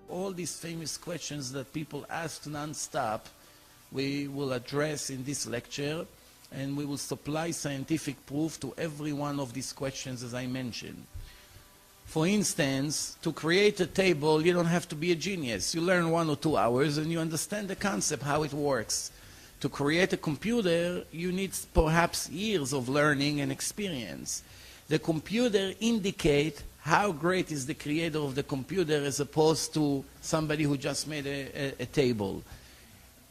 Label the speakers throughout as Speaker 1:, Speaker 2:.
Speaker 1: All these famous questions that people ask non-stop, we will address in this lecture, and we will supply scientific proof to every one of these questions as I mentioned. For instance, to create a table, you don't have to be a genius. You learn 1 or 2 hours and you understand the concept, how it works. To create a computer, you need perhaps years of learning and experience. The computer indicates how great is the creator of the computer as opposed to somebody who just made a table.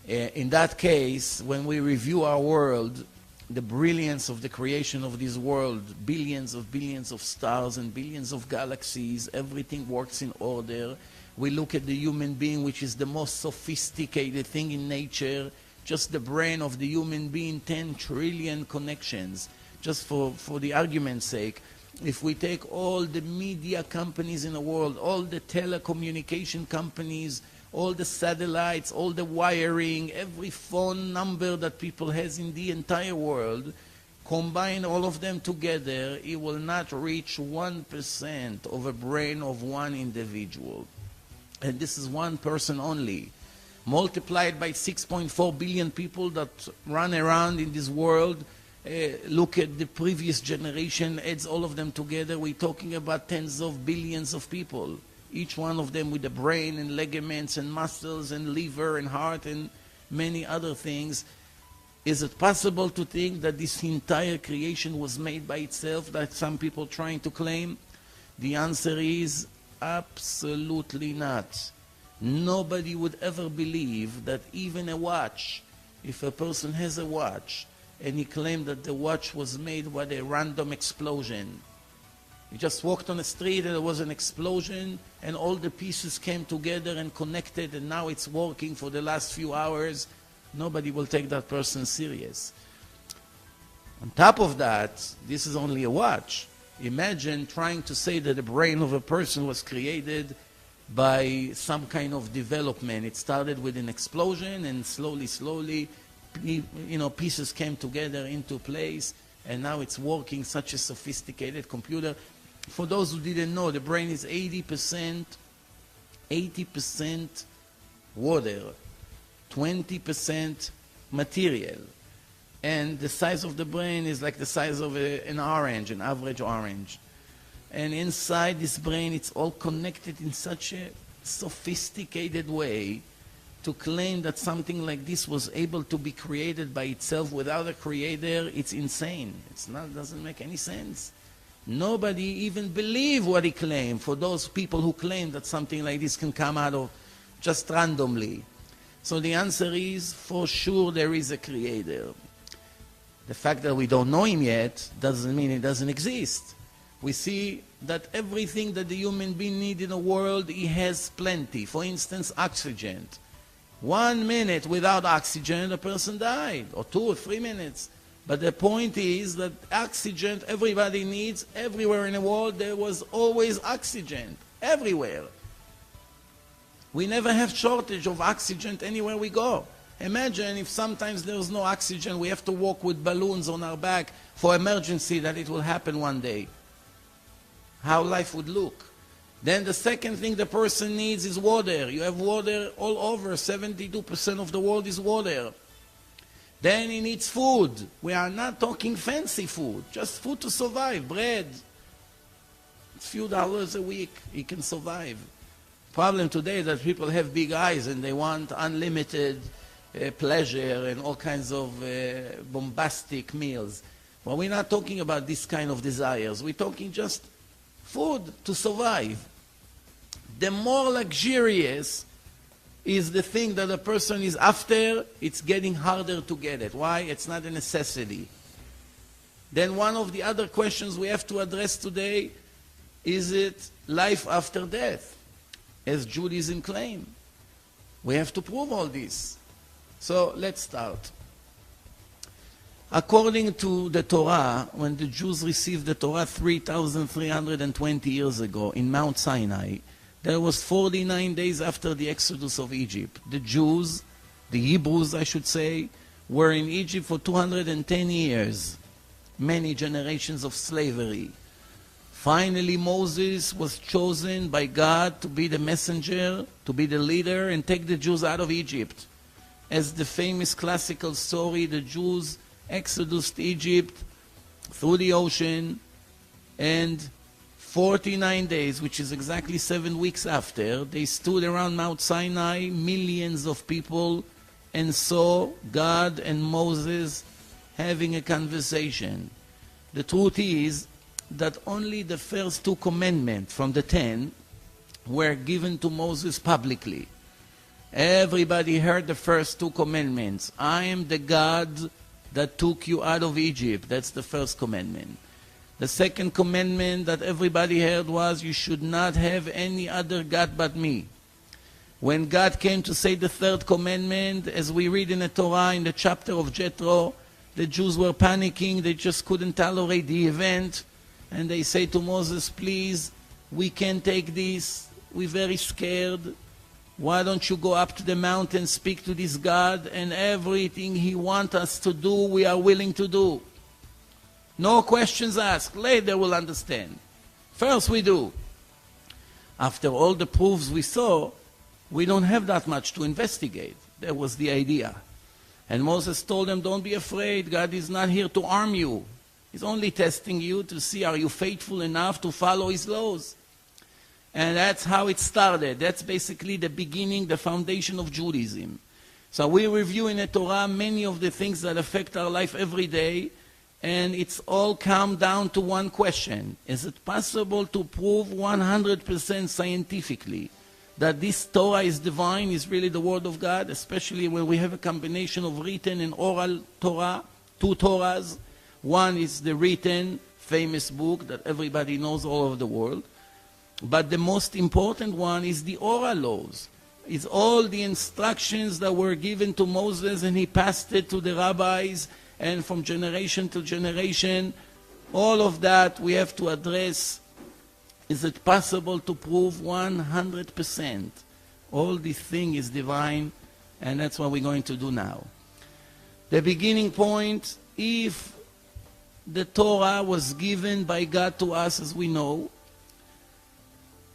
Speaker 1: In that case, when we review our world, the brilliance of the creation of this world, billions of stars and billions of galaxies, everything works in order. We look at the human being, which is the most sophisticated thing in nature. Just the brain of the human being, 10 trillion connections. Just for the argument's sake, if we take all the media companies in the world, all the telecommunication companies, all the satellites, all the wiring, every phone number that people has in the entire world, combine all of them together, it will not reach 1% of a brain of one individual. And this is one person only. Multiplied by 6.4 billion people that run around in this world, look at the previous generation, adds all of them together, we're talking about tens of billions of people. Each one of them with a brain and ligaments and muscles and liver and heart and many other things. Is it possible to think that this entire creation was made by itself, that some people trying to claim? The answer is absolutely not. Nobody would ever believe that even a watch, if a person has a watch and he claimed that the watch was made by a random explosion. You just walked on the street and there was an explosion and all the pieces came together and connected and now it's working for the last few hours. Nobody will take that person serious. On top of that, this is only a watch. Imagine trying to say that the brain of a person was created by some kind of development. It started with an explosion and slowly, pieces came together into place and now it's working, such a sophisticated computer. For those who didn't know, the brain is 80% water, 20% material. And the size of the brain is like the size of an orange, an average orange. And inside this brain, it's all connected in such a sophisticated way. To claim that something like this was able to be created by itself without a creator, it's insane. Doesn't make any sense. Nobody even believe what he claimed, for those people who claim that something like this can come out of just randomly. So the answer is, for sure there is a creator. The fact that we don't know him yet doesn't mean he doesn't exist. We see that everything that the human being needs in the world, he has plenty. For instance, oxygen. 1 minute without oxygen, a person died, or 2 or 3 minutes. But the point is that oxygen everybody needs. Everywhere in the world there was always oxygen, everywhere. We never have shortage of oxygen anywhere we go. Imagine if sometimes there's no oxygen, we have to walk with balloons on our back for emergency, that it will happen one day. How life would look. Then the second thing the person needs is water. You have water all over. 72% of the world is water. Then he needs food. We are not talking fancy food, just food to survive, bread. A few dollars a week, he can survive. Problem today is that people have big eyes and they want unlimited pleasure and all kinds of bombastic meals. Well, we're not talking about this kind of desires. We're talking just food to survive. The more luxurious is the thing that a person is after, it's getting harder to get it. Why? It's not a necessity. Then one of the other questions we have to address today, is it life after death? As Judaism claims. We have to prove all this. So let's start. According to the Torah, when the Jews received the Torah 3,320 years ago in Mount Sinai, there was 49 days after the exodus of Egypt. The Jews, the Hebrews I should say, were in Egypt for 210 years. Many generations of slavery. Finally, Moses was chosen by God to be the messenger, to be the leader, and take the Jews out of Egypt. As the famous classical story, the Jews exodused Egypt through the ocean, and 49 days, which is exactly 7 weeks after, they stood around Mount Sinai, millions of people, and saw God and Moses having a conversation. The truth is that only the first 2 commandments from the 10 were given to Moses publicly. Everybody heard the first 2 commandments. I am the God that took you out of Egypt. That's the first commandment. The second commandment that everybody heard was, you should not have any other God but me. When God came to say the third commandment, as we read in the Torah, in the chapter of Jethro, the Jews were panicking. They just couldn't tolerate the event. And they say to Moses, please, we can't take this. We're very scared. Why don't you go up to the mountain, speak to this God, and everything he wants us to do, we are willing to do. No questions asked. Later we'll understand. First we do. After all the proofs we saw, we don't have that much to investigate. That was the idea. And Moses told them, don't be afraid. God is not here to harm you. He's only testing you to see, are you faithful enough to follow his laws? And that's how it started. That's basically the beginning, the foundation of Judaism. So we review in the Torah many of the things that affect our life every day, and it's all come down to one question. Is it possible to prove 100% scientifically that this Torah is divine, is really the Word of God, especially when we have a combination of written and oral Torah, 2 Torahs? One is the written, famous book that everybody knows all over the world. But the most important one is the oral laws. It's all the instructions that were given to Moses, and he passed it to the rabbis, and from generation to generation, all of that we have to address. Is it possible to prove 100% all this thing is divine? And that's what we're going to do now. The beginning point, if the Torah was given by God to us, as we know,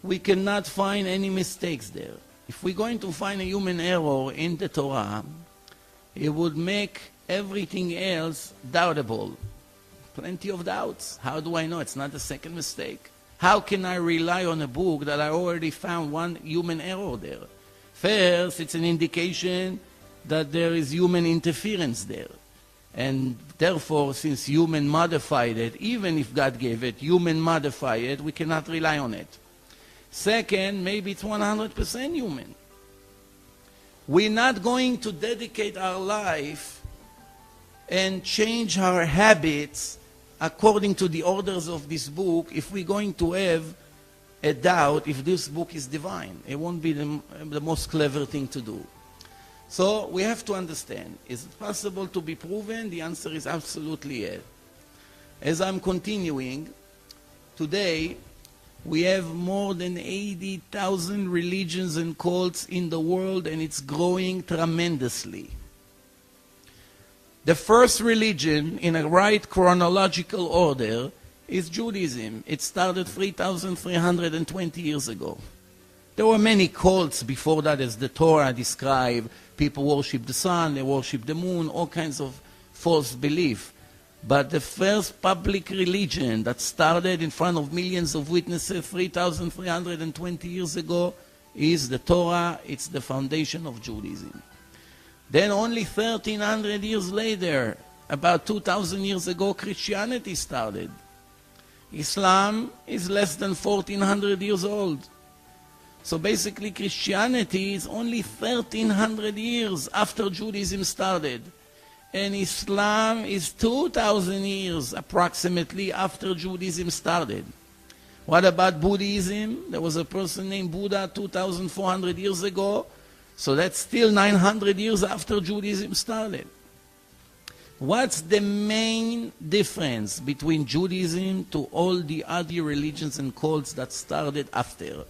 Speaker 1: we cannot find any mistakes there. If we're going to find a human error in the Torah, it would make everything else doubtable. Plenty of doubts. How do I know it's not a second mistake? How can I rely on a book that I already found one human error there? First, it's an indication that there is human interference there. And therefore, since human modified it, even if God gave it, human modify it, we cannot rely on it. Second, maybe it's 100% human. We're not going to dedicate our life and change our habits according to the orders of this book if we're going to have a doubt if this book is divine. It won't be the most clever thing to do. So we have to understand, is it possible to be proven? The answer is absolutely yes. As I'm continuing, today we have more than 80,000 religions and cults in the world, and it's growing tremendously. The first religion, in a right chronological order, is Judaism. It started 3,320 years ago. There were many cults before that, as the Torah describes. People worship the sun, they worship the moon, all kinds of false belief. But the first public religion that started in front of millions of witnesses 3,320 years ago is the Torah. It's the foundation of Judaism. Then only 1,300 years later, about 2,000 years ago, Christianity started. Islam is less than 1,400 years old. So basically Christianity is only 1,300 years after Judaism started. And Islam is 2,000 years approximately after Judaism started. What about Buddhism? There was a person named Buddha 2,400 years ago. So that's still 900 years after Judaism started. What's the main difference between Judaism to all the other religions and cults that started after?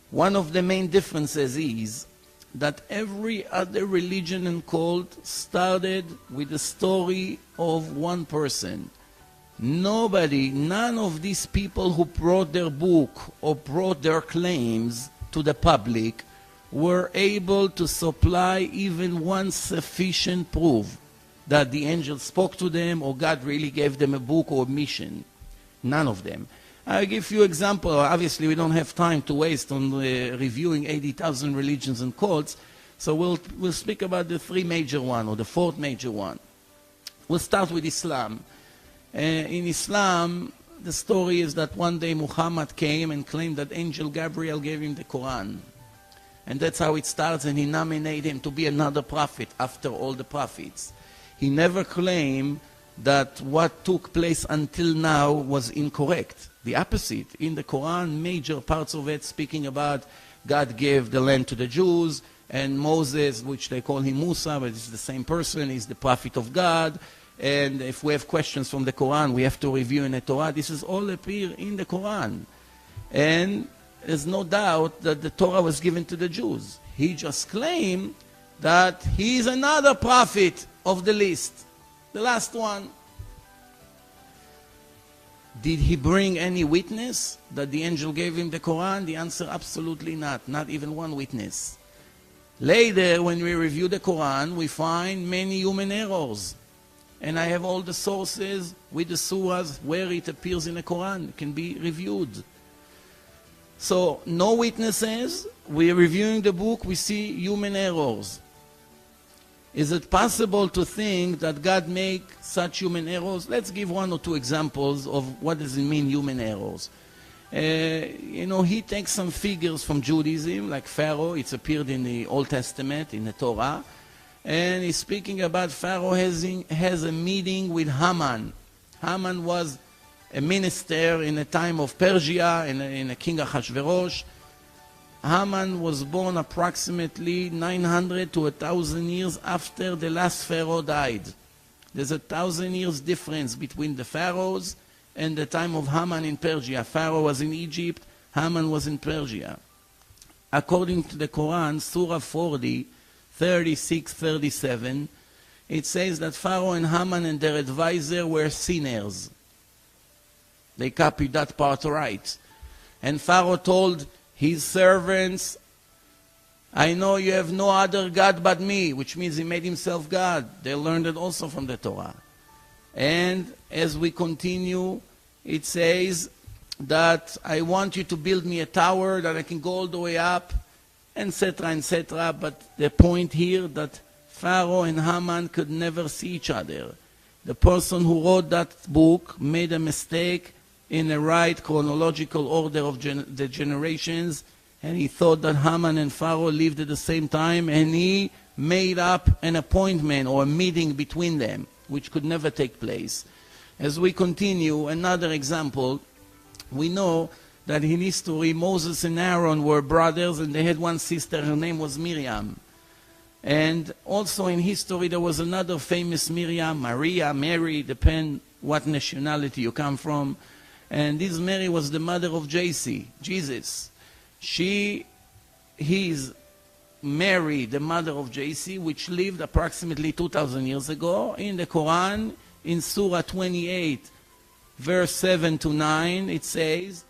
Speaker 1: One of the main differences is that every other religion and cult started with the story of one person. Nobody, none of these people who brought their book or brought their claims to the public were able to supply even one sufficient proof that the angel spoke to them or God really gave them a book or mission. None of them. I'll give you an example. Obviously, we don't have time to waste on reviewing 80,000 religions and cults, so we'll speak about the three major one or the fourth major one. We'll start with Islam. In Islam, the story is that one day Muhammad came and claimed that Angel Gabriel gave him the Quran. And that's how it starts, and he nominated him to be another prophet after all the prophets. He never claimed that what took place until now was incorrect. The opposite. In the Quran, major parts of it speaking about God gave the land to the Jews, and Moses, which they call him Musa, but it's the same person, is the prophet of God. And if we have questions from the Quran, we have to review in the Torah. This is all appear in the Quran. And there's no doubt that the Torah was given to the Jews. He just claimed that he is another prophet of the list. The last one. Did he bring any witness that the angel gave him the Quran? The answer, absolutely not. Not even one witness. Later, when we review the Quran, we find many human errors. And I have all the sources with the surahs where it appears in the Quran. It can be reviewed. So, no witnesses. We're reviewing the book. We see human errors. Is it possible to think that God make such human errors? Let's give one or two examples of what does it mean, human errors. He takes some figures from Judaism, like Pharaoh. It's appeared in the Old Testament, in the Torah. And he's speaking about Pharaoh has a meeting with Haman. Haman was a minister in the time of Persia, in the king Ahasuerus. Haman was born approximately 900 to 1,000 years after the last Pharaoh died. There's 1,000 years difference between the pharaohs and the time of Haman in Persia. Pharaoh was in Egypt, Haman was in Persia. According to the Quran, Surah 40, 36, 37, it says that Pharaoh and Haman and their advisor were sinners. They copied that part right. And Pharaoh told his servants, I know you have no other God but me, which means he made himself God. They learned it also from the Torah. And as we continue, it says that I want you to build me a tower that I can go all the way up, etc., etc. But the point here that Pharaoh and Haman could never see each other. The person who wrote that book made a mistake in the right chronological order of the generations, and he thought that Haman and Pharaoh lived at the same time, and he made up an appointment or a meeting between them, which could never take place. As we continue, another example, we know that in history Moses and Aaron were brothers, and they had one sister, her name was Miriam. And also in history there was another famous Miriam, Maria, Mary, depend what nationality you come from. And this Mary was the mother of Jesus. He's Mary, the mother of JC, which lived approximately 2,000 years ago. In the Quran, in Surah 28, verse 7 to 9, it says,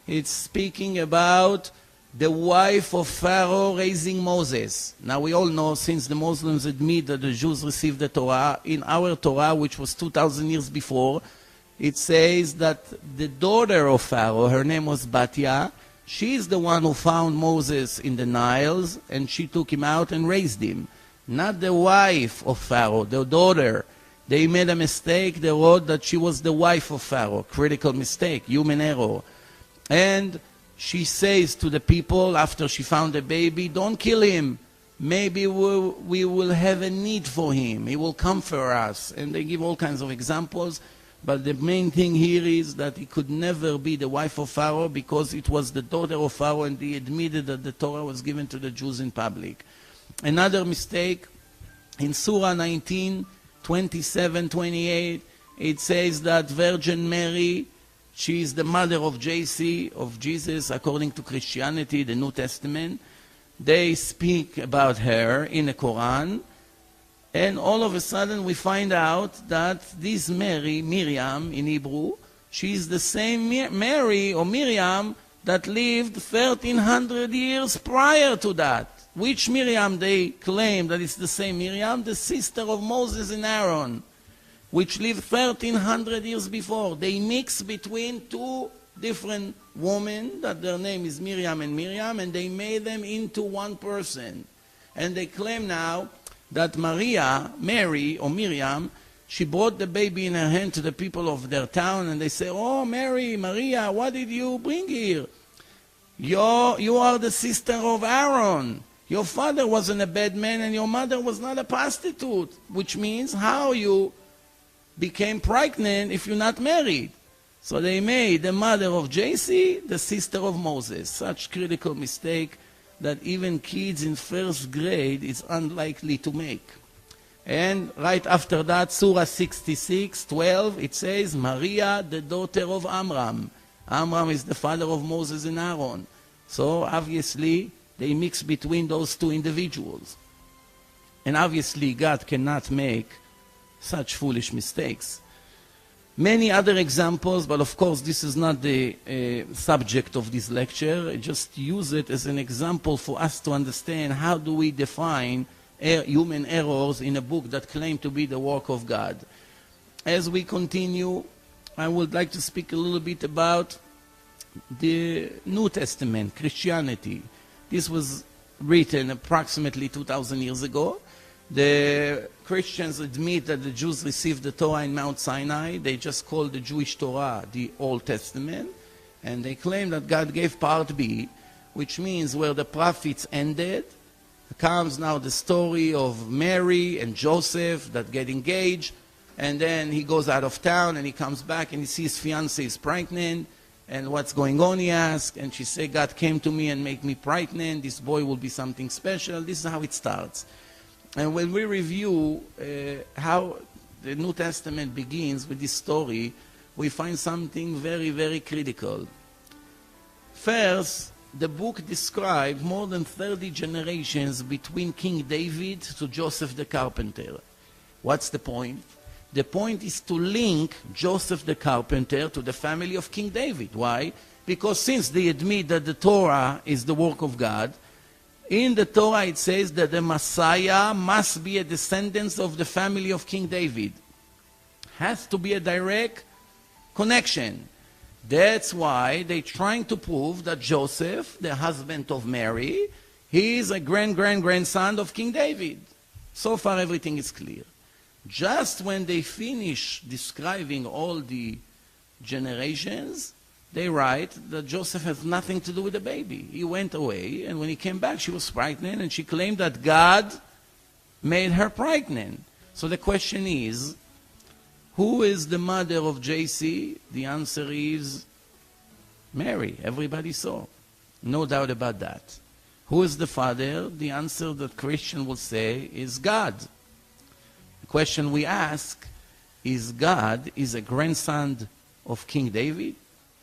Speaker 1: it's speaking about the wife of Pharaoh raising Moses. Now we all know, since the Muslims admit that the Jews received the Torah, in our Torah, which was 2,000 years before, it says that the daughter of Pharaoh, her name was Batya, she's the one who found Moses in the Niles, and she took him out and raised him. Not the wife of Pharaoh, the daughter. They made a mistake. They wrote that she was the wife of Pharaoh. Critical mistake, human error. And she says to the people after she found the baby, don't kill him. Maybe we will have a need for him. He will come for us. And they give all kinds of examples. But the main thing here is that he could never be the wife of Pharaoh, because it was the daughter of Pharaoh, and he admitted that the Torah was given to the Jews in public. Another mistake, in Surah 19, 27, 28, it says that Virgin Mary, she is the mother of Jesus, according to Christianity, the New Testament. They speak about her in the Quran. And all of a sudden we find out that this Mary, Miriam in Hebrew, she's the same Mary or Miriam that lived 1300 years prior to that. Which Miriam they claim that it's the same Miriam? The sister of Moses and Aaron, which lived 1300 years before. They mix between two different women, that their name is Miriam, and they made them into one person. And they claim now that Mary or Miriam, she brought the baby in her hand to the people of their town, and they say, "Oh, Maria, what did you bring here? You are the sister of Aaron. Your father wasn't a bad man, and your mother was not a prostitute," which means how you became pregnant if you're not married. So they made the mother of JC the sister of Moses. Such critical mistake that even kids in first grade is unlikely to make. And right after that, Surah 66:12, it says, Maria, the daughter of Amram. Amram is the father of Moses and Aaron. So obviously, they mix between those two individuals. And obviously, God cannot make such foolish mistakes. Many other examples, but of course this is not the subject of this lecture. I just use it as an example for us to understand how do we define human errors in a book that claims to be the work of God. As we continue, I would like to speak a little bit about the New Testament, Christianity. This was written approximately 2,000 years ago. The Christians admit that the Jews received the Torah in Mount Sinai. They just call the Jewish Torah the Old Testament. And they claim that God gave part B, which means where the prophets ended, comes now the story of Mary and Joseph that get engaged. And then he goes out of town and he comes back and he sees his fiancée is pregnant. And what's going on, he asks. And she said, God came to me and made me pregnant. This boy will be something special. This is how it starts. And when we review how the New Testament begins with this story, we find something very, very critical. First, the book describes more than 30 generations between King David to Joseph the carpenter. What's the point? The point is to link Joseph the carpenter to the family of King David. Why? Because since they admit that the Torah is the work of God, in the Torah it says that the Messiah must be a descendant of the family of King David. Has to be a direct connection. That's why they're trying to prove that Joseph, the husband of Mary, he is a grandson of King David. So far everything is clear. Just when they finish describing all the generations, they write that Joseph has nothing to do with the baby. He went away, and when he came back, she was pregnant, and she claimed that God made her pregnant. So the question is, who is the mother of JC? The answer is Mary. Everybody saw. No doubt about that. Who is the father? The answer that Christian will say is God. The question we ask is, God is a grandson of King David?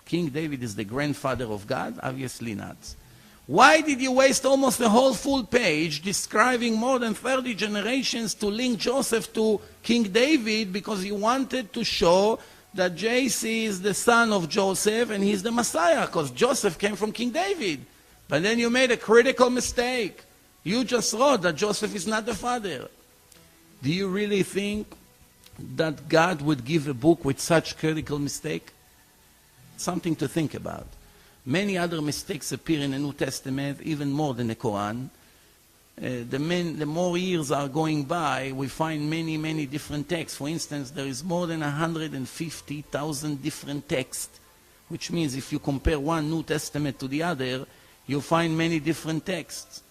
Speaker 1: King David is the grandfather of God? Obviously not. Why did you waste almost a whole full page describing more than 30 generations to link Joseph to King David? Because you wanted to show that JC is the son of Joseph and he's the Messiah, because Joseph came from King David. But then you made a critical mistake. You just wrote that Joseph is not the father. Do you really think that God would give a book with such critical mistake? Something to think about. Many other mistakes appear in the New Testament, even more than the Quran. The more years are going by, we find many, many different texts. For instance, there is more than 150,000 different texts, which means if you compare one New Testament to the other, you find many different texts.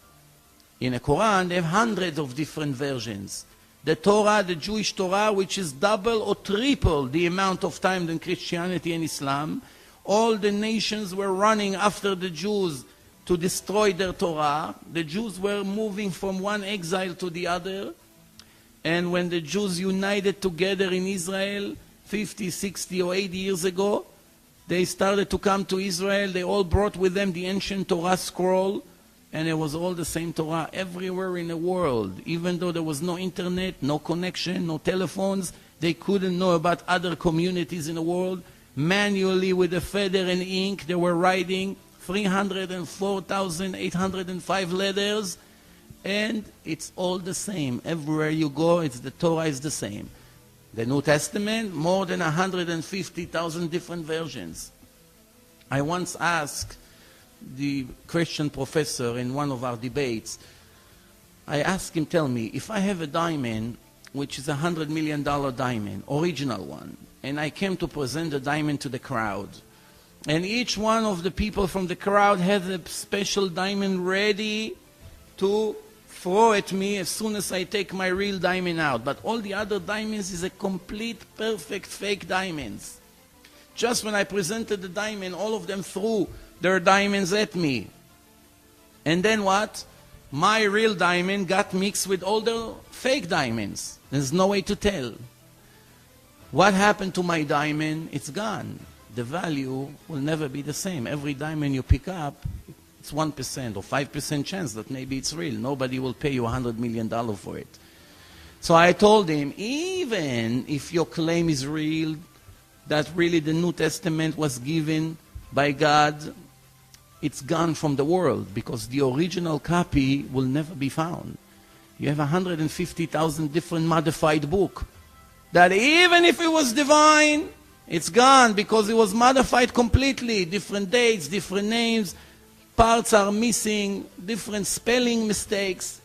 Speaker 1: In the Quran, they have hundreds of different versions. The Torah, the Jewish Torah, which is double or triple the amount of time than Christianity and Islam. All the nations were running after the Jews to destroy their Torah. The Jews were moving from one exile to the other. And when the Jews united together in Israel 50, 60 or 80 years ago, they started to come to Israel. They all brought with them the ancient Torah scroll. and it was all the same Torah everywhere in the world. Even though there was no internet, no connection, no telephones, they couldn't know about other communities in the world. Manually, with a feather and ink, they were writing 304,805 letters, and it's all the same. Everywhere you go, the Torah is the same. The New Testament, more than 150,000 different versions. I once asked the Christian professor in one of our debates, I asked him, tell me, if I have a diamond, which is a $100 million diamond, original one, and I came to present the diamond to the crowd, and each one of the people from the crowd has a special diamond ready to throw at me as soon as I take my real diamond out. But all the other diamonds is a complete, perfect, fake diamonds. Just when I presented the diamond, all of them threw their diamonds at me. And then what? My real diamond got mixed with all the fake diamonds. There's no way to tell. What happened to my diamond? It's gone. The value will never be the same. Every diamond you pick up, it's 1% or 5% chance that maybe it's real. Nobody will pay you $100 million for it. So I told him, even if your claim is real, that really the New Testament was given by God, it's gone from the world because the original copy will never be found. You have 150,000 different modified books that even if it was divine, it's gone because it was modified completely. Different dates, different names, parts are missing, different spelling mistakes.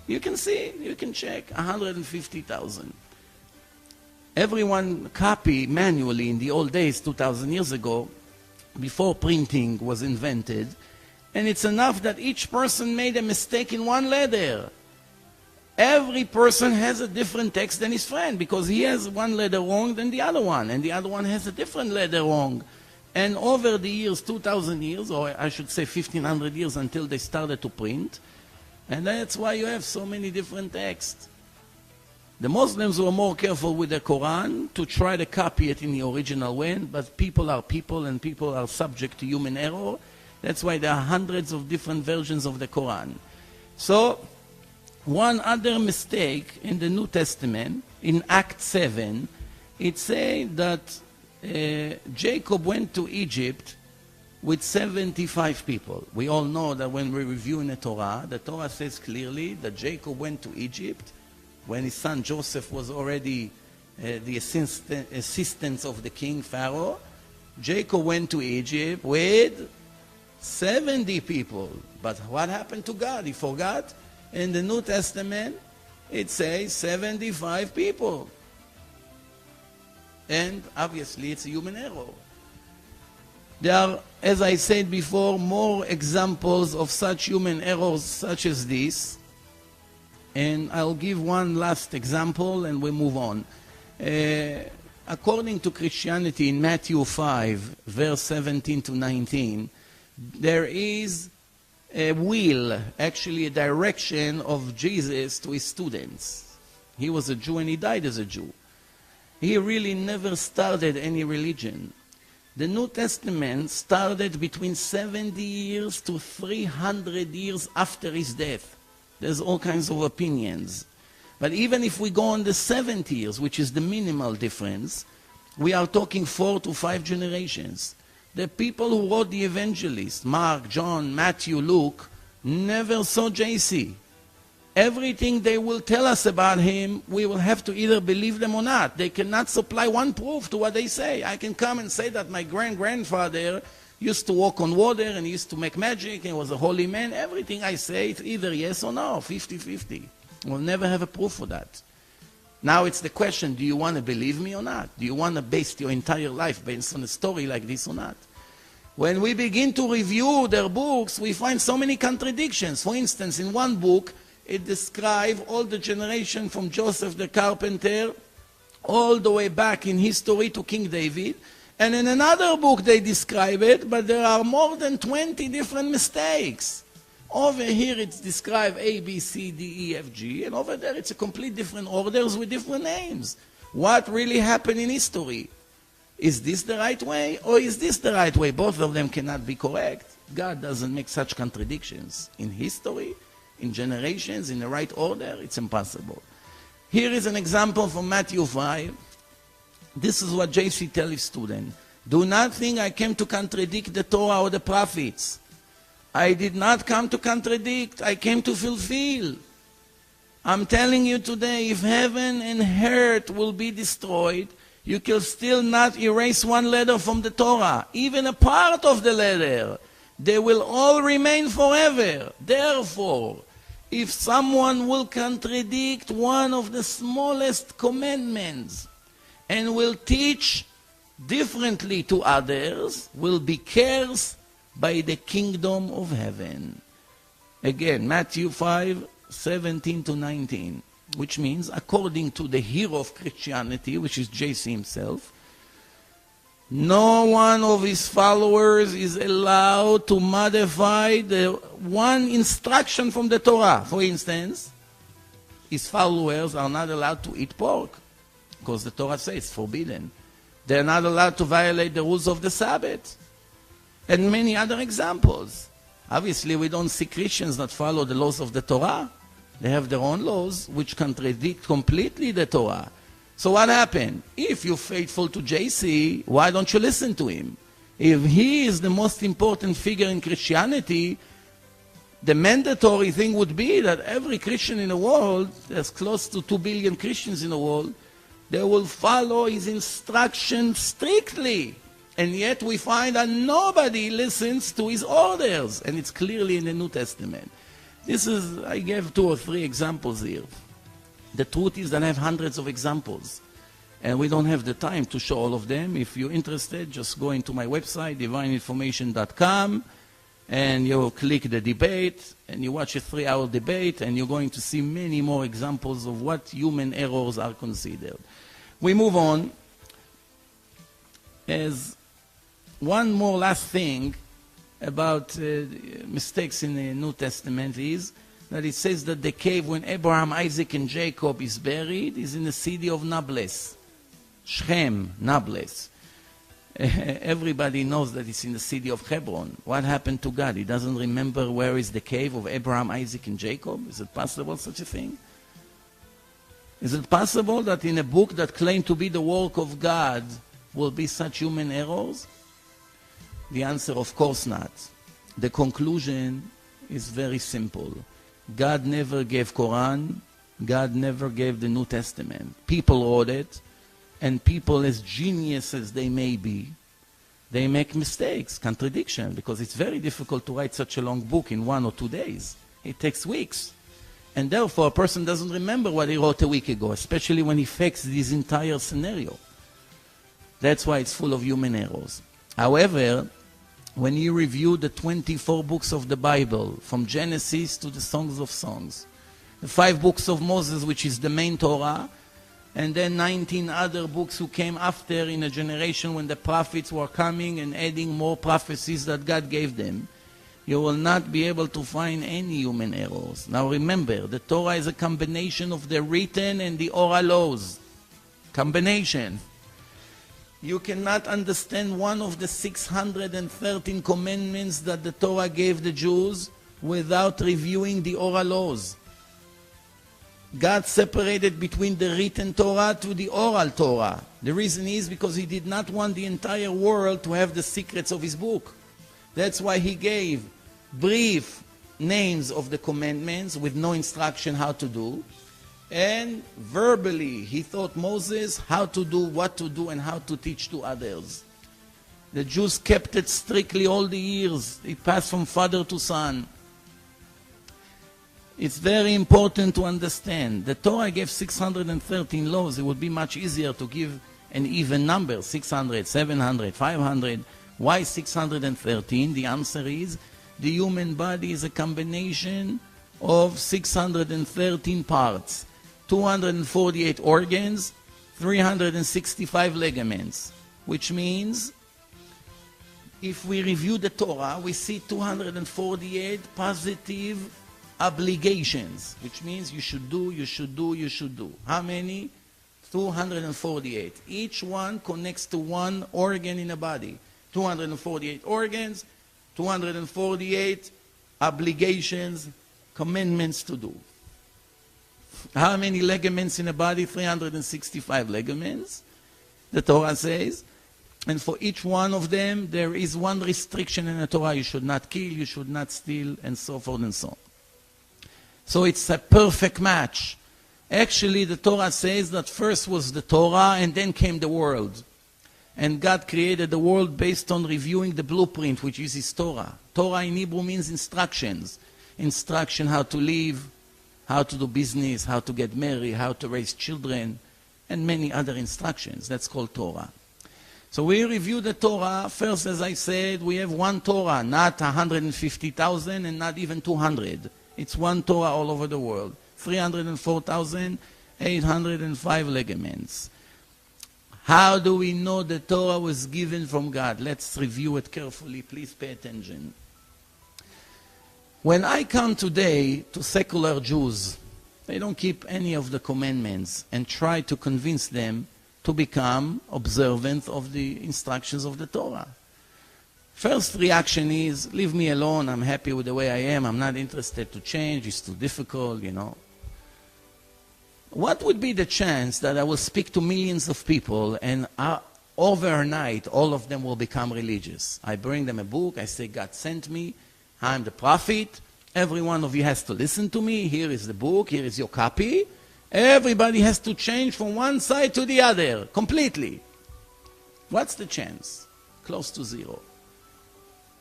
Speaker 1: You can see, you can check, 150,000. Everyone copy manually in the old days, 2,000 years ago, before printing was invented, and it's enough that each person made a mistake in one letter. Every person has a different text than his friend because he has one letter wrong than the other one, and the other one has a different letter wrong. And over the years, 2,000 years, or I should say 1,500 years until they started to print, and that's why you have so many different texts. The Muslims were more careful with the Quran to try to copy it in the original way, but people are people and people are subject to human error. That's why there are hundreds of different versions of the Quran. So, one other mistake in the New Testament, in Act 7, it says that Jacob went to Egypt with 75 people. We all know that when we review in the Torah says clearly that Jacob went to Egypt when his son Joseph was already the assistant of the king Pharaoh. Jacob went to Egypt with 70 people. But what happened to God? He forgot. In the New Testament, it says 75 people. And obviously, it's a human error. There are, as I said before, more examples of such human errors such as this. And I'll give one last example and we'll move on. According to Christianity, in Matthew 5, verse 17 to 19, there is a will, actually a direction of Jesus to his students. He was a Jew and he died as a Jew. He really never started any religion. The New Testament started between 70 years to 300 years after his death. There's all kinds of opinions. But even if we go on the 70 years, which is the minimal difference, we are talking 4 to 5 generations. The people who wrote the evangelists, Mark, John, Matthew, Luke, never saw JC. Everything they will tell us about him, we will have to either believe them or not. They cannot supply one proof to what they say. I can come and say that my grandfather used to walk on water and he used to make magic and was a holy man. Everything I say, it's either yes or no, 50-50. We'll never have a proof for that. Now it's the question, do you want to believe me or not? Do you want to base your entire life based on a story like this or not? When we begin to review their books, we find so many contradictions. For instance, in one book, it describes all the generation from Joseph the carpenter all the way back in history to King David. And in another book they describe it, but there are more than 20 different mistakes. Over here it's described A, B, C, D, E, F, G, and over there it's a complete different orders with different names. What really happened in history? Is this the right way or is this the right way? Both of them cannot be correct. God doesn't make such contradictions. In history, in generations, in the right order, it's impossible. Here is an example from Matthew 5. This is what JC tells his student. Do not think I came to contradict the Torah or the prophets. I did not come to contradict, I came to fulfill. I'm telling you today, if heaven and earth will be destroyed, you can still not erase one letter from the Torah, even a part of the letter. They will all remain forever. Therefore, if someone will contradict one of the smallest commandments and will teach differently to others, will be cursed by the kingdom of heaven. Again, Matthew 5:17 to 19, which means, according to the hero of Christianity, which is JC himself, no one of his followers is allowed to modify the one instruction from the Torah. For instance, his followers are not allowed to eat pork, because the Torah says it's forbidden. They're not allowed to violate the rules of the Sabbath. And many other examples. Obviously, we don't see Christians that follow the laws of the Torah. They have their own laws which contradict completely the Torah. So what happened? If you're faithful to JC, why don't you listen to him? If he is the most important figure in Christianity, the mandatory thing would be that every Christian in the world, there's close to 2 billion Christians in the world, they will follow his instructions strictly. And yet we find that nobody listens to his orders. And it's clearly in the New Testament. I gave 2 or 3 examples here. The truth is that I have hundreds of examples. And we don't have the time to show all of them. If you're interested, just go into my website, divineinformation.com, and you click the debate, and you watch a 3-hour debate, and you're going to see many more examples of what human errors are considered. We move on. As one more last thing about mistakes in the New Testament is that it says that the cave when Abraham, Isaac, and Jacob is buried is in the city of Nablus. Shechem, Nablus. Everybody knows that it's in the city of Hebron. What happened to God? He doesn't remember where is the cave of Abraham, Isaac, and Jacob? Is it possible, such a thing? Is it possible that in a book that claimed to be the work of God will be such human errors? The answer, of course not. The conclusion is very simple. God never gave Quran. God never gave the New Testament. People wrote it, and people, as genius as they may be, they make mistakes, contradiction, because it's very difficult to write such a long book in 1 or 2 days. It takes weeks. And therefore, a person doesn't remember what he wrote a week ago, especially when he fakes this entire scenario. That's why it's full of human errors. However, when you review the 24 books of the Bible, from Genesis to the Songs of Songs, the 5 books of Moses, which is the main Torah, and then 19 other books who came after in a generation when the prophets were coming and adding more prophecies that God gave them, you will not be able to find any human errors. Now remember, the Torah is a combination of the written and the oral laws. Combination. You cannot understand one of the 613 commandments that the Torah gave the Jews without reviewing the oral laws. God separated between the written Torah to the oral Torah. The reason is because he did not want the entire world to have the secrets of his book. That's why he gave brief names of the commandments with no instruction how to do. And verbally, he taught Moses how to do, what to do, and how to teach to others. The Jews kept it strictly all the years. It passed from father to son. It's very important to understand. The Torah gave 613 laws. It would be much easier to give an even number, 600, 700, 500. Why 613? The answer is the human body is a combination of 613 parts. 248 organs, 365 ligaments, which means if we review the Torah, we see 248 positive obligations, which means you should do, you should do, you should do. How many? 248. Each one connects to one organ in a body. 248 organs, 248 obligations, commandments to do. How many ligaments in a body? 365 ligaments, the Torah says. And for each one of them, there is one restriction in the Torah. You should not kill, you should not steal, and so forth and so on. So it's a perfect match. Actually, the Torah says that first was the Torah, and then came the world. And God created the world based on reviewing the blueprint, which is His Torah. Torah in Hebrew means instructions. Instruction how to live, how to do business, how to get married, how to raise children, and many other instructions. That's called Torah. So we review the Torah. First, as I said, we have one Torah, not 150,000 and not even 200. It's one Torah all over the world. 304,805 ligaments. How do we know the Torah was given from God? Let's review it carefully. Please pay attention. When I come today to secular Jews, they don't keep any of the commandments and try to convince them to become observant of the instructions of the Torah. First reaction is, leave me alone, I'm happy with the way I am, I'm not interested to change, it's too difficult, you know. What would be the chance that I will speak to millions of people and overnight all of them will become religious? I bring them a book, I say God sent me, I'm the prophet, every one of you has to listen to me, here is the book, here is your copy. Everybody has to change from one side to the other, completely. What's the chance? Close to zero.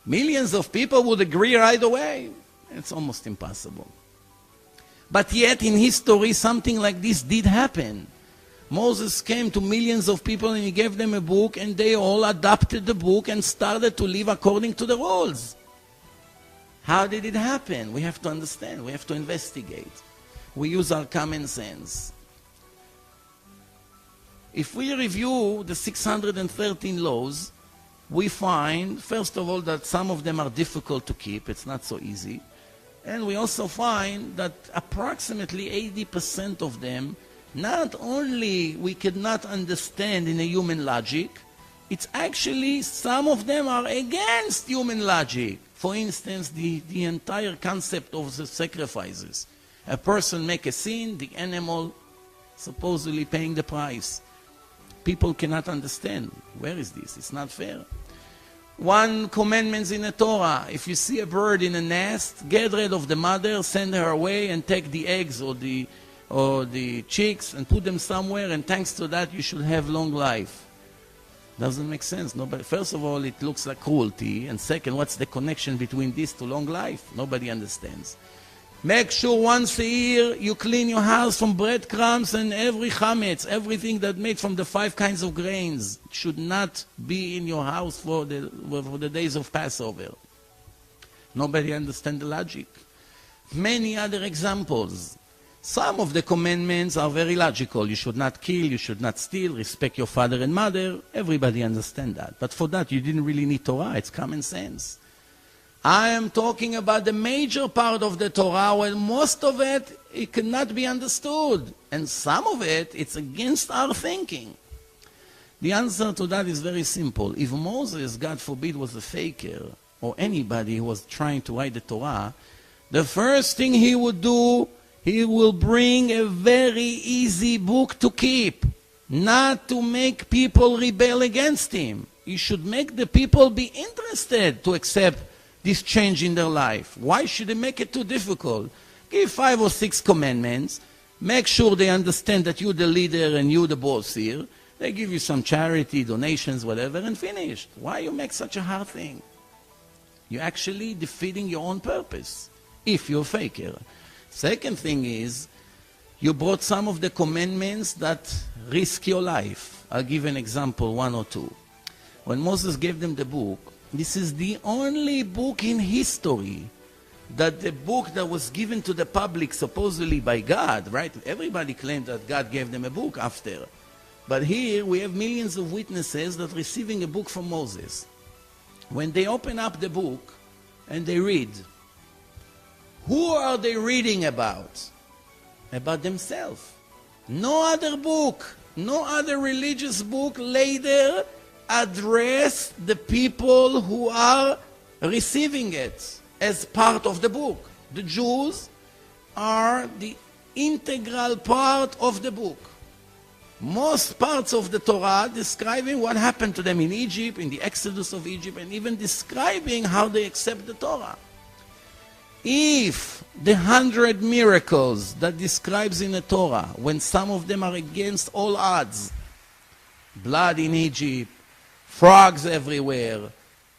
Speaker 1: Millions of people would agree right away. It's almost impossible. But yet in history something like this did happen. Moses came to millions of people and he gave them a book and they all adopted the book and started to live according to the rules. How did it happen? We have to understand, we have to investigate. We use our common sense. If we review the 613 laws, we find, first of all, that some of them are difficult to keep. It's not so easy. And we also find that approximately 80% of them, not only we cannot understand in a human logic, it's actually, some of them are against human logic. For instance, the entire concept of the sacrifices. A person make a sin, the animal supposedly paying the price. People cannot understand. Where is this? It's not fair. One commandment in the Torah, if you see a bird in a nest, get rid of the mother, send her away and take the eggs or the chicks and put them somewhere, and thanks to that you should have long life. Doesn't make sense. Nobody, first of all, it looks like cruelty, and second, what's the connection between this to long life? Nobody understands. Make sure once a year you clean your house from breadcrumbs and every chametz, everything that made from the 5 kinds of grains. It should not be in your house for the days of Passover. Nobody understands the logic. Many other examples. Some of the commandments are very logical. You should not kill, you should not steal, respect your father and mother. Everybody understands that. But for that you didn't really need Torah, it's common sense. I am talking about the major part of the Torah where most of it cannot be understood. And some of it, it's against our thinking. The answer to that is very simple. If Moses, God forbid, was a faker, or anybody who was trying to write the Torah, the first thing he would do, he will bring a very easy book to keep, not to make people rebel against him. He should make the people be interested to accept this change in their life. Why should they make it too difficult? Give 5 or 6 commandments. Make sure they understand that you're the leader and you're the boss here. They give you some charity, donations, whatever, and finished. Why you make such a hard thing? You're actually defeating your own purpose, if you're a faker. Second thing is, you brought some of the commandments that risk your life. I'll give an example, 1 or 2. When Moses gave them the book, this is the only book in history that the book that was given to the public supposedly by God, right? Everybody claimed that God gave them a book after. But here we have millions of witnesses that receiving a book from Moses. When they open up the book and they read, who are they reading about? About themselves. No other book, no other religious book later address the people who are receiving it as part of the book. The Jews are the integral part of the book. Most parts of the Torah describing what happened to them in Egypt, in the exodus of Egypt, and even describing how they accept the Torah. If the 100 miracles that describes in the Torah, when some of them are against all odds, blood in Egypt, frogs everywhere,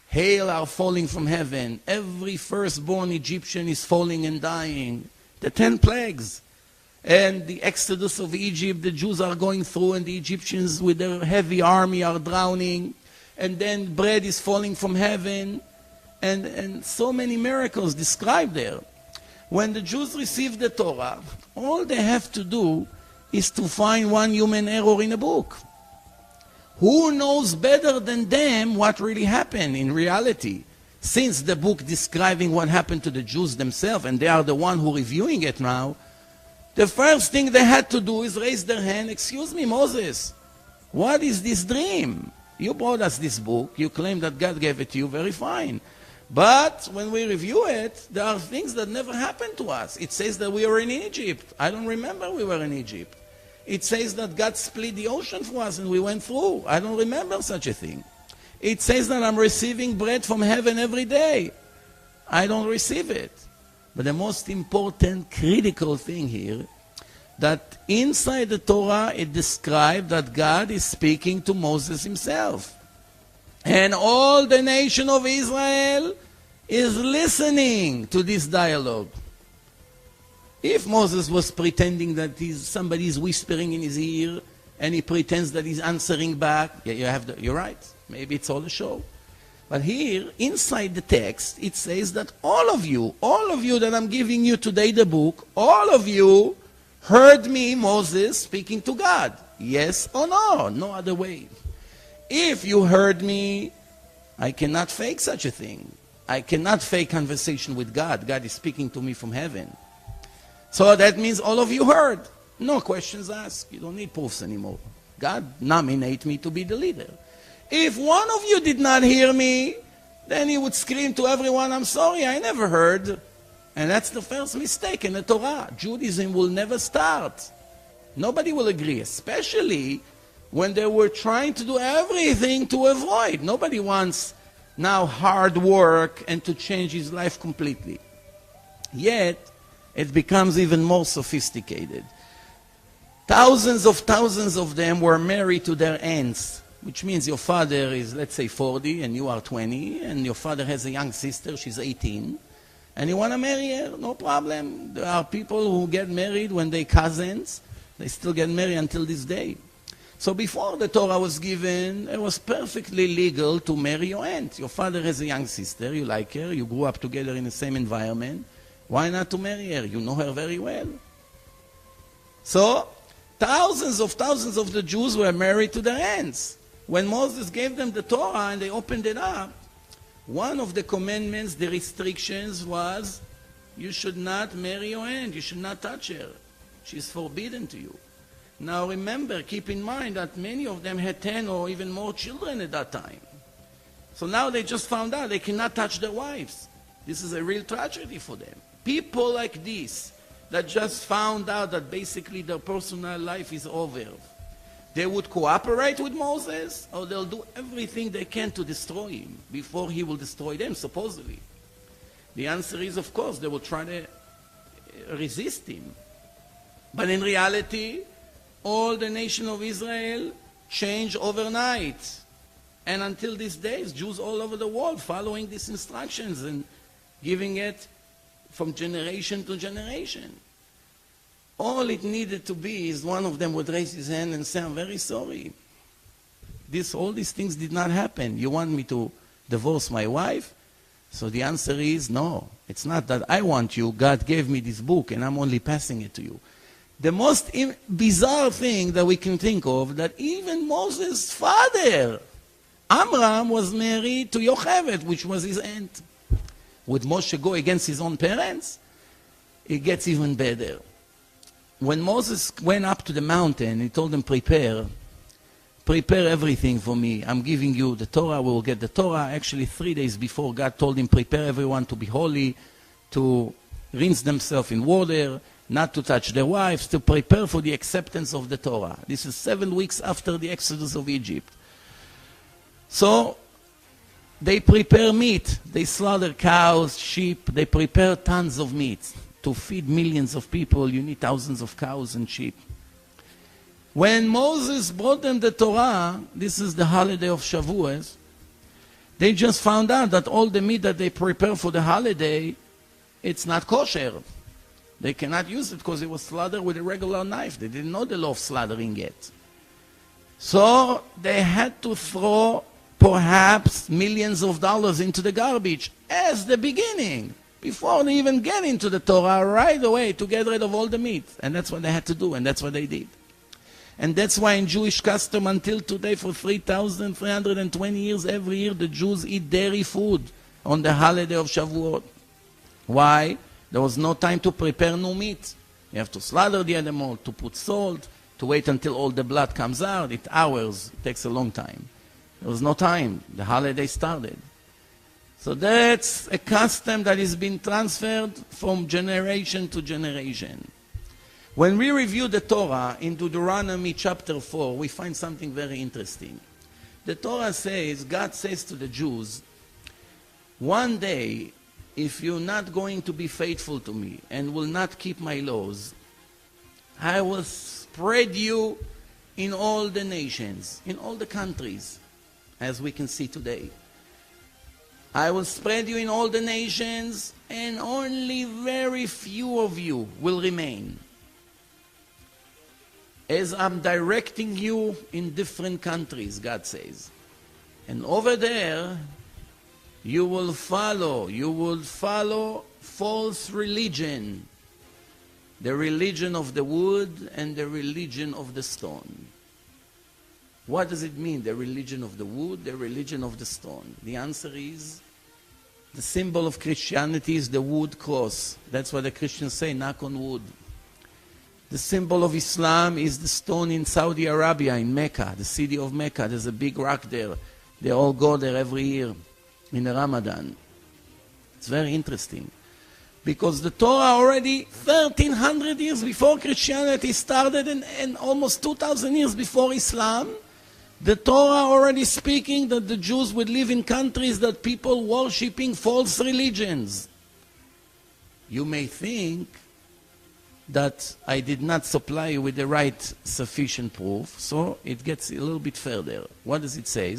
Speaker 1: hail are falling from heaven, every firstborn Egyptian is falling and dying, the 10 plagues, and the exodus of Egypt, the Jews are going through, and the Egyptians with their heavy army are drowning, and then bread is falling from heaven, and so many miracles described there. When the Jews receive the Torah, all they have to do is to find one human error in a book. Who knows better than them what really happened in reality? Since the book describing what happened to the Jews themselves, and they are the one who reviewing it now, the first thing they had to do is raise their hand. Excuse me, Moses, what is this dream? You brought us this book. You claim that God gave it to you. Very fine. But when we review it, there are things that never happened to us. It says that we were in Egypt. I don't remember we were in Egypt. It says that God split the ocean for us and we went through. I don't remember such a thing. It says that I'm receiving bread from heaven every day. I don't receive it. But the most important, critical thing here, that inside the Torah it described that God is speaking to Moses himself. And all the nation of Israel is listening to this dialogue. If Moses was pretending that somebody is whispering in his ear, and he pretends that he's answering back, you're right. Maybe it's all a show. But here, inside the text, it says that all of you that I'm giving you today the book, all of you heard me, Moses, speaking to God. Yes or no? No other way. If you heard me, I cannot fake such a thing. I cannot fake conversation with God. God is speaking to me from heaven. So that means all of you heard. No questions asked. You don't need proofs anymore. God nominated me to be the leader. If one of you did not hear me, then he would scream to everyone, I'm sorry, I never heard. And that's the first mistake in the Torah. Judaism will never start. Nobody will agree, especially when they were trying to do everything to avoid. Nobody wants now hard work and to change his life completely. Yet, it becomes even more sophisticated. Thousands of them were married to their aunts, which means your father is, let's say, 40 and you are 20, and your father has a young sister, she's 18, and you want to marry her, no problem. There are people who get married when they're cousins. They still get married until this day. So before the Torah was given, it was perfectly legal to marry your aunt. Your father has a young sister, you like her, you grew up together in the same environment. Why not to marry her? You know her very well. So, thousands of the Jews were married to their aunts. When Moses gave them the Torah and they opened it up, one of the commandments, the restrictions was, you should not marry your aunt, you should not touch her. She's forbidden to you. Now remember, keep in mind that many of them had 10 or even more children at that time. So now they just found out they cannot touch their wives. This is a real tragedy for them. People like this, that just found out that basically their personal life is over, they would cooperate with Moses, or they'll do everything they can to destroy him before he will destroy them, supposedly. The answer is, of course, they will try to resist him. But in reality, all the nation of Israel changed overnight. And until these days, Jews all over the world following these instructions and giving it from generation to generation. All it needed to be is one of them would raise his hand and say, I'm very sorry. All these things did not happen. You want me to divorce my wife? So the answer is no. It's not that I want you. God gave me this book and I'm only passing it to you. The most bizarre thing that we can think of, that even Moses' father, Amram, was married to Yocheved, which was his aunt. Would Moshe go against his own parents? It gets even better. When Moses went up to the mountain, he told them, prepare prepare everything for me. I'm giving you the Torah. We will get the Torah. Actually, 3 days before, God told him, prepare everyone to be holy, to rinse themselves in water, not to touch their wives, to prepare for the acceptance of the Torah. This is 7 weeks after the exodus of Egypt. So they prepare meat. They slaughter cows, sheep. They prepare tons of meat. To feed millions of people, you need thousands of cows and sheep. When Moses brought them the Torah, this is the holiday of Shavuos, they just found out that all the meat that they prepare for the holiday, it's not kosher. They cannot use it because it was slaughtered with a regular knife. They didn't know the law of slaughtering yet. So they had to throw perhaps millions of dollars into the garbage as the beginning, before they even get into the Torah, right away to get rid of all the meat. And that's what they had to do, and that's what they did. And that's why in Jewish custom until today, for 3,320 years, every year the Jews eat dairy food on the holiday of Shavuot. Why? There was no time to prepare new meat. You have to slaughter the animal, to put salt, to wait until all the blood comes out. It's hours. It takes a long time. There was no time. The holiday started. So that's a custom that is being transferred from generation to generation. When we review the Torah in Deuteronomy chapter 4, we find something very interesting. The Torah says, God says to the Jews, one day, if you're not going to be faithful to me and will not keep my laws, I will spread you in all the nations, in all the countries, as we can see today. I will spread you in all the nations, and only very few of you will remain. As I'm directing you in different countries, God says. And over there, you will follow false religion. The religion of the wood and the religion of the stone. What does it mean, the religion of the wood, the religion of the stone? The answer is, the symbol of Christianity is the wood cross. That's what the Christians say, knock on wood. The symbol of Islam is the stone in Saudi Arabia, in Mecca, the city of Mecca. There's a big rock there. They all go there every year in the Ramadan. It's very interesting. Because the Torah already 1,300 years before Christianity started and almost 2,000 years before Islam, the Torah already speaking that the Jews would live in countries that people worshipping false religions. You may think that I did not supply you with the right sufficient proof, so it gets a little bit further. What does it say?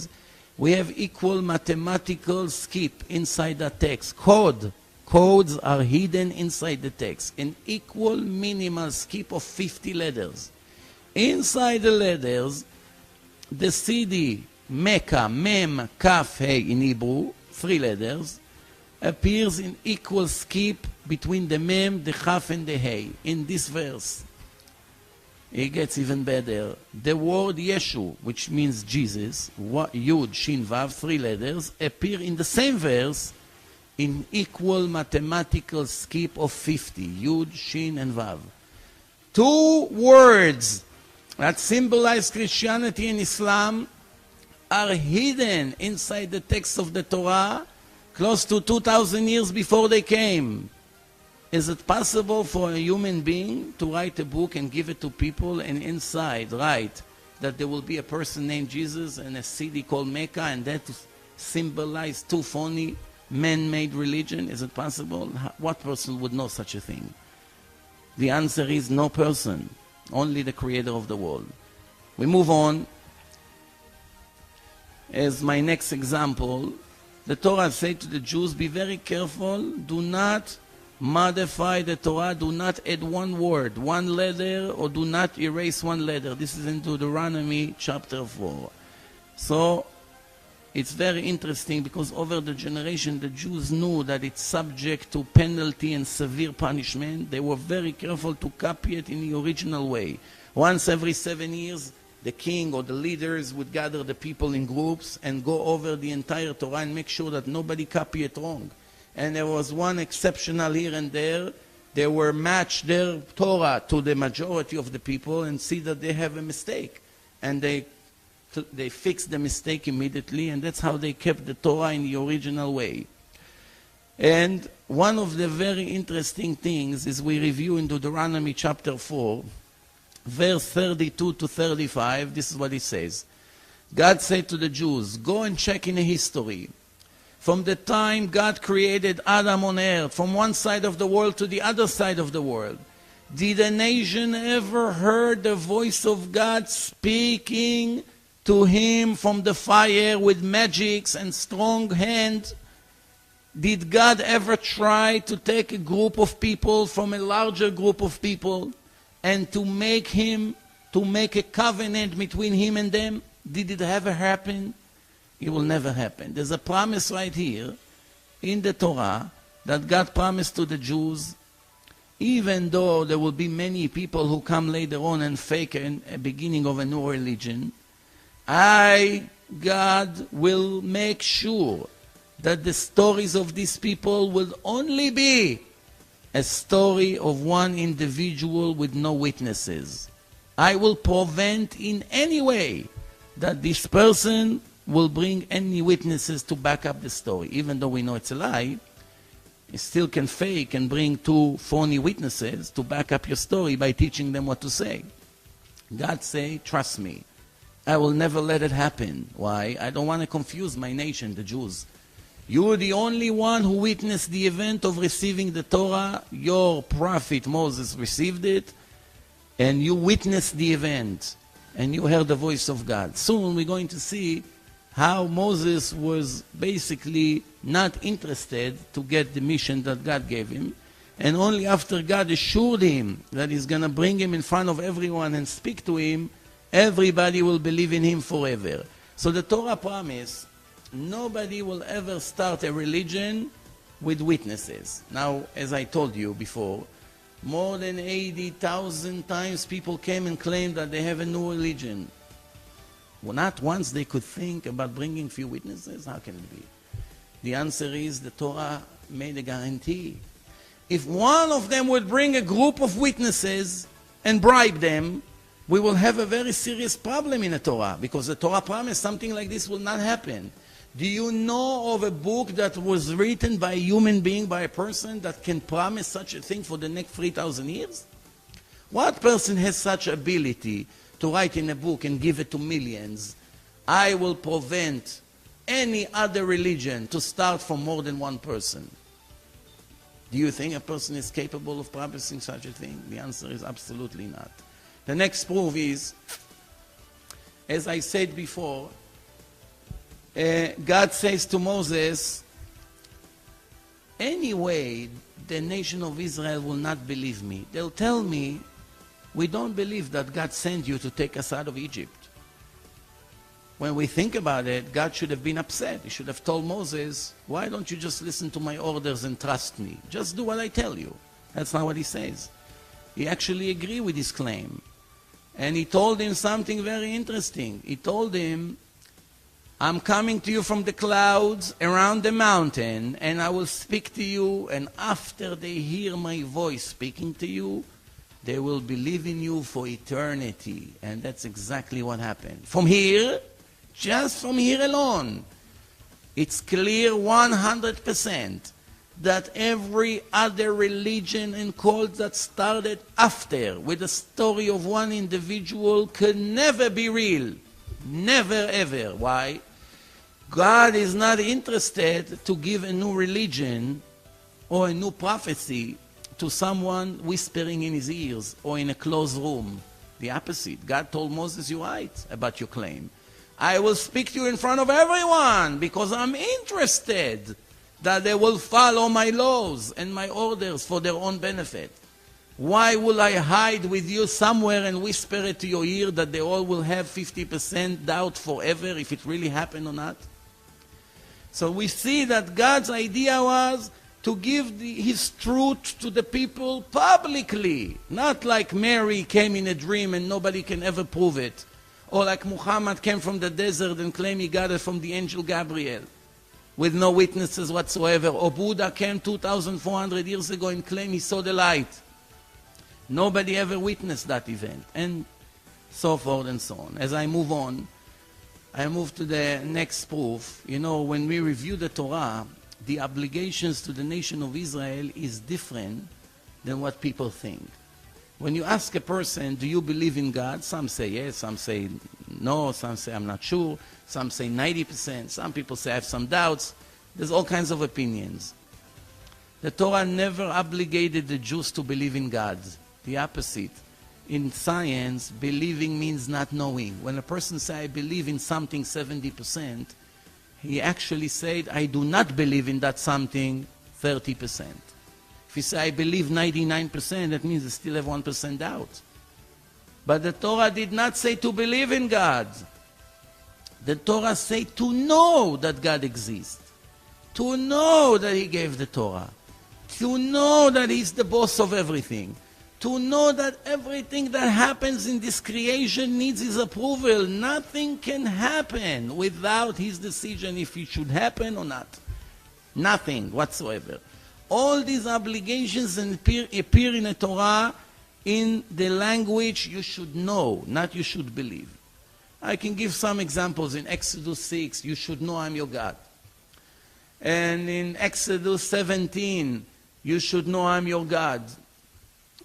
Speaker 1: We have equal mathematical skip inside the text. Codes are hidden inside the text. An equal minimal skip of 50 letters. Inside the letters, the CD, Mecca, Mem, Kaf, Hey in Hebrew, 3 letters, appears in equal skip between the Mem, the Chaf, and the Hey. In this verse, it gets even better. The word Yeshu, which means Jesus, Yud, Shin, Vav, 3 letters, appear in the same verse in equal mathematical skip of 50. Yud, Shin, and Vav. 2 words that symbolize Christianity and Islam are hidden inside the text of the Torah close to 2,000 years before they came. Is it possible for a human being to write a book and give it to people and inside write that there will be a person named Jesus and a city called Mecca and that symbolize 2 phony man-made religion? Is it possible? What person would know such a thing? The answer is no person, only the creator of the world. We move on. As my next example, the Torah said to the Jews, be very careful, do not modify the Torah, do not add 1 word, 1 letter, or do not erase 1 letter. This is in Deuteronomy chapter 4. So it's very interesting because over the generation the Jews knew that it's subject to penalty and severe punishment. They were very careful to copy it in the original way. Once every 7 years, the king or the leaders would gather the people in groups and go over the entire Torah and make sure that nobody copy it wrong. And there was one exceptional here and there. They were match their Torah to the majority of the people and see that they have a mistake. And they they fixed the mistake immediately, and that's how they kept the Torah in the original way. And one of the very interesting things is we review in Deuteronomy chapter 4, verse 32 to 35, this is what it says. God said to the Jews, go and check in history. From the time God created Adam on earth, from one side of the world to the other side of the world, did a nation ever heard the voice of God speaking to him from the fire with magics and strong hand? Did God ever try to take a group of people from a larger group of people and to make a covenant between him and them? Did it ever happen? It will never happen. There's a promise right here in the Torah that God promised to the Jews, even though there will be many people who come later on and fake a beginning of a new religion, I, God, will make sure that the stories of these people will only be a story of one individual with no witnesses. I will prevent in any way that this person will bring any witnesses to back up the story. Even though we know it's a lie, you still can fake and bring two phony witnesses to back up your story by teaching them what to say. God say, trust me, I will never let it happen. Why? I don't want to confuse my nation, the Jews. You are the only one who witnessed the event of receiving the Torah. Your prophet Moses received it, and you witnessed the event, and you heard the voice of God. Soon we're going to see how Moses was basically not interested to get the mission that God gave him, and only after God assured him that he's going to bring him in front of everyone and speak to him, everybody will believe in him forever. So the Torah promised nobody will ever start a religion with witnesses. Now, as I told you before, more than 80,000 times people came and claimed that they have a new religion. Well, not once they could think about bringing few witnesses. How can it be? The answer is the Torah made a guarantee. If one of them would bring a group of witnesses and bribe them, we will have a very serious problem in the Torah, because the Torah promised something like this will not happen. Do you know of a book that was written by a human being, by a person, that can promise such a thing for the next 3,000 years? What person has such ability to write in a book and give it to millions? I will prevent any other religion to start from more than one person. Do you think a person is capable of promising such a thing? The answer is absolutely not. The next proof is, as I said before, God says to Moses, anyway, the nation of Israel will not believe me. They'll tell me, we don't believe that God sent you to take us out of Egypt. When we think about it, God should have been upset. He should have told Moses, why don't you just listen to my orders and trust me? Just do what I tell you. That's not what he says. He actually agreed with his claim. And he told him something very interesting. He told him, I'm coming to you from the clouds around the mountain, and I will speak to you, and after they hear my voice speaking to you, they will believe in you for eternity. And that's exactly what happened. From here, just from here alone, it's clear 100% that every other religion and cult that started after with the story of one individual could never be real. Never ever. Why? God is not interested to give a new religion or a new prophecy to someone whispering in his ears or in a closed room. The opposite. God told Moses, you're right about your claim. I will speak to you in front of everyone because I'm interested that they will follow my laws and my orders for their own benefit. Why will I hide with you somewhere and whisper it to your ear that they all will have 50% doubt forever if it really happened or not? So we see that God's idea was to give his truth to the people publicly, not like Mary came in a dream and nobody can ever prove it, or like Muhammad came from the desert and claimed he got it from the angel Gabriel with no witnesses whatsoever, or Buddha came 2,400 years ago and claimed he saw the light. Nobody ever witnessed that event, and so forth and so on. As I move on, I move to the next proof. You know, when we review the Torah, the obligations to the nation of Israel is different than what people think. When you ask a person, do you believe in God? Some say yes, some say no, some say I'm not sure, some say 90%, some people say I have some doubts. There's all kinds of opinions. The Torah never obligated the Jews to believe in God. The opposite. In science, believing means not knowing. When a person says, I believe in something 70%, he actually said, I do not believe in that something 30%. If you say, I believe 99%, that means you still have 1% doubt. But the Torah did not say to believe in God. The Torah said to know that God exists. To know that He gave the Torah. To know that He's the boss of everything. To know that everything that happens in this creation needs His approval. Nothing can happen without His decision if it should happen or not. Nothing whatsoever. All these obligations appear in the Torah in the language you should know, not you should believe. I can give some examples. In Exodus 6, you should know I'm your God. And in Exodus 17, you should know I'm your God.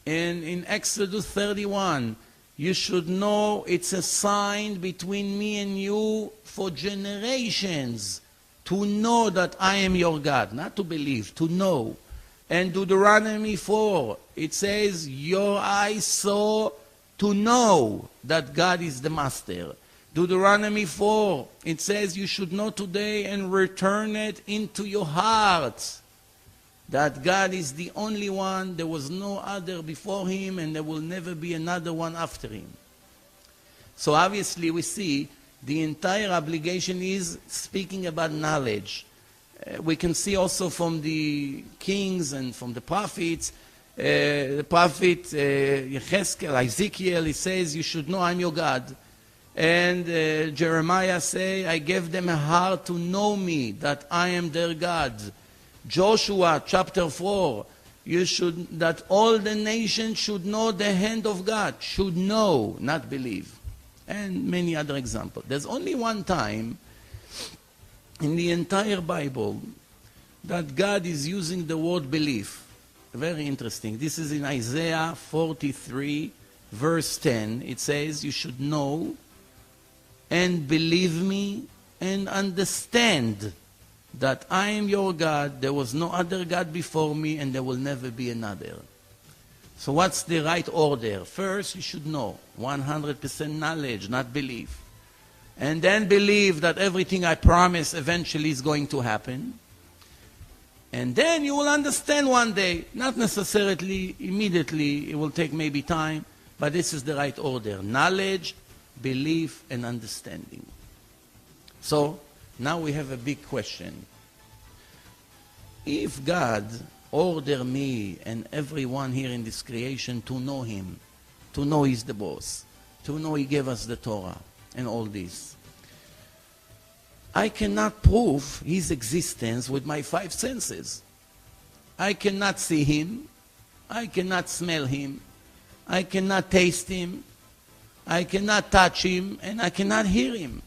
Speaker 1: And in Exodus 31, you should know it's a sign between me and you for generations to know that I am your God, not to believe, to know. And Deuteronomy 4, it says, your eyes saw to know that God is the master. Deuteronomy 4, it says, you should know today and return it into your heart. That God is the only one, there was no other before Him, and there will never be another one after Him. So obviously we see the entire obligation is speaking about knowledge. We can see also from the kings and from the prophets, the prophet Ezekiel, he says, you should know I'm your God. And Jeremiah say, I gave them a heart to know me, that I am their God. Joshua chapter 4, that all the nations should know the hand of God, should know, not believe. And many other examples. There's only one time in the entire Bible that God is using the word belief. Very interesting. This is in Isaiah 43, verse 10. It says, you should know and believe me and understand that I am your God, there was no other God before me, and there will never be another. So what's the right order? First, you should know. 100% knowledge, not belief. And then believe that everything I promise eventually is going to happen. And then you will understand one day, not necessarily immediately, it will take maybe time, but this is the right order. Knowledge, belief, and understanding. So, now we have a big question. If God ordered me and everyone here in this creation to know Him, to know He's the boss, to know He gave us the Torah and all this, I cannot prove His existence with my 5 senses. I cannot see Him, I cannot smell Him, I cannot taste Him, I cannot touch Him, and I cannot hear Him.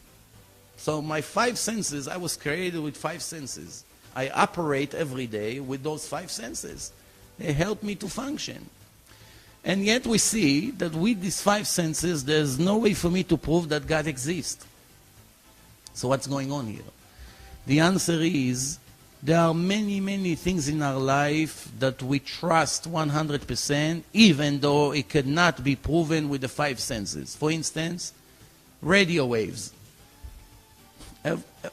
Speaker 1: So my 5 senses, I was created with 5 senses. I operate every day with those 5 senses. They help me to function. And yet we see that with these 5 senses, there's no way for me to prove that God exists. So what's going on here? The answer is, there are many, many things in our life that we trust 100%, even though it cannot be proven with the 5 senses. For instance, radio waves.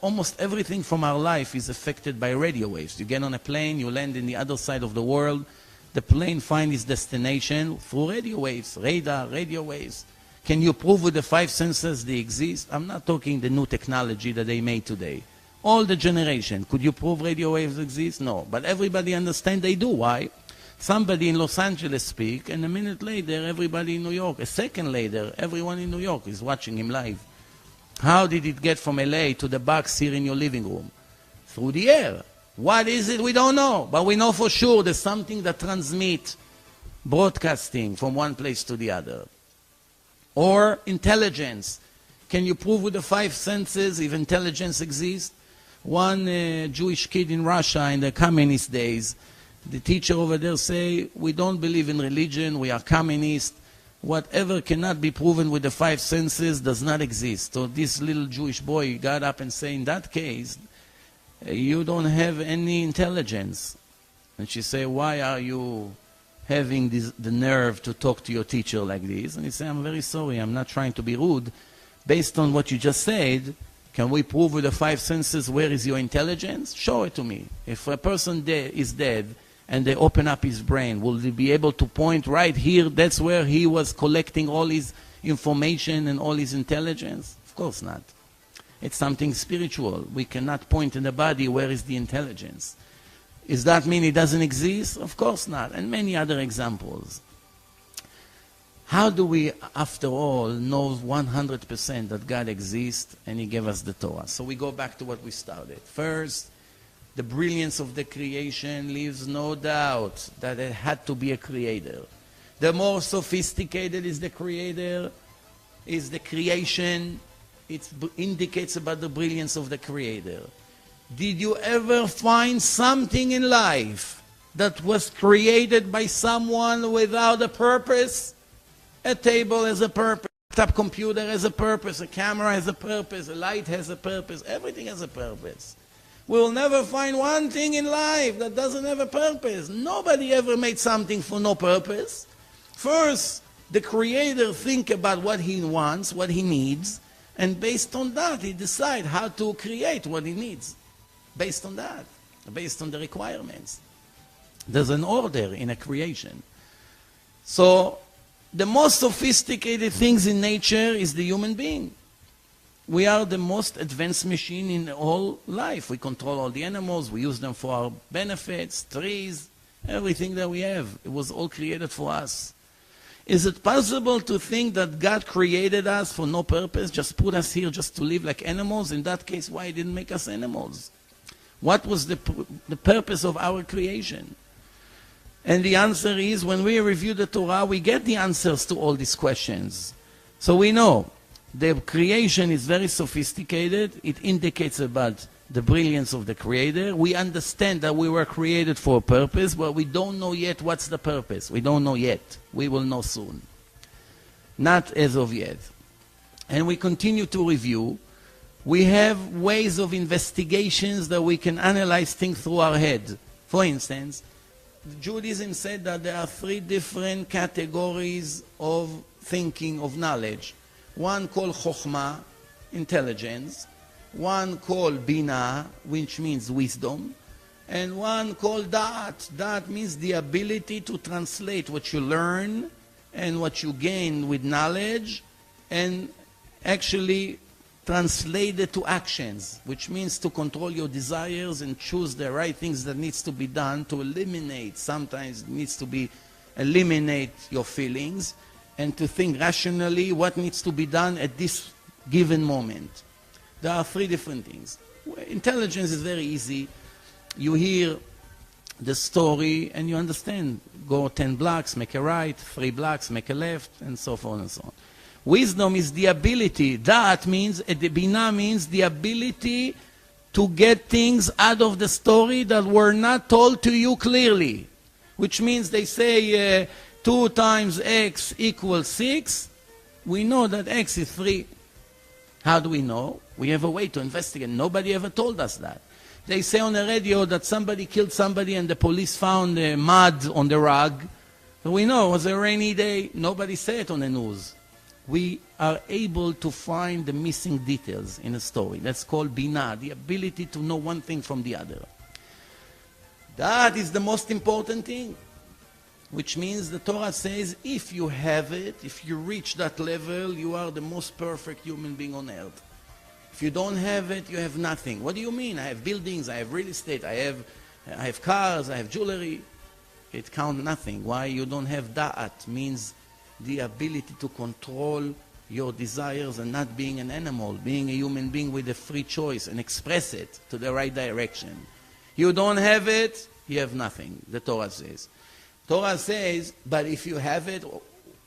Speaker 1: Almost everything from our life is affected by radio waves. You get on a plane, you land in the other side of the world, the plane finds its destination through radio waves, radar, radio waves. Can you prove with the 5 senses they exist? I'm not talking the new technology that they made today. All the generation, could you prove radio waves exist? No, but everybody understands they do. Why? Somebody in Los Angeles speak, and a minute later, everybody in New York. A second later, everyone in New York is watching him live. How did it get from LA to the box here in your living room? Through the air. What is it? We don't know. But we know for sure there's something that transmits broadcasting from one place to the other. Or intelligence. Can you prove with the 5 senses if intelligence exists? One Jewish kid in Russia in the communist days, the teacher over there say, we don't believe in religion, we are communist. Whatever cannot be proven with the 5 senses does not exist. So this little Jewish boy got up and said, in that case, you don't have any intelligence. And she said, why are you having the nerve to talk to your teacher like this? And he said, I'm very sorry, I'm not trying to be rude. Based on what you just said, can we prove with the 5 senses where is your intelligence? Show it to me. If a person is dead and they open up his brain, will they be able to point right here, that's where he was collecting all his information and all his intelligence? Of course not. It's something spiritual. We cannot point in the body where is the intelligence. Does that mean it doesn't exist? Of course not. And many other examples. How do we, after all, know 100% that God exists and He gave us the Torah? So we go back to what we started. First, the brilliance of the creation leaves no doubt that it had to be a creator. The more sophisticated is the creator, is the creation, it indicates about the brilliance of the creator. Did you ever find something in life that was created by someone without a purpose? A table has a purpose, a laptop computer has a purpose, a camera has a purpose, a light has a purpose, everything has a purpose. We will never find one thing in life that doesn't have a purpose. Nobody ever made something for no purpose. First, the creator think about what he wants, what he needs, and based on that, he decides how to create what he needs. Based on that, based on the requirements. There's an order in a creation. So, the most sophisticated things in nature is the human being. We are the most advanced machine in all life. We control all the animals, we use them for our benefits, trees, everything that we have. It was all created for us. Is it possible to think that God created us for no purpose, just put us here just to live like animals? In that case, why didn't He make us animals? What was the purpose of our creation? And the answer is, when we review the Torah, we get the answers to all these questions. So we know the creation is very sophisticated. It indicates about the brilliance of the Creator. We understand that we were created for a purpose, but we don't know yet what's the purpose. We don't know yet. We will know soon. Not as of yet. And we continue to review. We have ways of investigations that we can analyze things through our head. For instance, Judaism said that there are 3 different categories of thinking, of knowledge. One called Chokhmah, intelligence. One called Bina, which means wisdom. And one called Da'at. Da'at means the ability to translate what you learn and what you gain with knowledge and actually translate it to actions, which means to control your desires and choose the right things that needs to be done, to eliminate, sometimes it needs to be eliminate your feelings, and to think rationally what needs to be done at this given moment. There are 3 different things. Intelligence is very easy. You hear the story and you understand. Go 10 blocks, make a right, 3 blocks, make a left, and so forth and so on. Wisdom is the ability. That means, the Bina means the ability to get things out of the story that were not told to you clearly. Which means they say 2 times x equals 6. We know that x is 3. How do we know? We have a way to investigate. Nobody ever told us that. They say on the radio that somebody killed somebody and the police found mud on the rug. So we know it was a rainy day. Nobody said it on the news. We are able to find the missing details in a story. That's called Bina, the ability to know one thing from the other. That is the most important thing, which means the Torah says if you have it, if you reach that level, you are the most perfect human being on earth. If you don't have it, you have nothing. What do you mean? I have buildings, I have real estate, I have cars, I have jewelry. It counts nothing. Why you don't have da'at means the ability to control your desires and not being an animal, being a human being with a free choice and express it to the right direction. You don't have it, you have nothing, the Torah says. Torah says, but if you have it,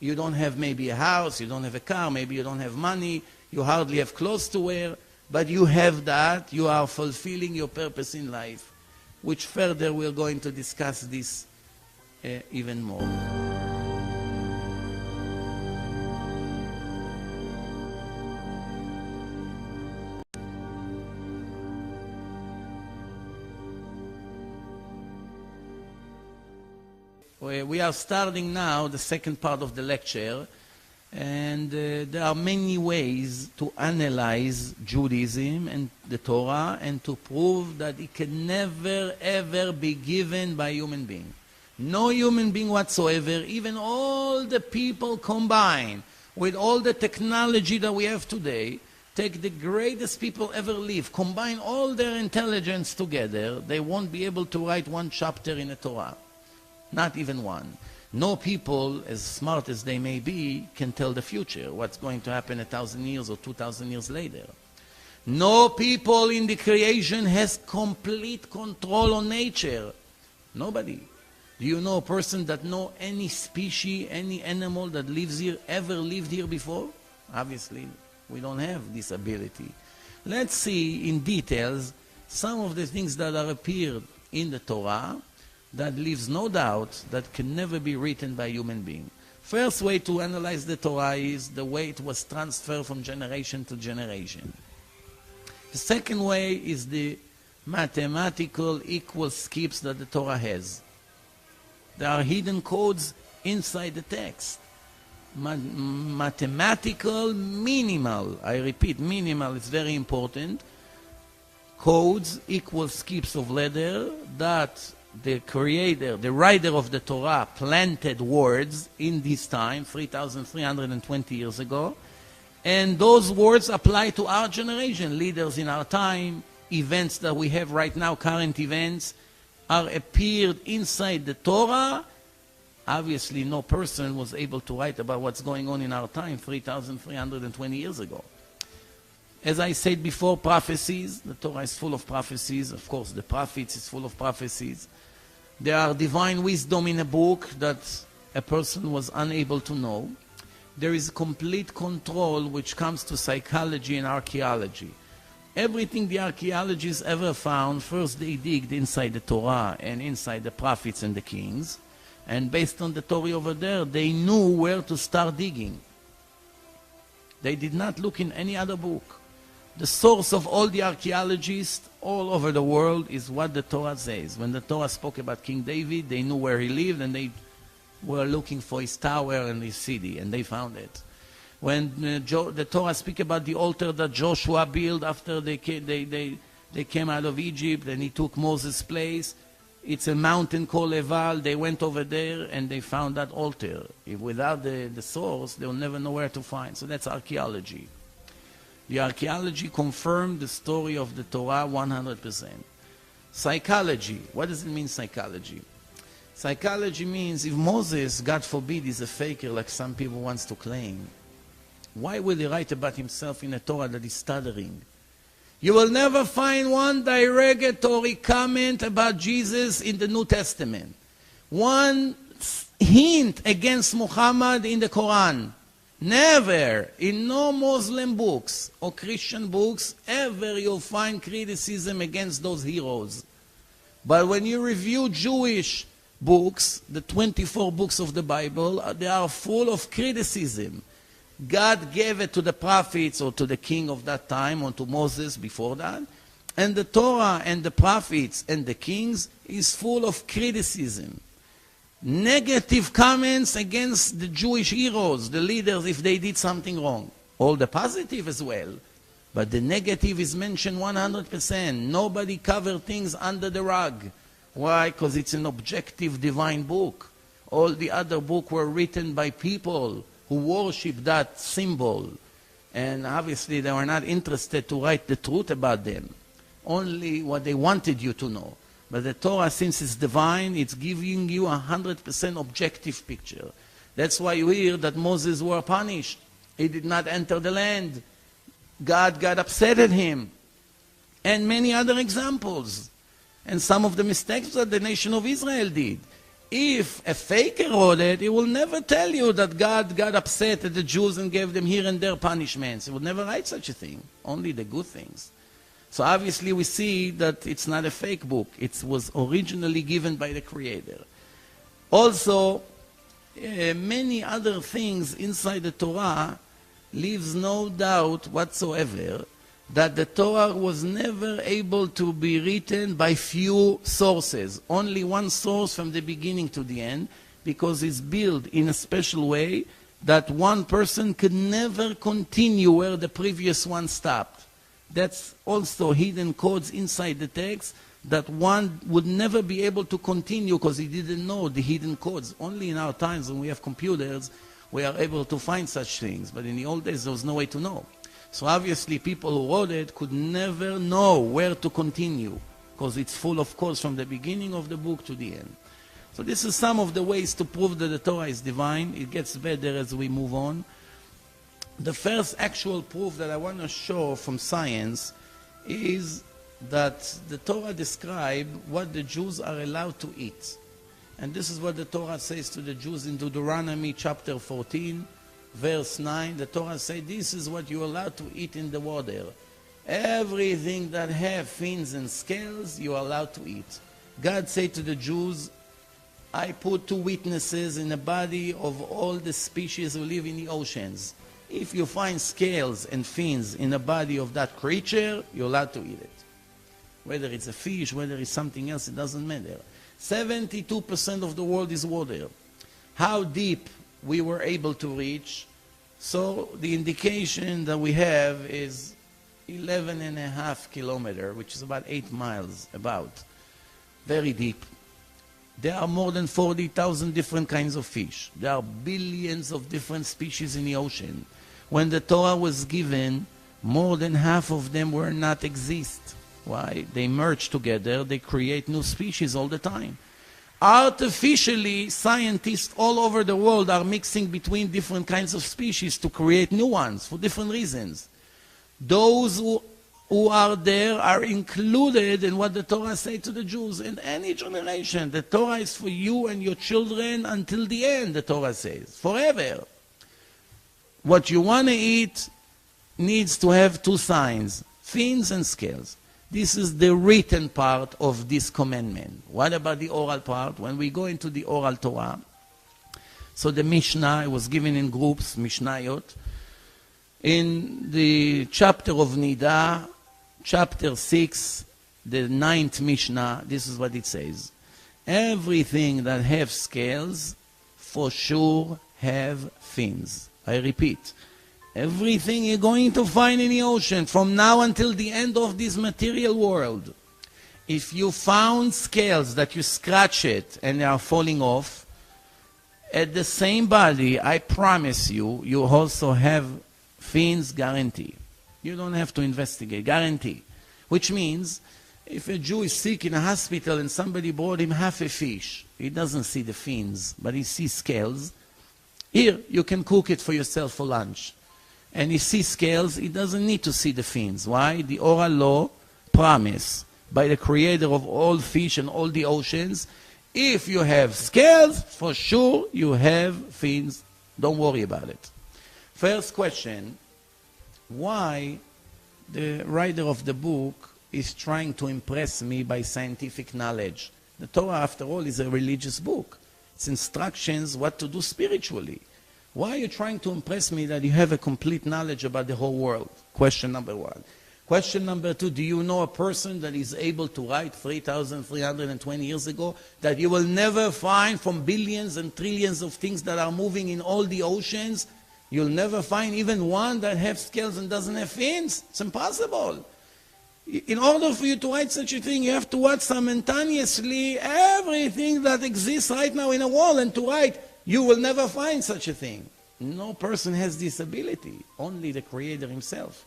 Speaker 1: You don't have maybe a house, you don't have a car, maybe you don't have money, you hardly have clothes to wear, but you have that, you are fulfilling your purpose in life, which further we're going to discuss this even more. We are starting now the second part of the lecture, and there are many ways to analyze Judaism and the Torah and to prove that it can never ever be given by a human being. No human being whatsoever, even all the people combined with all the technology that we have today, take the greatest people ever lived, combine all their intelligence together, they won't be able to write one chapter in the Torah. Not even one. No people, as smart as they may be, can tell the future, what's going to happen 1,000 years or 2,000 years later. No people in the creation has complete control on nature. Nobody. Do you know a person that know any species, any animal that lives here, ever lived here before? Obviously, we don't have this ability. Let's see in details some of the things that are appeared in the Torah that leaves no doubt that can never be written by a human being. First way to analyze the Torah is the way it was transferred from generation to generation. The second way is the mathematical equal skips that the Torah has. There are hidden codes inside the text. Mathematical minimal, I repeat, minimal is very important. Codes, equal skips of letter that the creator, the writer of the Torah planted words in this time, 3,320 years ago, and those words apply to our generation. Leaders in our time, events that we have right now, current events, are appeared inside the Torah. Obviously, no person was able to write about what's going on in our time 3,320 years ago. As I said before, prophecies. The Torah is full of prophecies. Of course, the prophets is full of prophecies. There are divine wisdom in a book that a person was unable to know. There is complete control which comes to psychology and archaeology. Everything the archaeologists ever found, first they digged inside the Torah and inside the prophets and the kings. And based on the Torah over there, they knew where to start digging. They did not look in any other book. The source of all the archaeologists all over the world is what the Torah says. When the Torah spoke about King David, they knew where he lived and they were looking for his tower and his city, and they found it. When the Torah speaks about the altar that Joshua built after they came out of Egypt and he took Moses' place, it's a mountain called Eval. They went over there and they found that altar. Without the source, they'll never know where to find. So that's archaeology. The archaeology confirmed the story of the Torah 100%. Psychology. What does it mean, psychology? Psychology means if Moses, God forbid, is a faker like some people want to claim, why will he write about himself in a Torah that is stuttering? You will never find one derogatory comment about Jesus in the New Testament. One hint against Muhammad in the Quran. Never, in no Muslim books or Christian books, ever you'll find criticism against those heroes. But when you review Jewish books, the 24 books of the Bible, they are full of criticism. God gave it to the prophets or to the king of that time or to Moses before that. And the Torah and the prophets and the kings is full of criticism. Negative comments against the Jewish heroes, the leaders, if they did something wrong. All the positive as well. But the negative is mentioned 100%. Nobody covered things under the rug. Why? Because it's an objective divine book. All the other books were written by people who worship that symbol. And obviously they were not interested to write the truth about them. Only what they wanted you to know. But the Torah, since it's divine, it's giving you 100% objective picture. That's why you hear that Moses was punished. He did not enter the land. God got upset at him. And many other examples. And some of the mistakes that the nation of Israel did. if a faker wrote it, he will never tell you that God got upset at the Jews and gave them here and there punishments. He would never write such a thing, only the good things. So obviously we see that it's not a fake book. It was originally given by the Creator. Also, many other things inside the Torah leaves no doubt whatsoever that the Torah was never able to be written by few sources. Only one source from the beginning to the end, because it's built in a special way that one person could never continue where the previous one stopped. That's also hidden codes inside the text that one would never be able to continue because he didn't know the hidden codes. Only in our times when we have computers, we are able to find such things. But in the old days, there was no way to know. So obviously people who wrote it could never know where to continue because it's full of codes from the beginning of the book to the end. So this is some of the ways to prove that the Torah is divine. It gets better as we move on. The first actual proof that I want to show from science is that the Torah describes what the Jews are allowed to eat. And this is what the Torah says to the Jews in Deuteronomy chapter 14, verse 9. The Torah says, this is what you're allowed to eat in the water. Everything that have fins and scales, you are allowed to eat. God said to the Jews, I put 2 witnesses in the body of all the species who live in the oceans. If you find scales and fins in the body of that creature, you're allowed to eat it. Whether it's a fish, whether it's something else, it doesn't matter. 72% of the world is water. How deep we were able to reach? So the indication that we have is 11.5 kilometers, which is about 8 miles, about. Very deep. There are more than 40,000 different kinds of fish. There are billions of different species in the ocean. When the Torah was given, more than half of them were not exist. Why? They merge together, they create new species all the time. Artificially, scientists all over the world are mixing between different kinds of species to create new ones for different reasons. Those who are there are included in what the Torah says to the Jews. In any generation, the Torah is for you and your children until the end, the Torah says, forever. What you want to eat needs to have 2 signs, fins and scales. This is the written part of this commandment. What about the oral part? When we go into the oral Torah, so the Mishnah was given in groups, Mishnayot. In the chapter of Nida, chapter 6, the 9th Mishnah, this is what it says. Everything that have scales, for sure have fins. I repeat. Everything you're going to find in the ocean from now until the end of this material world. If you found scales that you scratch it and they are falling off, at the same body, I promise you, you also have fins, guarantee. You don't have to investigate, guarantee. Which means, if a Jew is sick in a hospital and somebody brought him half a fish, he doesn't see the fins, but he sees scales. Here, you can cook it for yourself for lunch. And he sees scales, he doesn't need to see the fins. Why? The oral law promise by the creator of all fish and all the oceans, if you have scales, for sure you have fins. Don't worry about it. First question, why the writer of the book is trying to impress me by scientific knowledge? The Torah, after all, is a religious book. It's instructions what to do spiritually. Why are you trying to impress me that you have a complete knowledge about the whole world? Question number 1. Question number 2, do you know a person that is able to write 3,320 years ago that you will never find from billions and trillions of things that are moving in all the oceans? You'll never find even one that has scales and doesn't have fins? It's impossible. In order for you to write such a thing, you have to write simultaneously everything that exists right now in a world, and to write, you will never find such a thing. No person has this ability, only the Creator himself.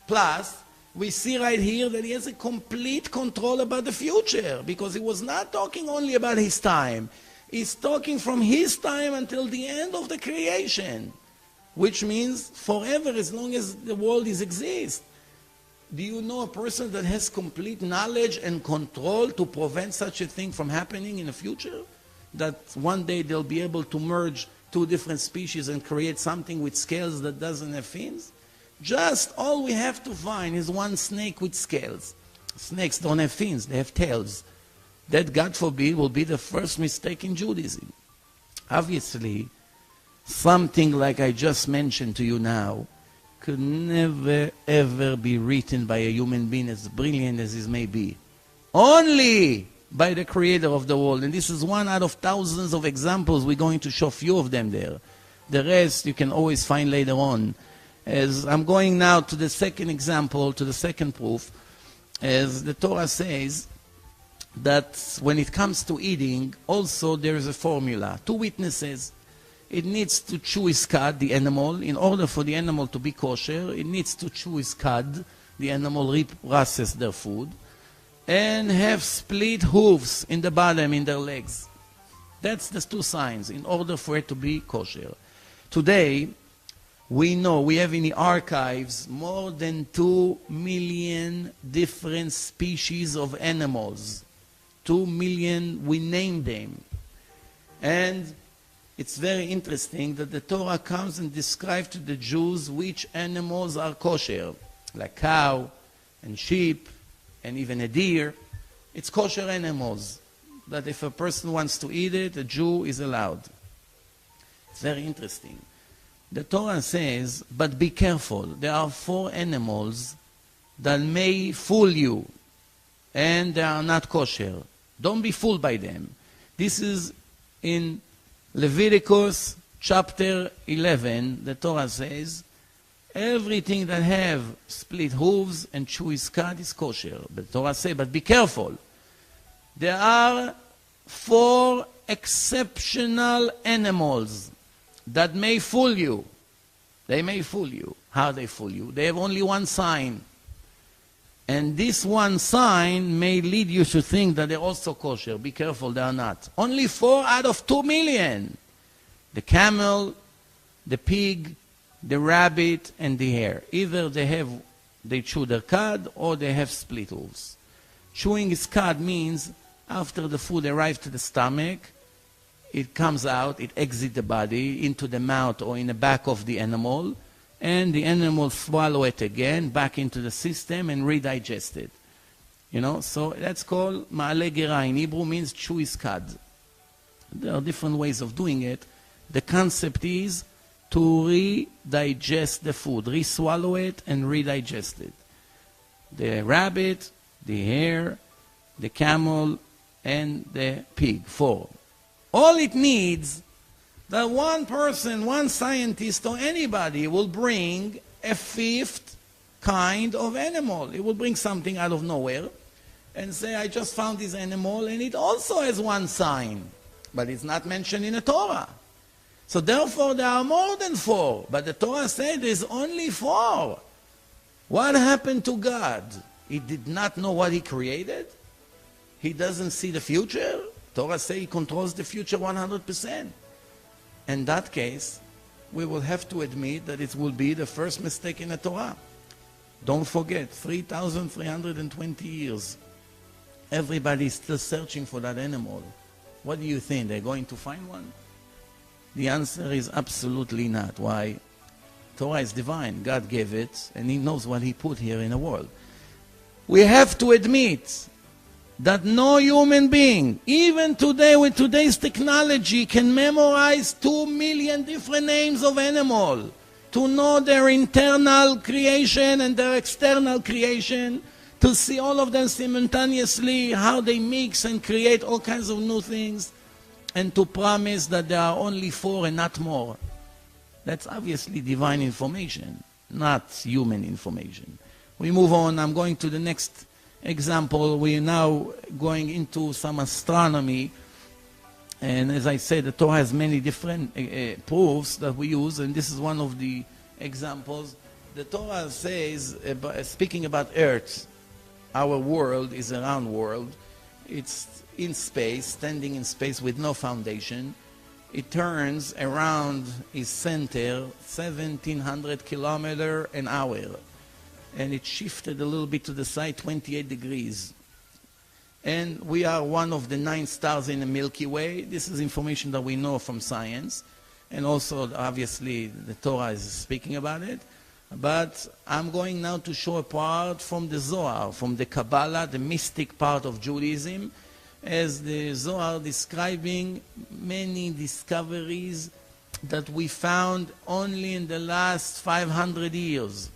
Speaker 1: Plus, we see right here that he has a complete control about the future, because he was not talking only about his time. He's talking from his time until the end of the creation, which means forever, as long as the world exists. Do you know a person that has complete knowledge and control to prevent such a thing from happening in the future? that one day they'll be able to merge two different species and create something with scales that doesn't have fins? Just all we have to find is one snake with scales. Snakes don't have fins, they have tails. That, God forbid, will be the first mistake in Judaism. Obviously, something like I just mentioned to you now could never ever be written by a human being as brilliant as he may be. Only by the creator of the world. And this is one out of thousands of examples. We're going to show a few of them there. The rest you can always find later on. As I'm going now to the second example, to the second proof, as the Torah says that when it comes to eating, also there is a formula. Two witnesses. It needs to chew his cud, the animal. In order for the animal to be kosher, it needs to chew his cud. The animal reprocess their food. And have split hooves in the bottom, in their legs. That's the two signs in order for it to be kosher. Today, we know, we have in the archives more than 2 million different species of animals. 2 million, we name them. And it's very interesting that the Torah comes and describes to the Jews which animals are kosher, like cow and sheep and even a deer. It's kosher animals that if a person wants to eat it, a Jew is allowed. It's very interesting. The Torah says, but be careful. There are 4 animals that may fool you, and they are not kosher. Don't be fooled by them. This is in Leviticus chapter 11. The Torah says, everything that have split hooves and chew his cud is kosher. But the Torah says, but be careful. There are 4 exceptional animals that may fool you. They may fool you. How they fool you? They have only one sign. And this one sign may lead you to think that they're also kosher. Be careful, they are not. Only 4 out of 2 million. The camel, the pig, the rabbit, and the hare. Either they chew their cud or they have split hooves. Chewing his cud means after the food arrives to the stomach, it comes out, it exits the body into the mouth or in the back of the animal, and the animal swallow it again back into the system and redigest it. You know, so that's called ma'ale gera. In Hebrew means chew his cud. There are different ways of doing it. The concept is to redigest the food, re-swallow it and redigest it. The rabbit, the hare, the camel, and the pig, 4. All it needs that one person, one scientist or anybody will bring a 5th kind of animal. It will bring something out of nowhere and say, I just found this animal and it also has one sign, but it's not mentioned in the Torah. So therefore there are more than 4, but the Torah said there's only 4. What happened to God? He did not know what he created? He doesn't see the future? Torah says he controls the future 100%. In that case, we will have to admit that it will be the first mistake in the Torah. Don't forget, 3,320 years. Everybody is still searching for that animal. What do you think? They're going to find one? The answer is absolutely not. Why? Torah is divine. God gave it, and he knows what he put here in the world. We have to admit that no human being, even today with today's technology, can memorize 2 million different names of animals, to know their internal creation and their external creation, to see all of them simultaneously, how they mix and create all kinds of new things, and to promise that there are only 4 and not more. That's obviously divine information, not human information. We move on. I'm going to the next example. We are now going into some astronomy, and as I said, the Torah has many different proofs that we use, and this is one of the examples. The Torah says, speaking about Earth, our world is a round world. It's in space, standing in space with no foundation. It turns around its center 1,700 kilometers an hour. And it shifted a little bit to the side, 28 degrees. And we are one of the 9 stars in the Milky Way. This is information that we know from science. And also, obviously, the Torah is speaking about it. But I'm going now to show a part from the Zohar, from the Kabbalah, the mystic part of Judaism, as the Zohar describing many discoveries that we found only in the last 500 years.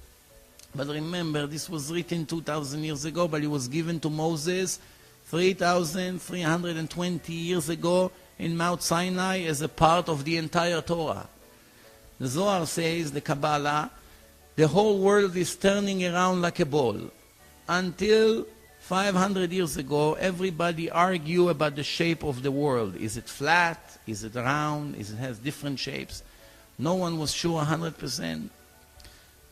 Speaker 1: But remember, this was written 2,000 years ago, but it was given to Moses 3,320 years ago in Mount Sinai as a part of the entire Torah. The Zohar says, the Kabbalah, the whole world is turning around like a ball. Until 500 years ago, everybody argued about the shape of the world. Is it flat? Is it round? Is it has different shapes? No one was sure 100%.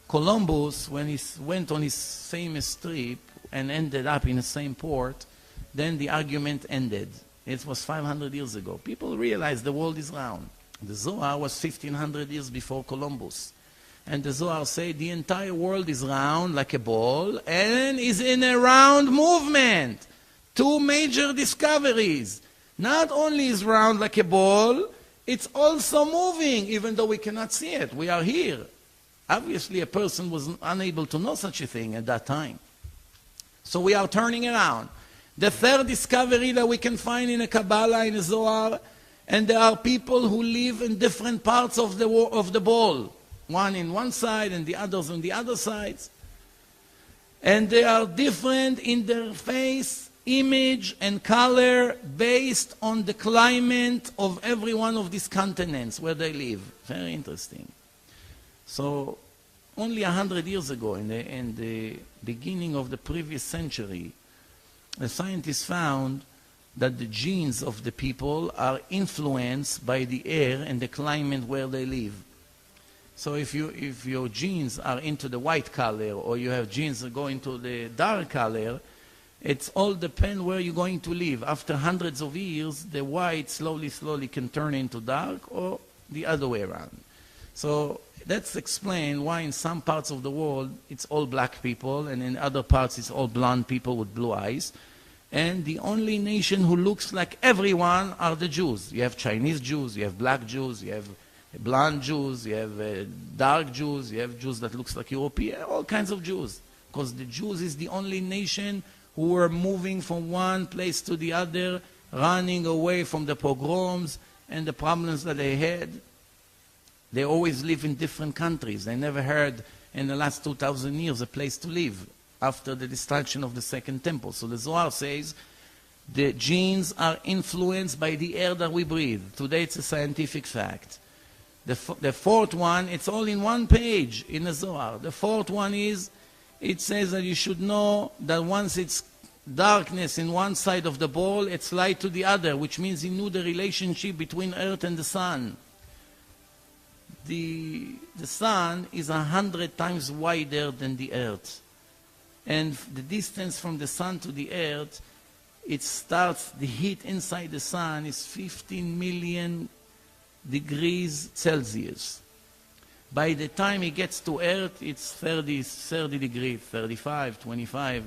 Speaker 1: Columbus, when he went on his famous trip and ended up in the same port, then the argument ended. It was 500 years ago. People realized the world is round. The Zohar was 1,500 years before Columbus. And the Zohar said the entire world is round like a ball and is in a round movement. 2 major discoveries. Not only is round like a ball, it's also moving, even though we cannot see it. We are here. Obviously, a person was unable to know such a thing at that time. So we are turning around. The third discovery that we can find in the Kabbalah, in the Zohar, and there are people who live in different parts of the ball. One in one side and the others on the other sides. And they are different in their face, image, and color based on the climate of every one of these continents where they live. Very interesting. So, only 100 years ago, in the beginning of the previous century, the scientists found that the genes of the people are influenced by the air and the climate where they live. So if your genes are into the white color, or you have genes that go into the dark color, it's all depend where you're going to live. After hundreds of years, the white slowly can turn into dark, or the other way around. So that's explain why in some parts of the world it's all black people, and in other parts it's all blonde people with blue eyes. And the only nation who looks like everyone are the Jews. You have Chinese Jews, you have black Jews, you have blonde Jews, you have dark Jews, you have Jews that looks like European, all kinds of Jews. Because the Jews is the only nation who were moving from one place to the other, running away from the pogroms and the problems that they had. They always live in different countries. They never had, in the last 2,000 years, a place to live after the destruction of the Second Temple. So the Zohar says the genes are influenced by the air that we breathe. Today it's a scientific fact. The fourth one, it's all in one page in the Zohar. The fourth one is, it says that you should know that once it's darkness in one side of the ball, it's light to the other, which means he knew the relationship between earth and the sun. The sun is 100 times wider than the earth. And the distance from the sun to the earth, it starts, the heat inside the sun is 15 million degrees Celsius. By the time it gets to earth, it's 30 degrees, 35, 25,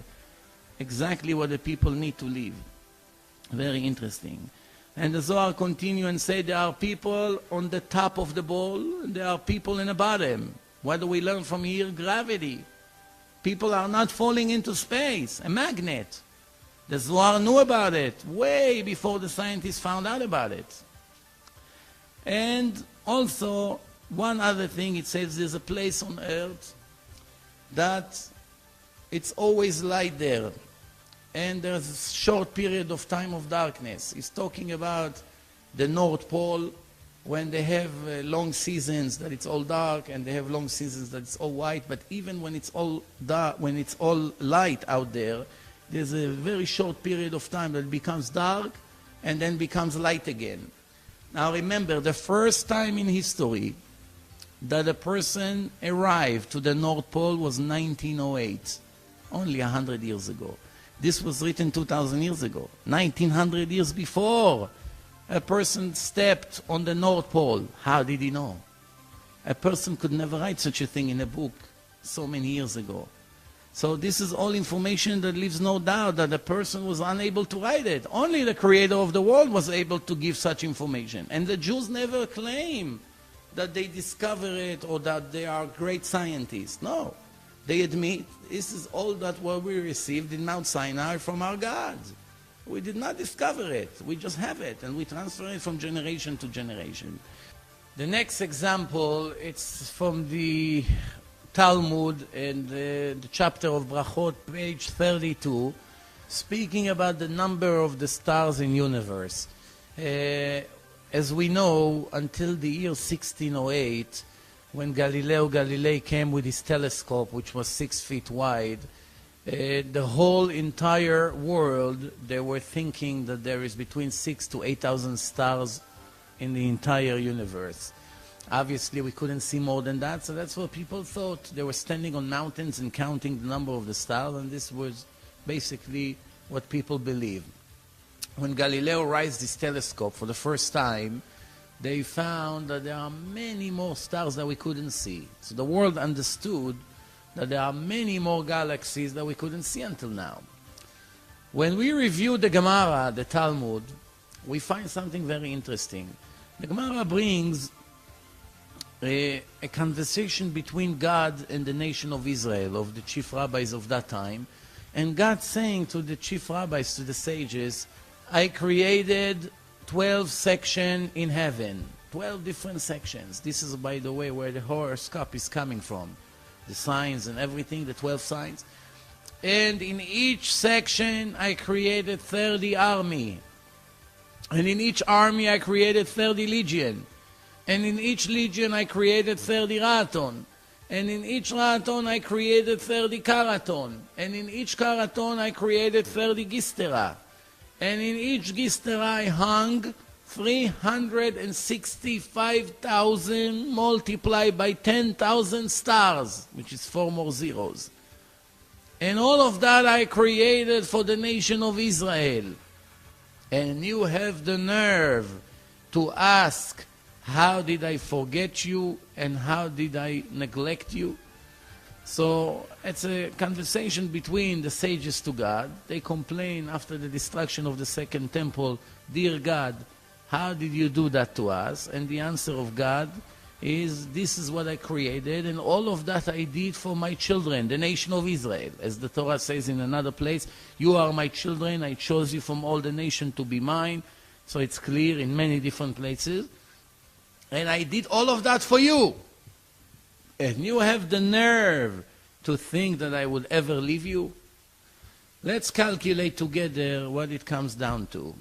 Speaker 1: exactly what the people need to live. Very interesting. And the Zohar continue and say there are people on the top of the ball, and there are people in the bottom. What do we learn from here? Gravity. People are not falling into space, a magnet. The Zohar knew about it way before the scientists found out about it. And also, one other thing, it says there's a place on earth that it's always light there. And there's a short period of time of darkness. It's talking about the North Pole, when they have long seasons that it's all dark, and they have long seasons that it's all white. But even when it's all dark, when it's all light out there, there's a very short period of time that it becomes dark and then becomes light again. Now remember, the first time in history that a person arrived to the North Pole was 1908, only 100 years ago. This was written 2,000 years ago, 1900 years before a person stepped on the North Pole. How did he know? A person could never write such a thing in a book so many years ago. So this is all information that leaves no doubt that the person was unable to write it. Only the creator of the world was able to give such information. And the Jews never claim that they discover it or that they are great scientists. No. They admit this is all that what we received in Mount Sinai from our gods. We did not discover it. We just have it, and we transfer it from generation to generation. The next example, it's from the Talmud and the chapter of Brachot, page 32, speaking about the number of the stars in the universe. As we know, until the year 1608, when Galileo Galilei came with his telescope, which was 6 feet wide, the whole entire world, they were thinking that there is between 6,000 to 8,000 stars in the entire universe. Obviously, we couldn't see more than that, so that's what people thought. They were standing on mountains and counting the number of the stars, and this was basically what people believed. When Galileo raised his telescope for the first time, they found that there are many more stars that we couldn't see. So the world understood that there are many more galaxies that we couldn't see until now. When we review the Gemara, the Talmud, we find something very interesting. The Gemara brings a conversation between God and the nation of Israel, of the chief rabbis of that time, and God saying to the chief rabbis, to the sages, I created 12 sections in heaven, 12 different sections. This is, by the way, where the horoscope is coming from, the signs and everything, the 12 signs. And in each section, I created 30 army. And in each army, I created 30 legion. And in each legion, I created 30 raton. And in each raton, I created 30 karaton. And in each karaton, I created 30 gistera. And in each gistera, I hung 365,000 multiplied by 10,000 stars, which is 4 more zeros. And all of that I created for the nation of Israel. And you have the nerve to ask, how did I forget you and how did I neglect you? So it's a conversation between the sages to God. They complain after the destruction of the second temple, dear God, how did you do that to us? And the answer of God is, this is what I created, and all of that I did for my children, the nation of Israel. As the Torah says in another place, you are my children, I chose you from all the nation to be mine. So it's clear in many different places. And I did all of that for you. And you have the nerve to think that I would ever leave you? Let's calculate together what it comes down to.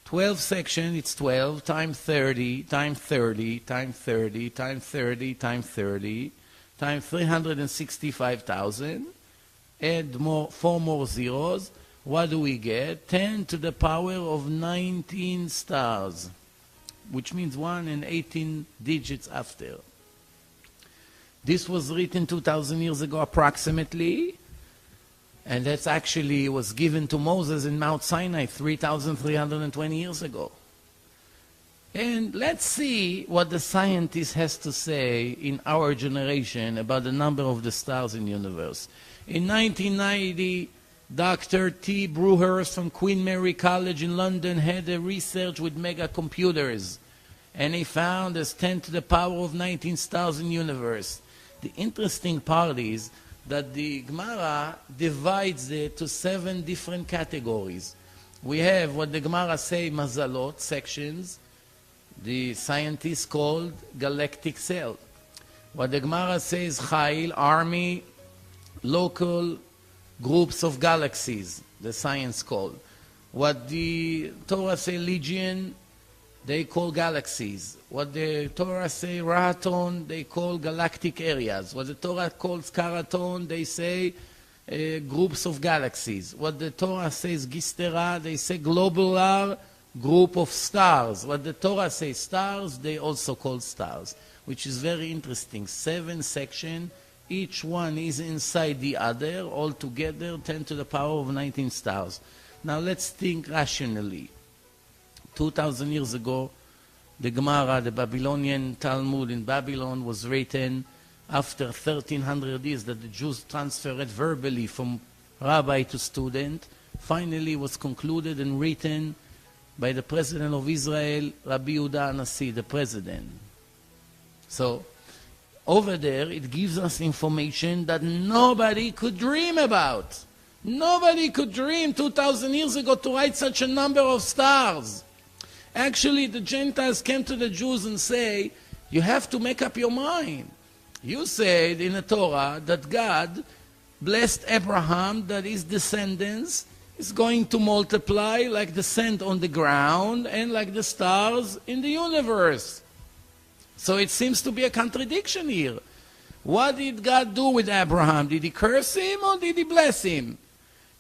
Speaker 1: 12 sections, it's 12 times 30, times 30, times 30, times 30, times 30, times 365,000. Add 4 more zeros. What do we get? 10 to the power of 19 stars, which means 1 and 18 digits after. This was written 2,000 years ago approximately, and that's actually was given to Moses in Mount Sinai 3,320 years ago. And let's see what the scientist has to say in our generation about the number of the stars in the universe. In 1990, Dr. T. Brewhurst from Queen Mary College in London had a research with mega computers, and he found there's 10 to the power of 19 stars in the universe. The interesting part is that the Gemara divides it to 7 different categories. We have what the Gemara say mazalot, sections, the scientists called galactic cell. What the Gemara says chayil, army, local groups of galaxies, the science called. What the Torah say legion, they call galaxies. What the Torah say raton, they call galactic areas. What the Torah calls karaton, they say groups of galaxies. What the Torah says gistera, they say globular group of stars. What the Torah says stars, they also call stars, which is very interesting. 7 sections, each one is inside the other, all together 10 to the power of 19 stars. Now let's think rationally. 2,000 years ago, the Gemara, the Babylonian Talmud in Babylon, was written after 1300 years that the Jews transferred verbally from rabbi to student, finally was concluded and written by the President of Israel, Rabbi Yehuda Anasi, the President. So, over there, it gives us information that nobody could dream about. Nobody could dream 2,000 years ago to write such a number of stars. Actually, the Gentiles came to the Jews and say, you have to make up your mind. You said in the Torah that God blessed Abraham, that his descendants is going to multiply like the sand on the ground and like the stars in the universe. So it seems to be a contradiction here. What did God do with Abraham? Did he curse him or did he bless him?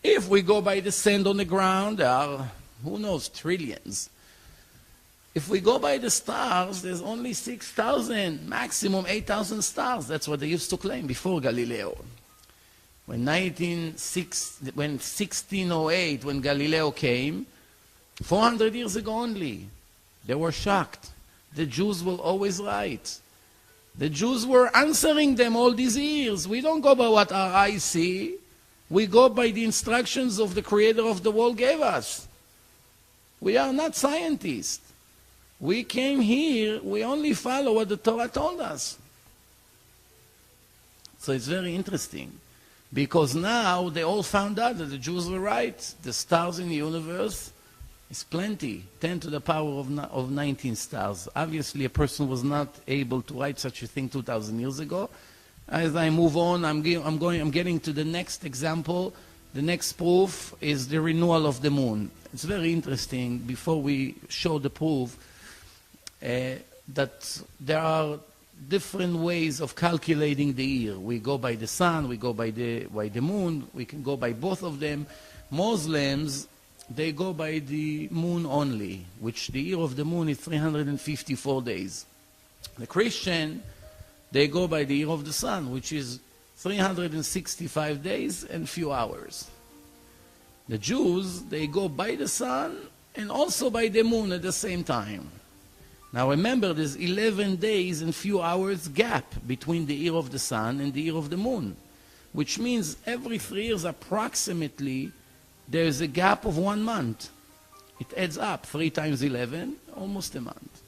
Speaker 1: If we go by the sand on the ground, there are, who knows, trillions. If we go by the stars, there's only 6,000, maximum 8,000 stars. That's what they used to claim before Galileo. When 1608, when Galileo came, 400 years ago only, they were shocked. The Jews were always right. The Jews were answering them all these years. We don't go by what our eyes see. We go by the instructions of the Creator of the world gave us. We are not scientists. We came here, we only follow what the Torah told us. So it's very interesting. Because now they all found out that the Jews were right. The stars in the universe is plenty, 10 to the power of 19 stars. Obviously, a person was not able to write such a thing 2,000 years ago. As I move on, I'm getting to the next example. The next proof is the renewal of the moon. It's very interesting. Before we show the proof, that there are different ways of calculating the year. We go by the sun, we go by the moon, we can go by both of them. Muslims, they go by the moon only, which the year of the moon is 354 days. The Christian, they go by the year of the sun, which is 365 days and few hours. The Jews, they go by the sun and also by the moon at the same time. Now remember, there's 11 days and few hours gap between the year of the sun and the year of the moon, which means every 3 years approximately there's a gap of 1 month. It adds up, 3 times 11, almost a month.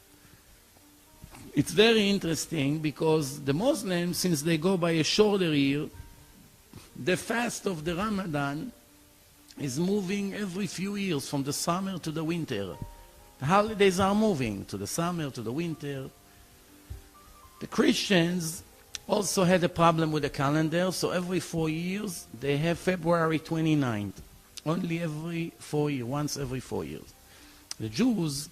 Speaker 1: It's very interesting because the Muslims, since they go by a shorter year, the fast of the Ramadan is moving every few years from the summer to the winter. The holidays are moving to the summer, to the winter. The Christians also had a problem with the calendar, so every 4 years they have February 29th. Only every 4 years, once every 4 years. The Jews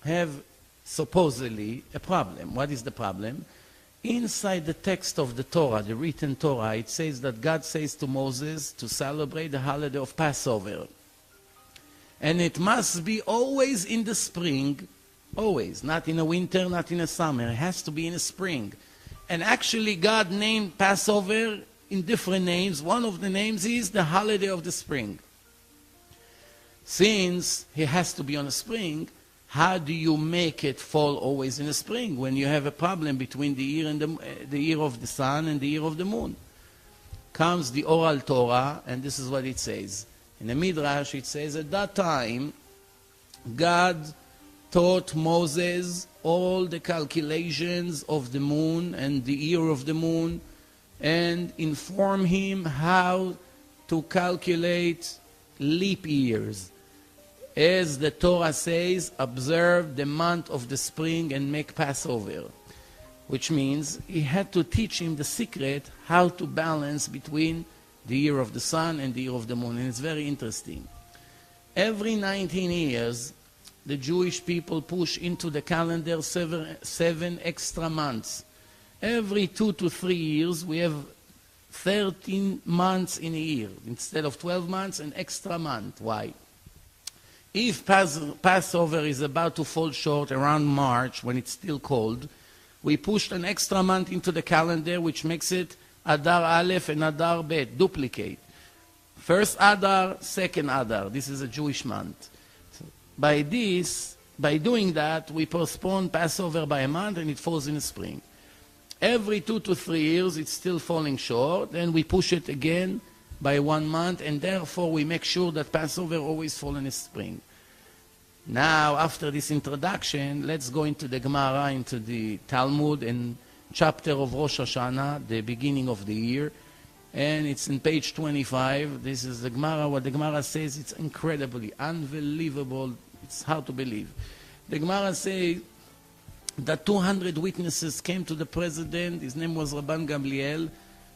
Speaker 1: have supposedly a problem. What is the problem? Inside the text of the Torah, the written Torah, it says that God says to Moses to celebrate the holiday of Passover. And it must be always in the spring, always, not in the winter, not in the summer. It has to be in the spring. And actually God named Passover in different names. One of the names is the holiday of the spring. Since it has to be on the spring, how do you make it fall always in the spring when you have a problem between the year and the year of the sun and the year of the moon? Comes the oral Torah, and this is what it says. In the Midrash, it says, at that time, God taught Moses all the calculations of the moon and the year of the moon, and informed him how to calculate leap years. As the Torah says, observe the month of the spring and make Passover. Which means he had to teach him the secret how to balance between the year of the sun and the year of the moon. And it's very interesting. Every 19 years, the Jewish people push into the calendar seven extra months. Every 2 to 3 years, we have 13 months in a year. Instead of 12 months, an extra month. Why? If Passover is about to fall short around March, when it's still cold, we pushed an extra month into the calendar, which makes it Adar Aleph and Adar Bet, duplicate. First Adar, second Adar. This is a Jewish month. By doing that, we postpone Passover by a month and it falls in the spring. Every 2 to 3 years, it's still falling short, and we push it again by 1 month, and therefore we make sure that Passover always falls in the spring. Now, after this introduction, let's go into the Gemara, into the Talmud, and chapter of Rosh Hashanah, the beginning of the year, and it's in page 25. This is the Gemara. What the Gemara says, it's incredibly, unbelievable. It's hard to believe. The Gemara says that 200 witnesses came to the president. His name was Rabban Gamliel,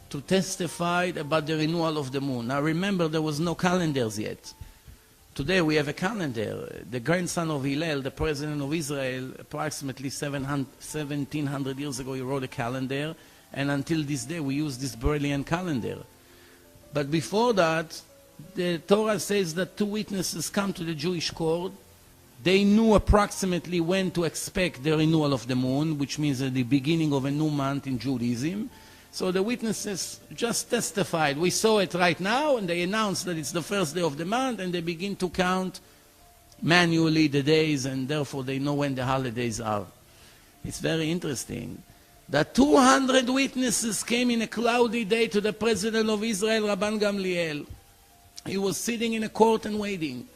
Speaker 1: to testify about the renewal of the moon. Now remember, there was no calendars yet. Today we have a calendar. The grandson of Hillel, the president of Israel, approximately 1700 years ago, he wrote a calendar, and until this day we use this brilliant calendar. But before that, the Torah says that 2 witnesses come to the Jewish court. They knew approximately when to expect the renewal of the moon, which means at the beginning of a new month in Judaism. So the witnesses just testified. We saw it right now, and they announced that it's the first day of the month, and they begin to count manually the days, and therefore they know when the holidays are. It's very interesting that 200 witnesses came in a cloudy day to the president of Israel, Rabban Gamliel. He was sitting in a court and waiting.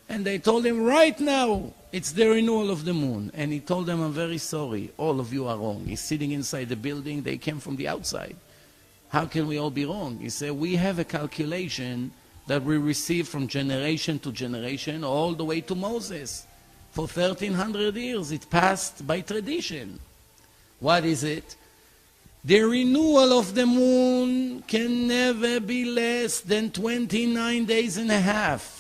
Speaker 1: And they told him, right now, it's the renewal of the moon. And he told them, I'm very sorry, all of you are wrong. He's sitting inside the building, they came from the outside. How can we all be wrong? He said, we have a calculation that we receive from generation to generation, all the way to Moses. For 1300 years, it passed by tradition. What is it? The renewal of the moon can never be less than 29 days and a half.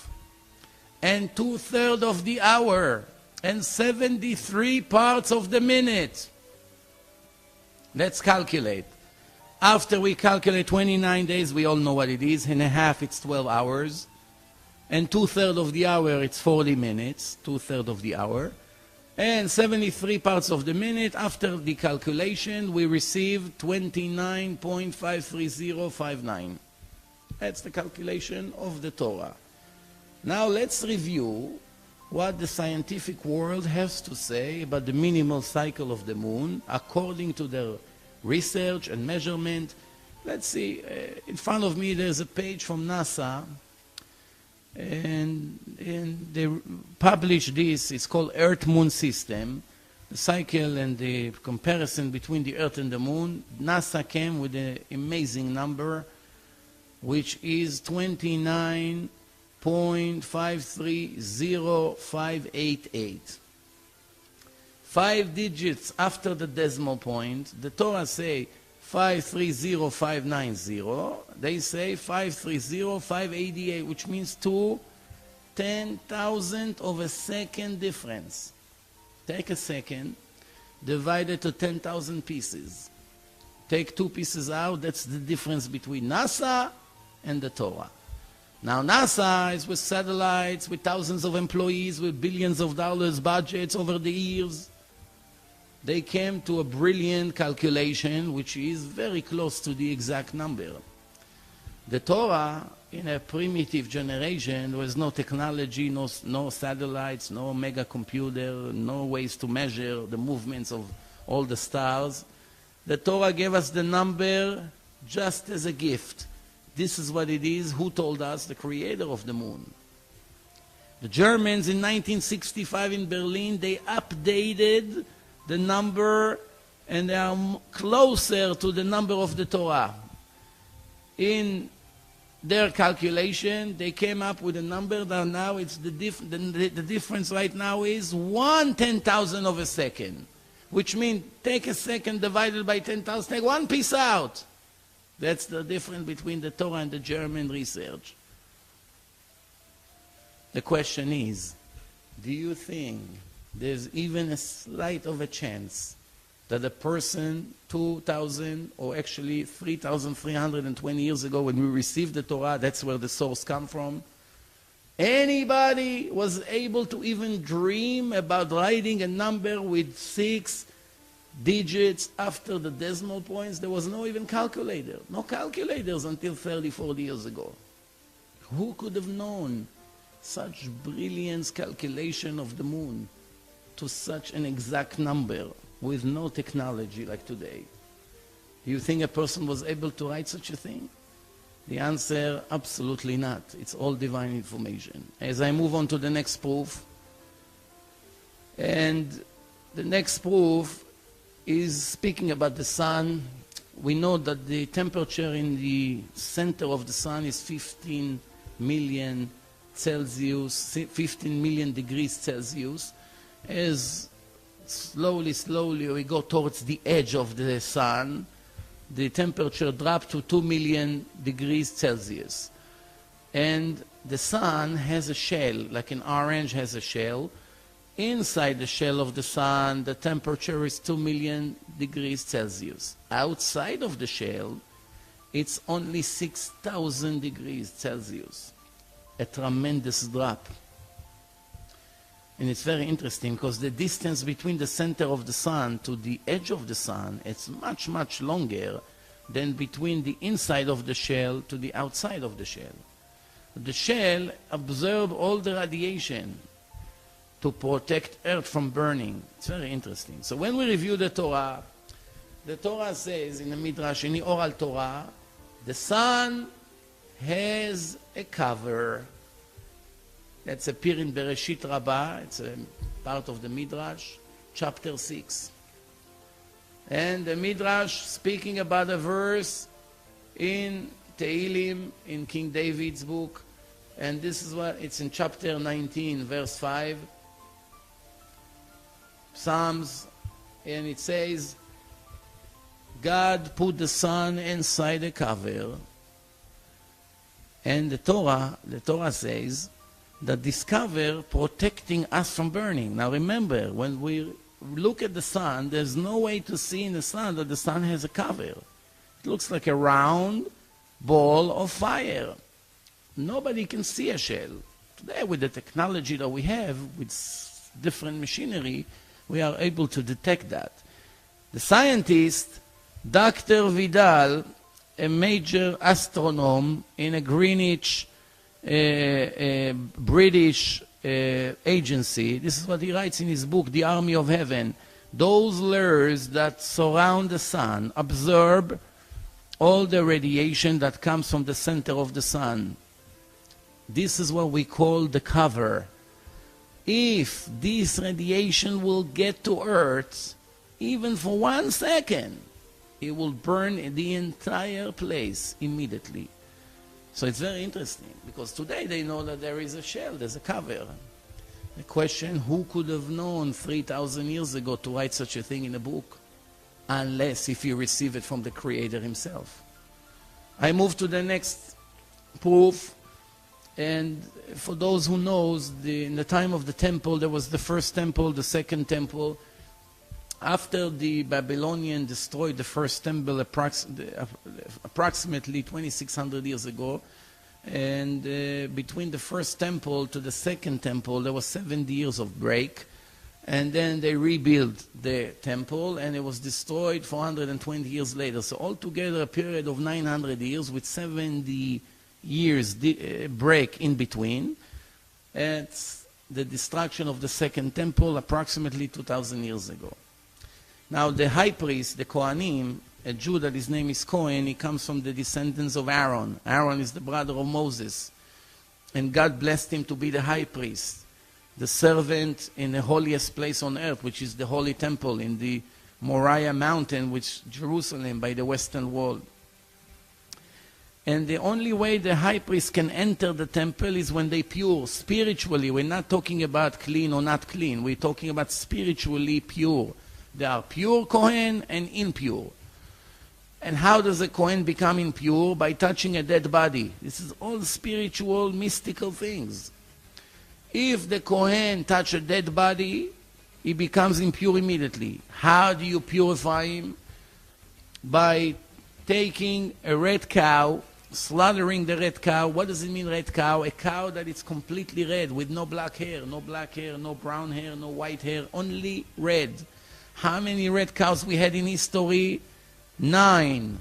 Speaker 1: And 2/3 of the hour, and 73 parts of the minute. Let's calculate. After we calculate 29 days, we all know what it is. In a half, it's 12 hours. And 2/3 of the hour, it's 40 minutes. 2/3 of the hour. And 73 parts of the minute. After the calculation, we receive 29.53059. That's the calculation of the Torah. Now let's review what the scientific world has to say about the minimal cycle of the moon according to their research and measurement. Let's see, in front of me there's a page from NASA, and they published this. It's called Earth-Moon System, the cycle and the comparison between the Earth and the Moon. NASA came with an amazing number, which is 29.530588. 5 digits after the decimal point. The Torah say 530590. They say 530588, which means 2/10,000 of a second difference. Take a second, divide it to 10,000 pieces. Take 2 pieces out, that's the difference between NASA and the Torah. Now NASA is with satellites, with thousands of employees, with billions of dollars budgets over the years. They came to a brilliant calculation which is very close to the exact number. The Torah, in a primitive generation, there was no technology, no satellites, no mega computer, no ways to measure the movements of all the stars. The Torah gave us the number just as a gift. This is what it is. Who told us? The creator of the moon. The Germans in 1965 in Berlin, they updated the number, and they are closer to the number of the Torah. In their calculation, they came up with a number that now it's the difference right now is 1/10,000 of a second, which means take a second divided by 10,000, take 1 piece out. That's the difference between the Torah and the German research. The question is, do you think there's even a slight of a chance that a person 2,000 or actually 3,320 years ago when we received the Torah, that's where the source come from, anybody was able to even dream about writing a number with 6 digits after the decimal points? There was no even calculator, no calculators until 30, 40 years ago. Who could have known such brilliant calculation of the moon to such an exact number with no technology like today? You think a person was able to write such a thing? The answer, absolutely not. It's all divine information. As I move on to the next proof, and the next proof is speaking about the sun. We know that the temperature in the center of the sun is 15 million Celsius, 15 million degrees Celsius. As slowly we go towards the edge of the sun, the temperature drops to 2 million degrees Celsius. And the sun has a shell, like an orange has a shell. Inside the shell of the sun, the temperature is 2 million degrees Celsius. Outside of the shell, it's only 6,000 degrees Celsius. A tremendous drop. And it's very interesting because the distance between the center of the sun to the edge of the sun, it's much, much longer than between the inside of the shell to the outside of the shell. The shell absorbs all the radiation to protect earth from burning. It's very interesting. So when we review the Torah says in the Midrash, in the oral Torah, the sun has a cover. That's appeared in Bereshit Rabbah. It's a part of the Midrash, chapter 6. And the Midrash speaking about a verse in Tehillim, in King David's book. And this is what, it's in chapter 19, verse 5. Psalms, and it says, God put the sun inside a cover. And the Torah says that this cover protecting us from burning. Now remember, when we look at the sun, there's no way to see in the sun that the sun has a cover. It looks like a round ball of fire. Nobody can see a shell. Today, with the technology that we have, with different machinery, we are able to detect that. The scientist, Dr. Vidal, a major astronomer in a Greenwich British agency, this is what he writes in his book, The Army of Heaven. Those layers that surround the sun absorb all the radiation that comes from the center of the sun. This is what we call the cover. If this radiation will get to Earth, even for 1 second, it will burn the entire place immediately. So it's very interesting, because today they know that there is a shell, there's a cover. The question, who could have known 3,000 years ago to write such a thing in a book? Unless if you receive it from the Creator himself. I move to the next proof. And for those who knows, in the time of the temple, there was the first temple, the second temple. After the Babylonian destroyed the first temple approximately 2,600 years ago, and between the first temple to the second temple, there was 70 years of break. And then they rebuilt the temple, and it was destroyed 420 years later. So altogether, a period of 900 years with 70 years break in between. It's the destruction of the second temple approximately 2,000 years ago. Now the high priest, the Kohanim, a Jew that his name is Cohen, he comes from the descendants of Aaron. Aaron is the brother of Moses. And God blessed him to be the high priest, the servant in the holiest place on earth, which is the holy temple in the Moriah mountain, which is Jerusalem by the western wall. And the only way the high priest can enter the temple is when they pure, spiritually. We're not talking about clean or not clean. We're talking about spiritually pure. They are pure Kohen and impure. And how does a Kohen become impure? By touching a dead body. This is all spiritual, mystical things. If the Kohen touches a dead body, he becomes impure immediately. How do you purify him? By taking a red cow, slaughtering the red cow. What does it mean, red cow? A cow that is completely red with no black hair, no brown hair, no white hair, only red. How many red cows we had in history? 9.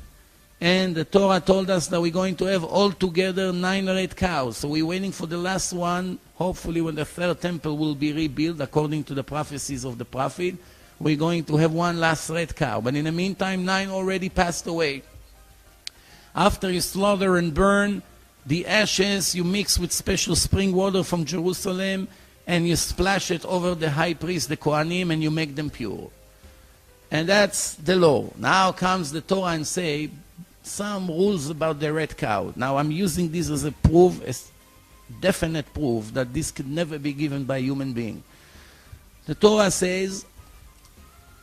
Speaker 1: And the Torah told us that we're going to have altogether 9 red cows. So we're waiting for the last one. Hopefully when the third temple will be rebuilt, according to the prophecies of the prophet, we're going to have one last red cow. But in the meantime, 9 already passed away. After you slaughter and burn the ashes, you mix with special spring water from Jerusalem, and you splash it over the high priest, the Kohanim, and you make them pure. And that's the law. Now comes the Torah and say some rules about the red cow. Now I'm using this as a proof, as definite proof that this could never be given by a human being. The Torah says,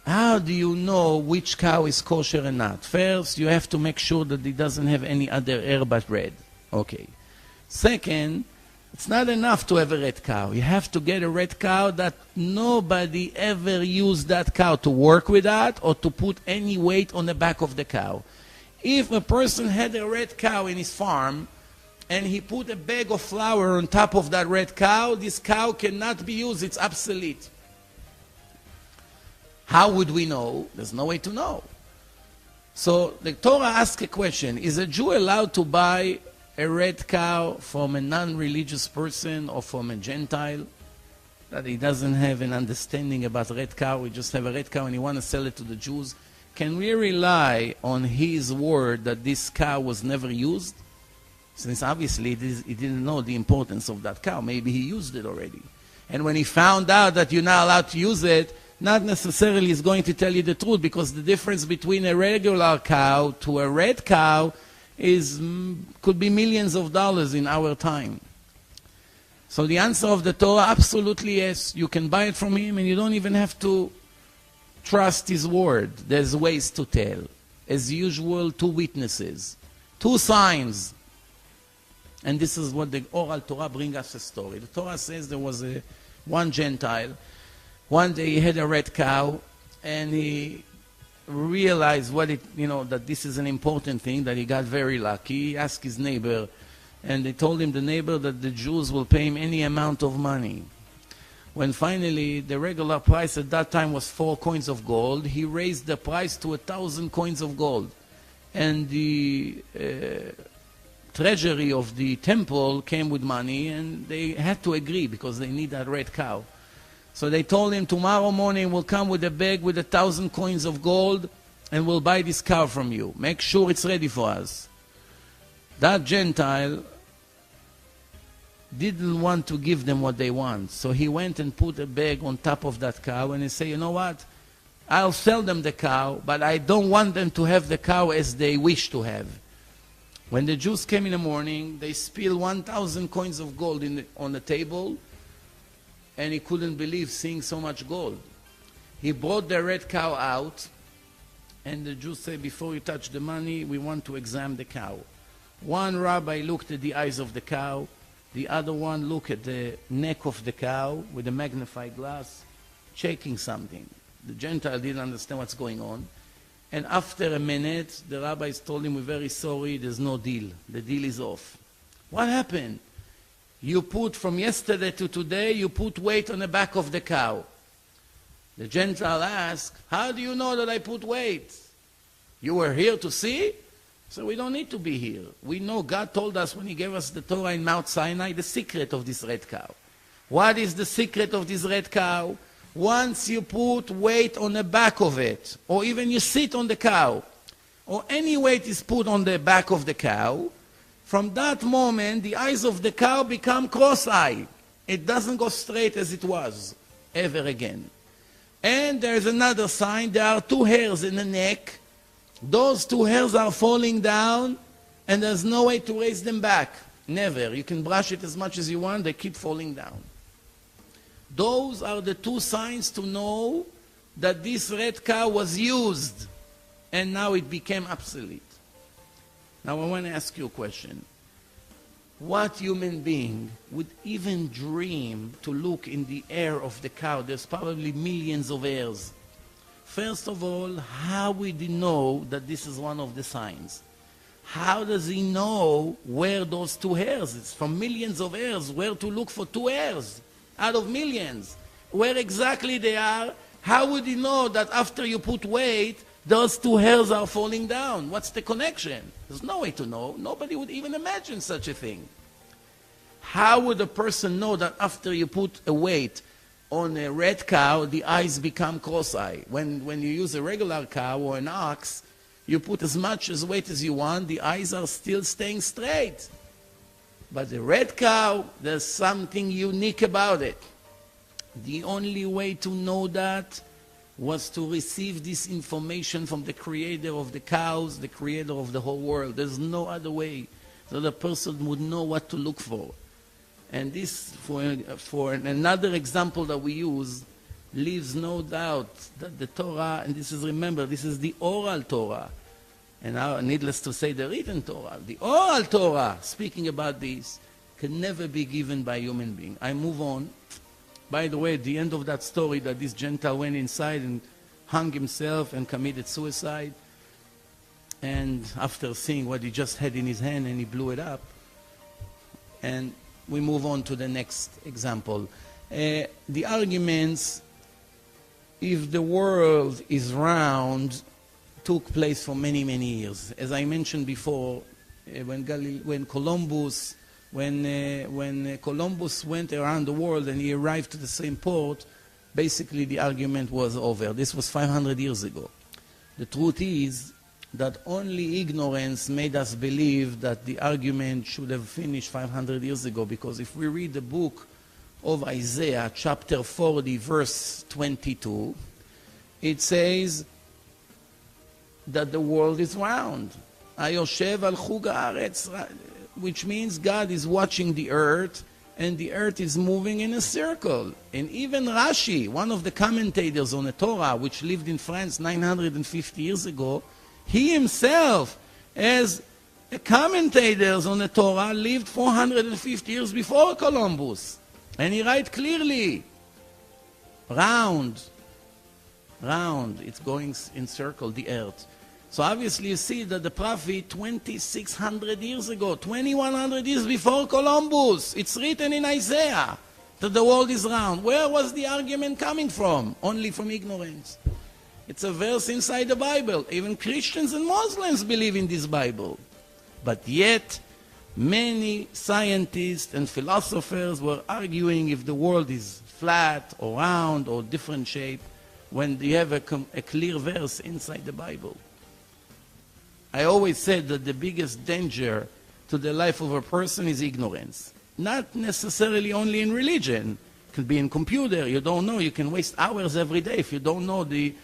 Speaker 1: how do you know which cow is kosher and not? First, you have to make sure that it doesn't have any other hair but red. Okay. Second, it's not enough to have a red cow. You have to get a red cow that nobody ever used that cow to work with that or to put any weight on the back of the cow. If a person had a red cow in his farm and he put a bag of flour on top of that red cow, this cow cannot be used. It's obsolete. How would we know? There's no way to know. So the Torah asks a question. Is a Jew allowed to buy a red cow from a non-religious person or from a Gentile that he doesn't have an understanding about red cow? We just have a red cow and he wants to sell it to the Jews. Can we rely on his word that this cow was never used? Since obviously he didn't know the importance of that cow. Maybe he used it already. And when he found out that you're not allowed to use it, not necessarily is going to tell you the truth, because the difference between a regular cow to a red cow could be millions of dollars in our time. So the answer of the Torah, absolutely yes. You can buy it from him and you don't even have to trust his word. There's ways to tell. As usual, 2 witnesses, 2 signs. And this is what the oral Torah brings us a story. The Torah says there was one Gentile. One day he had a red cow and he realized that this is an important thing, that he got very lucky. He asked his neighbor, and they told him, the neighbor, that the Jews will pay him any amount of money. When finally the regular price at that time was 4 coins of gold, he raised the price to 1,000 coins of gold. And the treasury of the temple came with money, and they had to agree because they need that red cow. So they told him, tomorrow morning we'll come with a bag with 1,000 coins of gold and we'll buy this cow from you. Make sure it's ready for us. That Gentile didn't want to give them what they want. So he went and put a bag on top of that cow and he said, you know what? I'll sell them the cow, but I don't want them to have the cow as they wish to have. When the Jews came in the morning, they spilled 1,000 coins of gold on the table, and he couldn't believe seeing so much gold. He brought the red cow out, and the Jews said, before you touch the money, we want to examine the cow. One rabbi looked at the eyes of the cow, the other one looked at the neck of the cow with a magnifying glass, checking something. The Gentile didn't understand what's going on. And after a minute, the rabbis told him, we're very sorry, there's no deal. The deal is off. What happened? You put, from yesterday to today, you put weight on the back of the cow. The Gentile asked, how do you know that I put weight? You were here to see? So we don't need to be here. We know God told us when he gave us the Torah in Mount Sinai, the secret of this red cow. What is the secret of this red cow? Once you put weight on the back of it, or even you sit on the cow, or any weight is put on the back of the cow, from that moment, the eyes of the cow become cross-eyed. It doesn't go straight as it was, ever again. And there's another sign. There are 2 hairs in the neck. Those 2 hairs are falling down, and there's no way to raise them back. Never. You can brush it as much as you want. They keep falling down. Those are the 2 signs to know that this red cow was used, and now it became obsolete. Now I want to ask you a question. What human being would even dream to look in the hair of the cow? There's probably millions of hairs. First of all, how would he know that this is one of the signs? How does he know where those 2 hairs? It's from millions of hairs. Where to look for 2 hairs out of millions? Where exactly they are? How would he know that after you put weight, those 2 hairs are falling down? What's the connection? There's no way to know. Nobody would even imagine such a thing. How would a person know that after you put a weight on a red cow, the eyes become cross-eye. When you use a regular cow or an ox, you put as much as weight as you want, the eyes are still staying straight. But the red cow, there's something unique about it. The only way to know that was to receive this information from the creator of the cows, the creator of the whole world. There's no other way. So the person would know what to look for. And this, for another example that we use, leaves no doubt that the Torah, and this is, remember, this is the oral Torah, and now, needless to say, the written Torah. The oral Torah, speaking about this, can never be given by a human being. I move on. By the way, at the end of that story, that this Gentile went inside and hung himself and committed suicide, and after seeing what he just had in his hand, and he blew it up, and we move on to the next example. The arguments, if the world is round, took place for many, many years. As I mentioned before, when Columbus went around the world and he arrived to the same port, basically the argument was over. This was 500 years ago. The truth is that only ignorance made us believe that the argument should have finished 500 years ago, because if we read the book of Isaiah, chapter 40, verse 22, it says that the world is round. Hayoshev al chug haaretz, which means God is watching the earth, and the earth is moving in a circle. And even Rashi, one of the commentators on the Torah, which lived in France 950 years ago, he himself, as a commentator on the Torah, lived 450 years before Columbus. And he writes clearly, round, it's going in circle, the earth. So obviously you see that the prophet 2,600 years ago, 2,100 years before Columbus, it's written in Isaiah that the world is round. Where was the argument coming from? Only from ignorance. It's a verse inside the Bible. Even Christians and Muslims believe in this Bible. But yet, many scientists and philosophers were arguing if the world is flat or round or different shape, when you have a clear verse inside the Bible. I always said that the biggest danger to the life of a person is ignorance. Not necessarily only in religion. It could be in computer. You don't know. You can waste hours every day. If you don't know the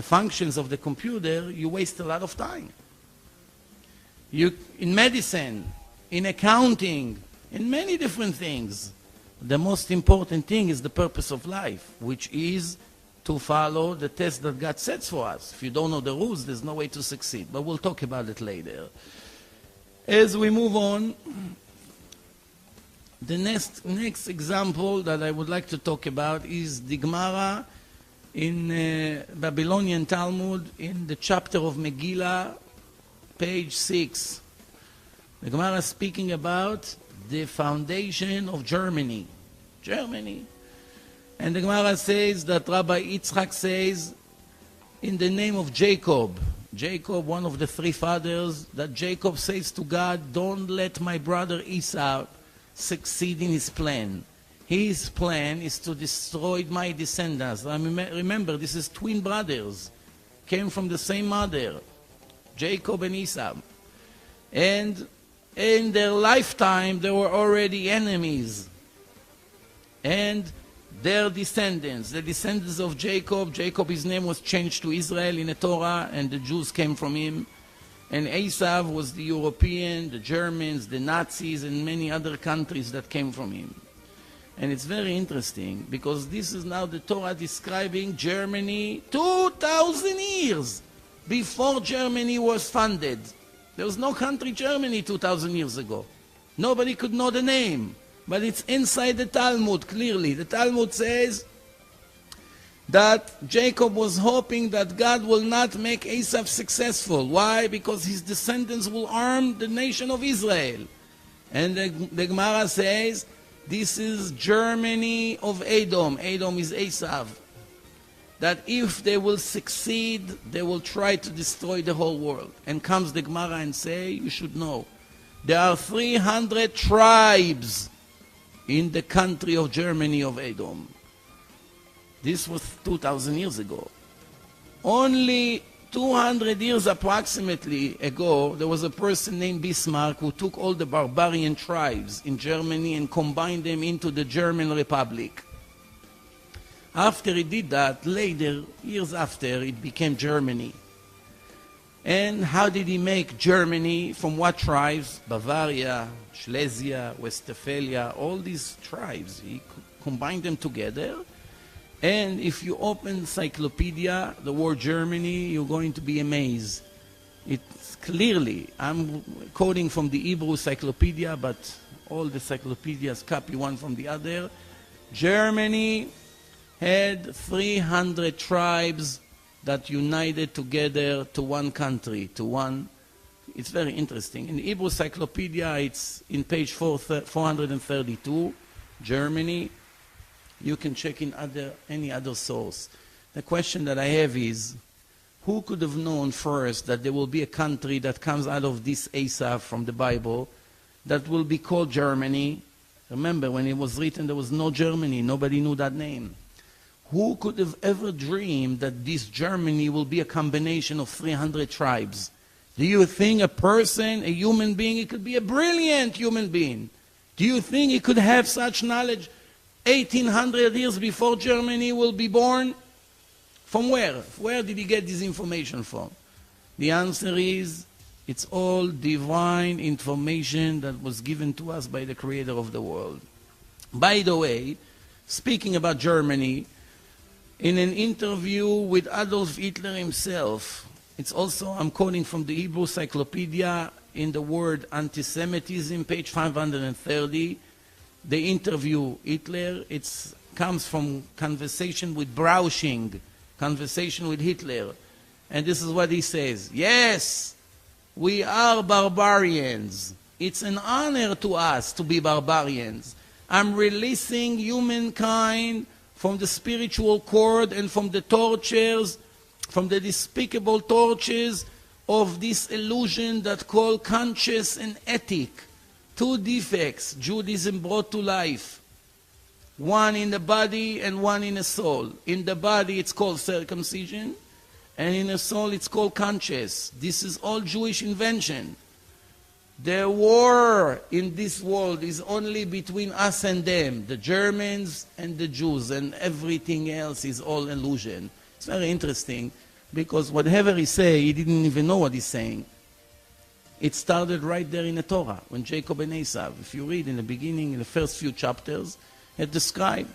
Speaker 1: functions of the computer, you waste a lot of time. In medicine, in accounting, in many different things, the most important thing is the purpose of life, which is to follow the test that God sets for us. If you don't know the rules, there's no way to succeed. But we'll talk about it later. As we move on, the next example that I would like to talk about is the Gemara in Babylonian Talmud, in the chapter of Megillah, page 6. The Gemara is speaking about the foundation of Germany. And the Gemara says that Rabbi Yitzchak says, in the name of Jacob, one of the three fathers, that Jacob says to God, don't let my brother Esau succeed in his plan. His plan is to destroy my descendants. Remember, this is twin brothers, came from the same mother, Jacob and Esau. And in their lifetime, they were already enemies. And their descendants, the descendants of Jacob, his name was changed to Israel in the Torah, and the Jews came from him. And Esau was the European, the Germans, the Nazis, and many other countries that came from him. And it's very interesting, because this is now the Torah describing Germany 2,000 years before Germany was founded. There was no country Germany 2,000 years ago. Nobody could know the name. But it's inside the Talmud, clearly. The Talmud says that Jacob was hoping that God will not make Esau successful. Why? Because his descendants will arm the nation of Israel. And the Gemara says, this is Germany of Edom. Edom is Esau. That if they will succeed, they will try to destroy the whole world. And comes the Gemara and say, you should know, there are 300 tribes in the country of Germany of Edom. This was 2,000 years ago. Only 200 years approximately ago, there was a person named Bismarck who took all the barbarian tribes in Germany and combined them into the German Republic. After he did that, later, years after, it became Germany. And how did he make Germany? From what tribes? Bavaria, Silesia, Westphalia, all these tribes. He combined them together. And if you open encyclopedia, the word Germany, you're going to be amazed. It's clearly, I'm quoting from the Hebrew encyclopedia, but all the encyclopedias copy one from the other. Germany had 300 tribes that united together to one country, to one. It's very interesting. In the Hebrew encyclopedia, it's in page 432, Germany. You can check in any other source. The question that I have is, who could have known first that there will be a country that comes out of this Asaph from the Bible that will be called Germany? Remember, when it was written, there was no Germany. Nobody knew that name. Who could have ever dreamed that this Germany will be a combination of 300 tribes? Do you think a person, a human being, it could be a brilliant human being? Do you think he could have such knowledge 1800 years before Germany will be born? From where? Where did he get this information from? The answer is, it's all divine information that was given to us by the creator of the world. By the way, speaking about Germany, in an interview with Adolf Hitler himself, it's also, I'm quoting from the Hebrew Encyclopedia in the word anti-Semitism, page 530, they interview Hitler. It comes from conversation with Brauching, conversation with Hitler. And this is what he says. Yes, we are barbarians. It's an honor to us to be barbarians. I'm releasing humankind from the spiritual cord and from the tortures, from the despicable tortures of this illusion that called conscious and ethic. Two defects Judaism brought to life. One in the body and one in the soul. In the body it's called circumcision, and in the soul it's called conscious. This is all Jewish invention. The war in this world is only between us and them, the Germans and the Jews, and everything else is all illusion. It's very interesting, because whatever he say, he didn't even know what he's saying. It started right there in the Torah, when Jacob and Esau, if you read in the beginning, in the first few chapters, it described.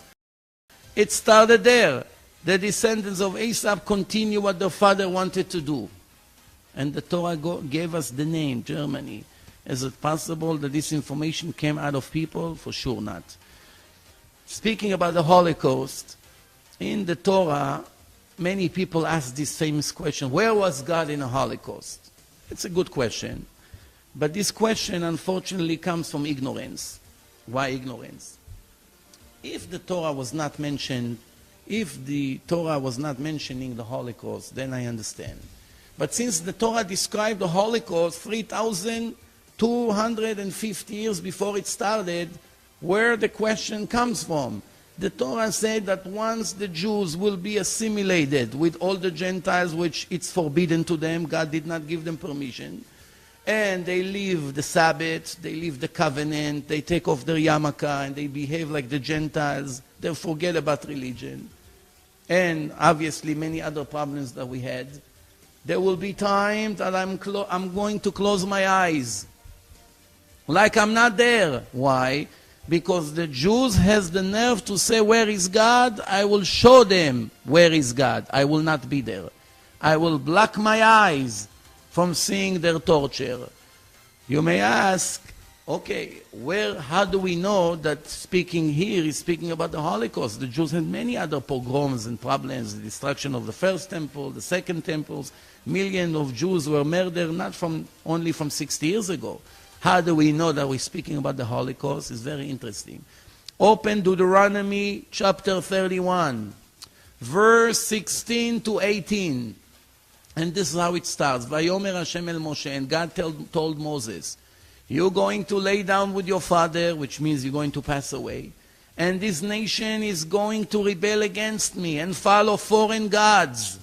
Speaker 1: It started there. The descendants of Esau continue what their father wanted to do. And the Torah gave us the name, Germany. Is it possible that this information came out of people? For sure not. Speaking about the Holocaust, in the Torah, many people ask this famous question, where was God in the Holocaust? It's a good question. But this question, unfortunately, comes from ignorance. Why ignorance? If the Torah was not mentioned, if the Torah was not mentioning the Holocaust, then I understand. But since the Torah described the Holocaust 3,250 years before it started, where the question comes from? The Torah said that once the Jews will be assimilated with all the Gentiles, which it's forbidden to them, God did not give them permission, and they leave the Sabbath, they leave the covenant, they take off their yarmulke, and they behave like the Gentiles, they forget about religion, and obviously many other problems that we had. There will be time that I'm going to close my eyes, like I'm not there. Why? Because the Jews has the nerve to say, where is God? I will show them where is God. I will not be there. I will block my eyes from seeing their torture. You may ask, okay, how do we know that speaking here is speaking about the Holocaust? The Jews had many other pogroms and problems, the destruction of the first temple, the second temples. Millions of Jews were murdered, not only from 60 years ago. How do we know that we're speaking about the Holocaust? It's very interesting. Open Deuteronomy chapter 31, verse 16 to 18. And this is how it starts. Vayomer Hashem el Moshe, and God told Moses, you're going to lay down with your father, which means you're going to pass away, and this nation is going to rebel against me and follow foreign gods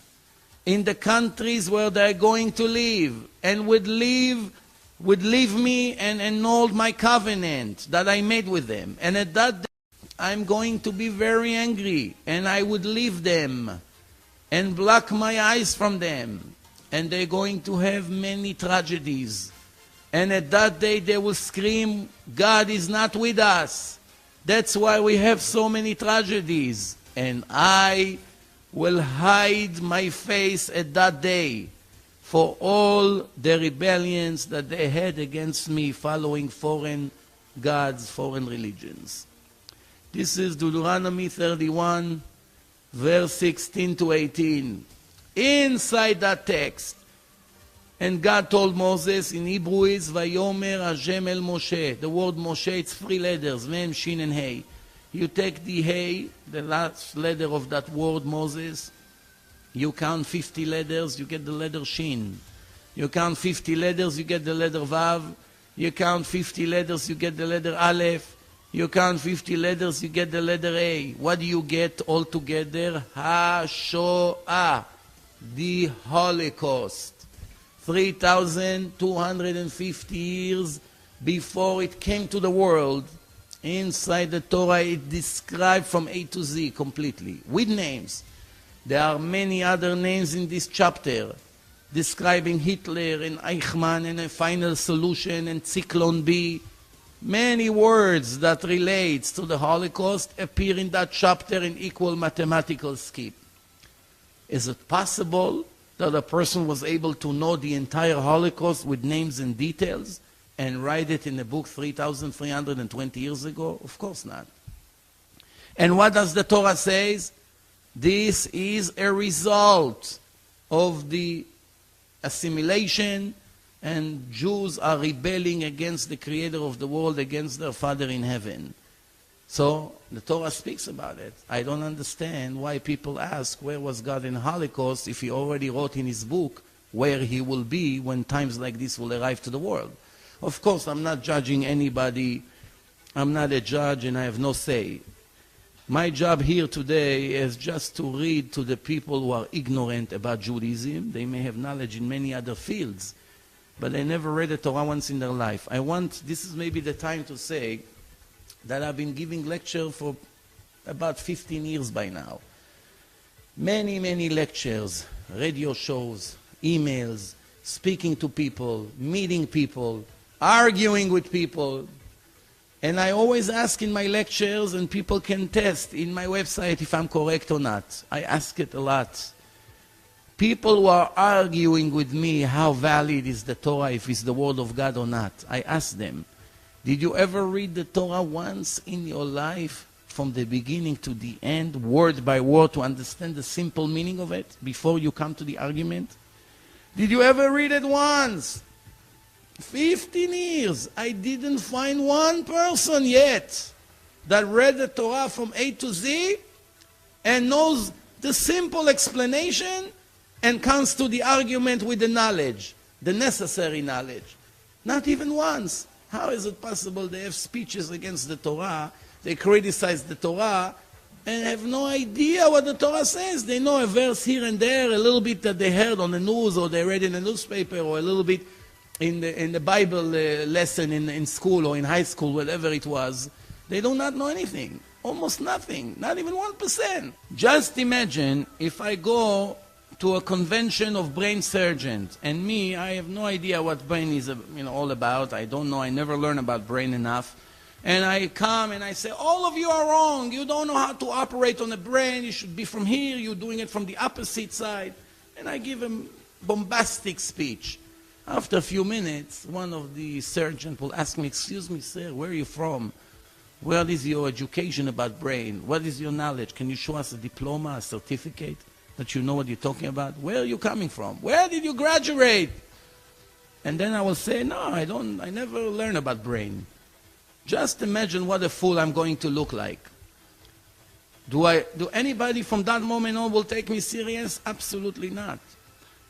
Speaker 1: in the countries where they're going to live, and would leave me and annul my covenant that I made with them. And at that day, I'm going to be very angry, and I would leave them and block my eyes from them. And they're going to have many tragedies. And at that day, they will scream, God is not with us. That's why we have so many tragedies. And I will hide my face at that day for all the rebellions that they had against me, following foreign gods, foreign religions. This is Deuteronomy 31, verse 16 to 18. Inside that text, and God told Moses, in Hebrew is Vayomer Hashem el Moshe. The word Moshe, it's 3 letters, Mem, Shin, and Hey. You take the Hey, the last letter of that word Moses, you count 50 letters, you get the letter Shin. You count 50 letters, you get the letter Vav. You count 50 letters, you get the letter Aleph. You count 50 letters, you get the letter A. What do you get altogether? Ha-Shoah, the Holocaust. 3,250 years before it came to the world, inside the Torah it described from A to Z completely, with names. There are many other names in this chapter, describing Hitler and Eichmann and a final solution and Zyklon B. Many words that relates to the Holocaust appear in that chapter in equal mathematical scheme. Is it possible that a person was able to know the entire Holocaust with names and details and write it in a book 3,320 years ago? Of course not. And what does the Torah say? This is a result of the assimilation, and Jews are rebelling against the Creator of the world, against their Father in heaven. So the Torah speaks about it. I don't understand why people ask, where was God in the Holocaust, if he already wrote in his book where he will be when times like this will arrive to the world. Of course, I'm not judging anybody. I'm not a judge and I have no say. My job here today is just to read to the people who are ignorant about Judaism. They may have knowledge in many other fields, but they never read the Torah once in their life. This is maybe the time to say that I've been giving lectures for about 15 years by now. Many, many lectures, radio shows, emails, speaking to people, meeting people, arguing with people. And I always ask in my lectures, and people can test in my website if I'm correct or not. I ask it a lot. People who are arguing with me how valid is the Torah, if it's the word of God or not, I ask them, did you ever read the Torah once in your life from the beginning to the end, word by word, to understand the simple meaning of it before you come to the argument? Did you ever read it once? 15 years, I didn't find one person yet that read the Torah from A to Z and knows the simple explanation and comes to the argument with the knowledge, the necessary knowledge. Not even once. How is it possible they have speeches against the Torah, they criticize the Torah, and have no idea what the Torah says? They know a verse here and there, a little bit that they heard on the news or they read in a newspaper, or a little bit in the Bible lesson in school or in high school, whatever it was. They do not know anything, almost nothing, not even 1%. Just imagine if I go to a convention of brain surgeons, and me, I have no idea what brain is all about. I don't know, I never learned about brain enough. And I come and I say, all of you are wrong. You don't know how to operate on the brain. You should be from here. You're doing it from the opposite side. And I give a bombastic speech. After a few minutes, one of the surgeons will ask me, excuse me, sir, where are you from? Where is your education about brain? What is your knowledge? Can you show us a diploma, a certificate, that you know what you're talking about? Where are you coming from? Where did you graduate? And then I will say, no, I never learned about brain. Just imagine what a fool I'm going to look like. Do anybody from that moment on will take me serious? Absolutely not.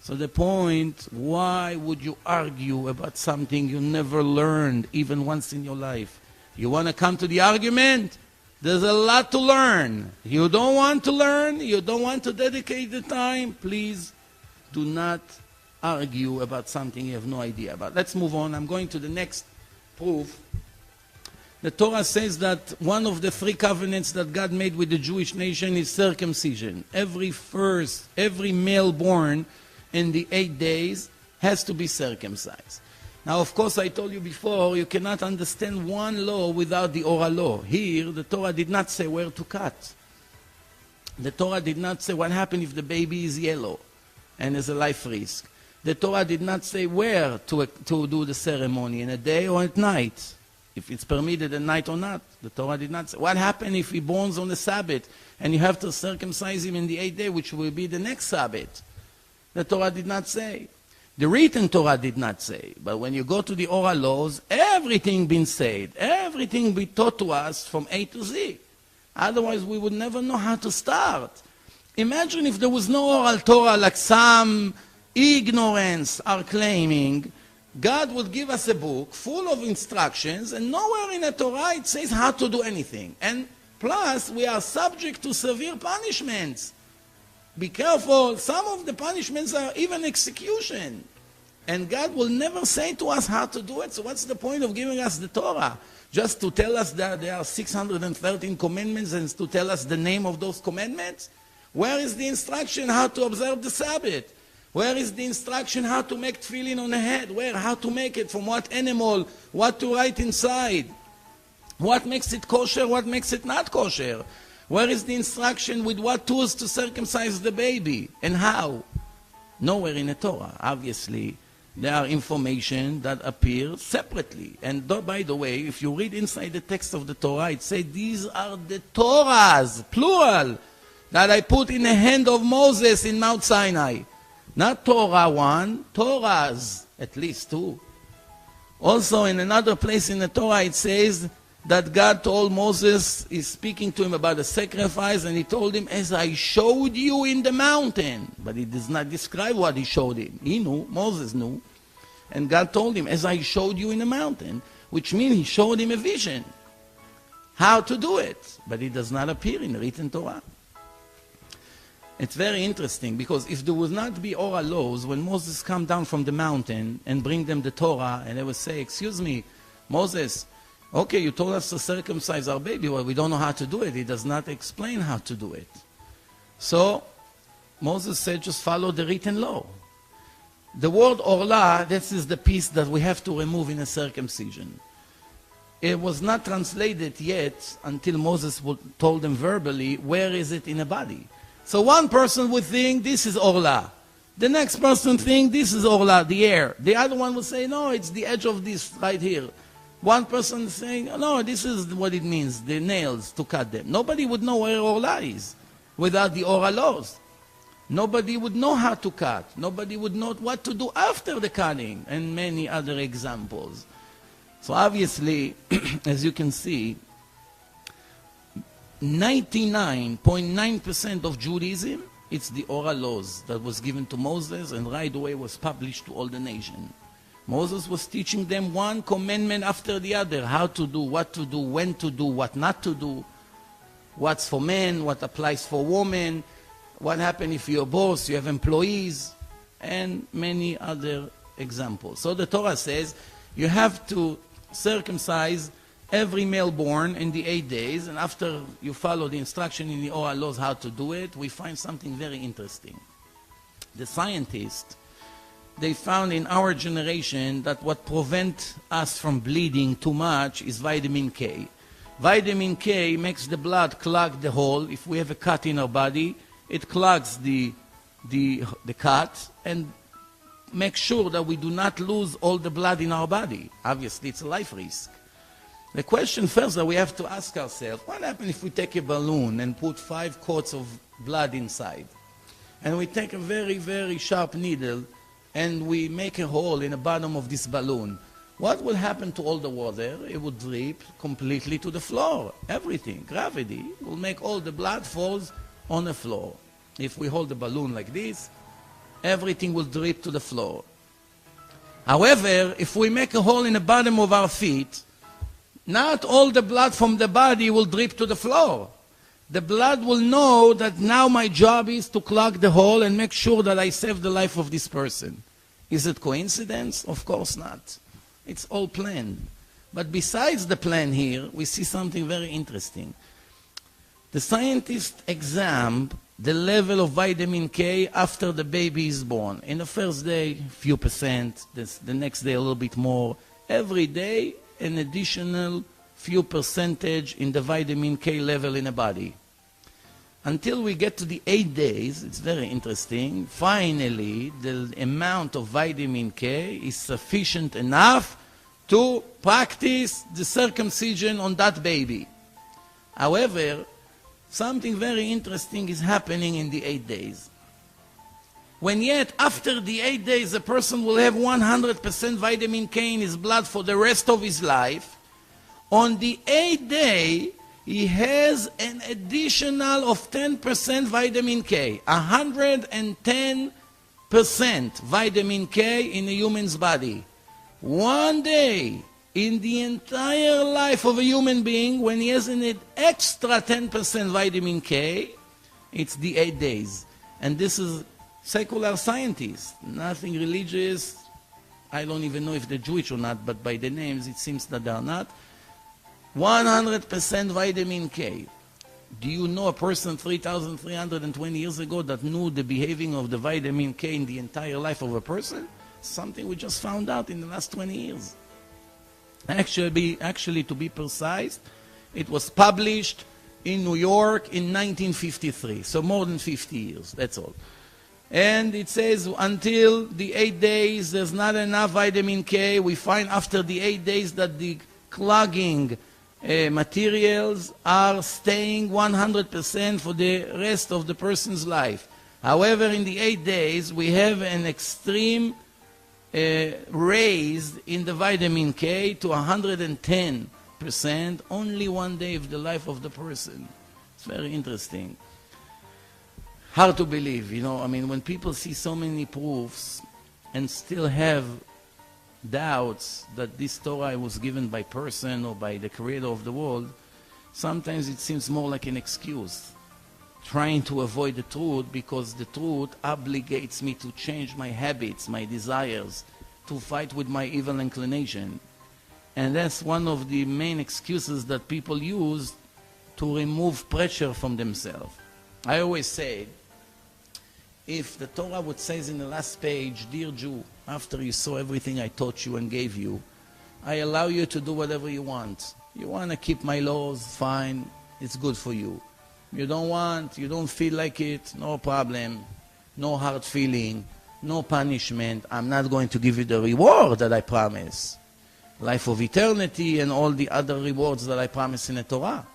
Speaker 1: So the point, why would you argue about something you never learned even once in your life? You want to come to the argument? There's a lot to learn. You don't want to learn, you don't want to dedicate the time, please do not argue about something you have no idea about. Let's move on. I'm going to the next proof. The Torah says that one of the 3 covenants that God made with the Jewish nation is circumcision. Every male born in the 8 days has to be circumcised. Now, of course, I told you before, you cannot understand one law without the oral law. Here, the Torah did not say where to cut. The Torah did not say what happens if the baby is yellow and is a life risk. The Torah did not say where to do the ceremony, in a day or at night. If it's permitted at night or not. The Torah did not say. What happens if he borns on the Sabbath and you have to circumcise him in the 8th day, which will be the next Sabbath? The Torah did not say. The written Torah did not say. But when you go to the oral laws, everything been said. Everything be taught to us from A to Z. Otherwise, we would never know how to start. Imagine if there was no oral Torah like some ignorance are claiming. God would give us a book full of instructions, and nowhere in the Torah it says how to do anything. And plus, we are subject to severe punishments. Be careful, some of the punishments are even execution. And God will never say to us how to do it, so what's the point of giving us the Torah? Just to tell us that there are 613 commandments and to tell us the name of those commandments? Where is the instruction how to observe the Sabbath? Where is the instruction how to make tefillin on the head? Where? How to make it? From what animal? What to write inside? What makes it kosher? What makes it not kosher? Where is the instruction with what tools to circumcise the baby? And how? Nowhere in the Torah. Obviously, there are information that appear separately. And by the way, if you read inside the text of the Torah, it says these are the Torahs, plural, that I put in the hand of Moses in Mount Sinai. Not Torah 1, Torahs, at least 2. Also, in another place in the Torah, it says that God told Moses, he's speaking to him about a sacrifice, and he told him, as I showed you in the mountain. But he does not describe what he showed him. He knew, Moses knew. And God told him, as I showed you in the mountain, which means he showed him a vision. How to do it. But it does not appear in the written Torah. It's very interesting, because if there would not be oral laws, when Moses come down from the mountain and bring them the Torah, and they would say, excuse me, Moses, okay, you told us to circumcise our baby, well, we don't know how to do it. He does not explain how to do it. So Moses said, just follow the written law. The word orla, this is the piece that we have to remove in a circumcision. It was not translated yet until Moses told them verbally, where is it in a body? So one person would think this is orla. The next person think this is orla, the air. The other one would say, no, it's the edge of this right here. One person saying, no, this is what it means, the nails, to cut them. Nobody would know where orla is without the oral laws. Nobody would know how to cut. Nobody would know what to do after the cutting, and many other examples. So obviously, as you can see, 99.9% of Judaism, it's the oral laws that was given to Moses and right away was published to all the nation. Moses was teaching them one commandment after the other, how to do, what to do, when to do, what not to do, what's for men, what applies for women, what happens if you're a boss, you have employees, and many other examples. So the Torah says you have to circumcise every male born in the 8 days, and after you follow the instruction in the oral laws how to do it, we find something very interesting. The scientists, they found in our generation that what prevents us from bleeding too much is vitamin K. Vitamin K makes the blood clog the hole. If we have a cut in our body, it clogs the cut and makes sure that we do not lose all the blood in our body. Obviously, it's a life risk. The question first that we have to ask ourselves, what happens if we take a balloon and put 5 quarts of blood inside? And we take a very, very sharp needle and we make a hole in the bottom of this balloon. What will happen to all the water? It will drip completely to the floor. Everything, gravity, will make all the blood falls on the floor. If we hold the balloon like this, everything will drip to the floor. However, if we make a hole in the bottom of our feet, not all the blood from the body will drip to the floor. The blood will know that now my job is to clog the hole and make sure that I save the life of this person. Is it coincidence? Of course not. It's all planned. But besides the plan here, we see something very interesting. The scientists examine the level of vitamin K after the baby is born. In the first day, few percent. The next day, a little bit more. Every day, an additional few percentage in the vitamin K level in the body. Until we get to the 8 days, it's very interesting, finally the amount of vitamin K is sufficient enough to practice the circumcision on that baby. However, something very interesting is happening in the 8 days. When yet after the 8 days a person will have 100% vitamin K in his blood for the rest of his life, on the 8th day he has an additional of 10% vitamin K, 110% vitamin K in a human's body. One day in the entire life of a human being, when he has an extra 10% vitamin K, it's the 8 days. And this is secular scientists, nothing religious. I don't even know if they're Jewish or not, but by the names it seems that they are not. 100% vitamin K. Do you know a person 3,320 years ago that knew the behaving of the vitamin K in the entire life of a person? Something we just found out in the last 20 years. Actually, to be precise, it was published in New York in 1953, so more than 50 years, that's all. And it says until the 8 days there's not enough vitamin K. We find after the 8 days that the clogging materials are staying 100% for the rest of the person's life. However, in the 8 days we have an extreme raise in the vitamin K to 110%, only one day of the life of the person. It's very interesting. Hard to believe, you know, I mean, when people see so many proofs and still have doubts that this Torah was given by person or by the creator of the world, sometimes it seems more like an excuse, trying to avoid the truth because the truth obligates me to change my habits, my desires, to fight with my evil inclination. And that's one of the main excuses that people use to remove pressure from themselves. I always say, if the Torah would say in the last page, "Dear Jew, after you saw everything I taught you and gave you, I allow you to do whatever you want. You want to keep my laws, fine, it's good for you. You don't want, you don't feel like it, no problem, no hard feeling, no punishment. I'm not going to give you the reward that I promise, life of eternity and all the other rewards that I promise in the Torah.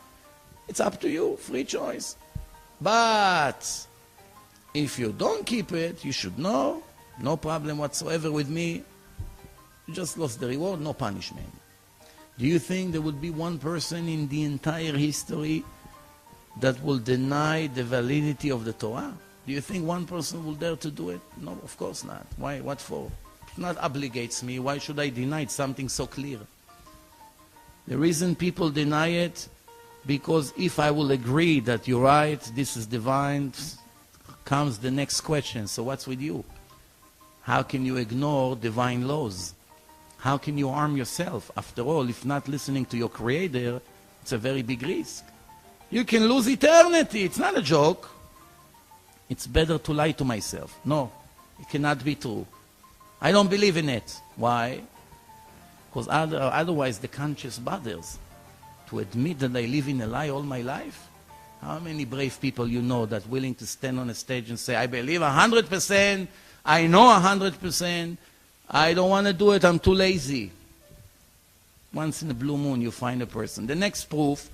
Speaker 1: It's up to you, free choice. But if you don't keep it, you should know, no problem whatsoever with me. You just lost the reward, no punishment." Do you think there would be one person in the entire history that will deny the validity of the Torah? Do you think one person will dare to do it? No, of course not. Why? What for? It not obligates me. Why should I deny something so clear? The reason people deny it, because if I will agree that you're right, this is divine, comes the next question. So what's with you? How can you ignore divine laws? How can you harm yourself? After all, if not listening to your Creator, it's a very big risk. You can lose eternity. It's not a joke. It's better to lie to myself. No, it cannot be true. I don't believe in it. Why? Because otherwise the conscience bothers. To admit that I live in a lie all my life? How many brave people you know that willing to stand on a stage and say, "I believe 100%, I know 100%, I don't want to do it, I'm too lazy"? Once in a blue moon you find a person. The next proof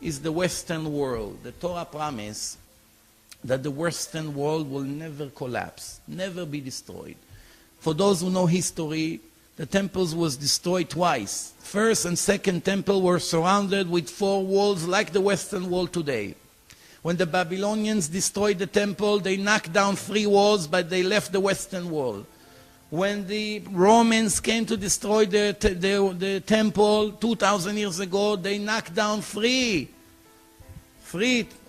Speaker 1: is the Western world. The Torah promise that the Western world will never collapse, never be destroyed. For those who know history, the temples was destroyed twice. First and second temple were surrounded with 4 walls like the Western wall today. When the Babylonians destroyed the temple, they knocked down 3 walls, but they left the Western wall. When the Romans came to destroy the temple 2,000 years ago, they knocked down three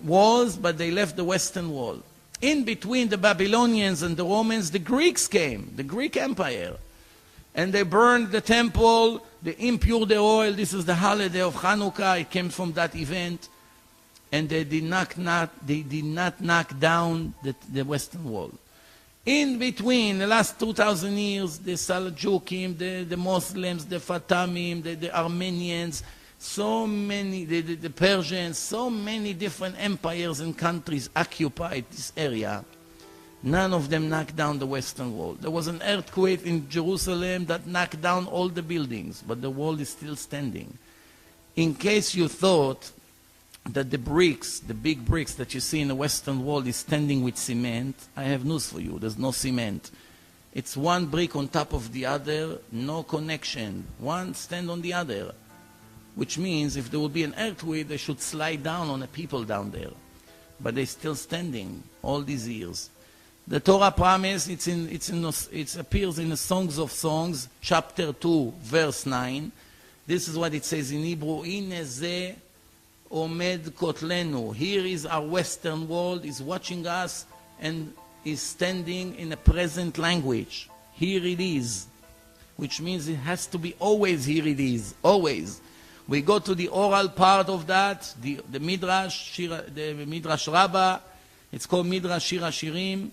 Speaker 1: walls, but they left the western wall. In between the Babylonians and the Romans, the Greeks came, the Greek Empire. And they burned the temple, they impured the oil. This is the holiday of Hanukkah. It came from that event. And they did not knock down the western wall. In between, the last 2,000 years, the Seljukim, the Muslims, the Fatimim, the Armenians, so many, the Persians, so many different empires and countries occupied this area. None of them knocked down the western wall. There was an earthquake in Jerusalem that knocked down all the buildings, but the wall is still standing. In case you thought that the bricks, the big bricks that you see in the western wall is standing with cement, I have news for you. There's no cement. It's one brick on top of the other, no connection. One stand on the other, which means if there will be an earthquake, they should slide down on the people down there. But they're still standing all these years. The Torah promise, it appears in the Songs of Songs, chapter 2, verse 9. This is what it says in Hebrew, Ine ze omed kotlenu. Here is our western world, is watching us and is standing in a present language. Here it is, which means it has to be always here it is, always. We go to the oral part of that, the Midrash, the Midrash Rabbah, it's called Midrash Shir HaShirim.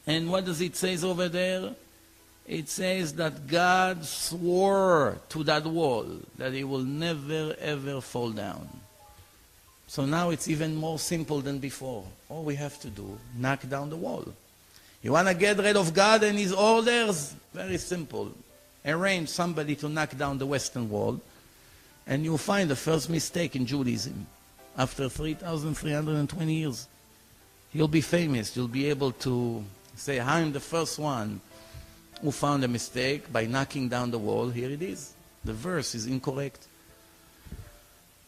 Speaker 1: And what does it say over there? It says that God swore to that wall that it will never ever fall down. So now it's even more simple than before. All we have to do, knock down the wall. You want to get rid of God and His orders? Very simple. Arrange somebody to knock down the western wall, and you'll find the first mistake in Judaism. After 3,320 years, you'll be famous. You'll be able to say, I'm the first one who found a mistake by knocking down the wall. Here it is. The verse is incorrect.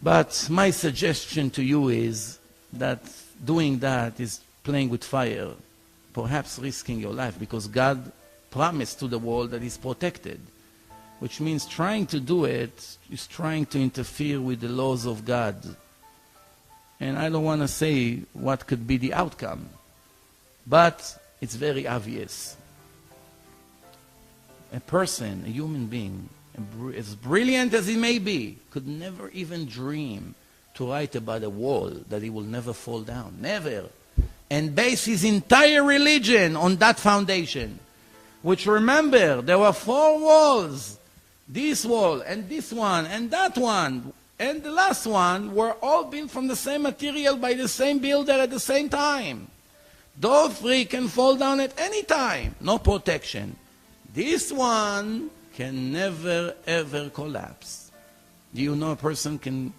Speaker 1: But my suggestion to you is that doing that is playing with fire, perhaps risking your life, because God promised to the wall that He's protected, which means trying to do it is trying to interfere with the laws of God. And I don't want to say what could be the outcome, but it's very obvious. A person, a human being, as brilliant as he may be, could never even dream to write about a wall that he will never fall down. Never. And base his entire religion on that foundation. Which, remember, there were 4 walls. This wall, and this one, and that one, and the last one were all built from the same material by the same builder at the same time. Those 3 can fall down at any time. No protection. This one can never ever collapse. Do you know a person can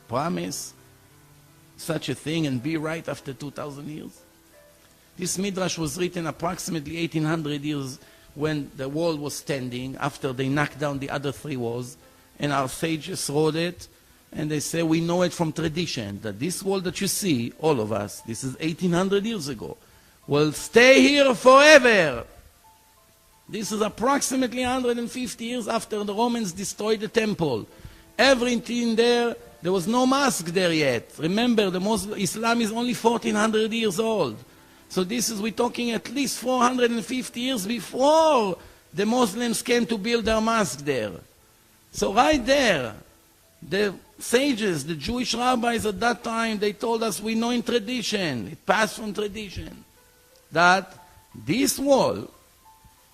Speaker 1: promise such a thing and be right after 2,000 years? This Midrash was written approximately 1800 years when the wall was standing, after they knocked down the other 3 walls, and our sages wrote it, and they say, we know it from tradition, that this wall that you see, all of us, this is 1800 years ago, will stay here forever. This is approximately 150 years after the Romans destroyed the temple. Everything there was no mosque there yet. Remember, Islam is only 1400 years old. So we're talking at least 450 years before the Muslims came to build their mosque there. So right there, the sages, the Jewish rabbis at that time, they told us, we know in tradition, it passed from tradition, that this wall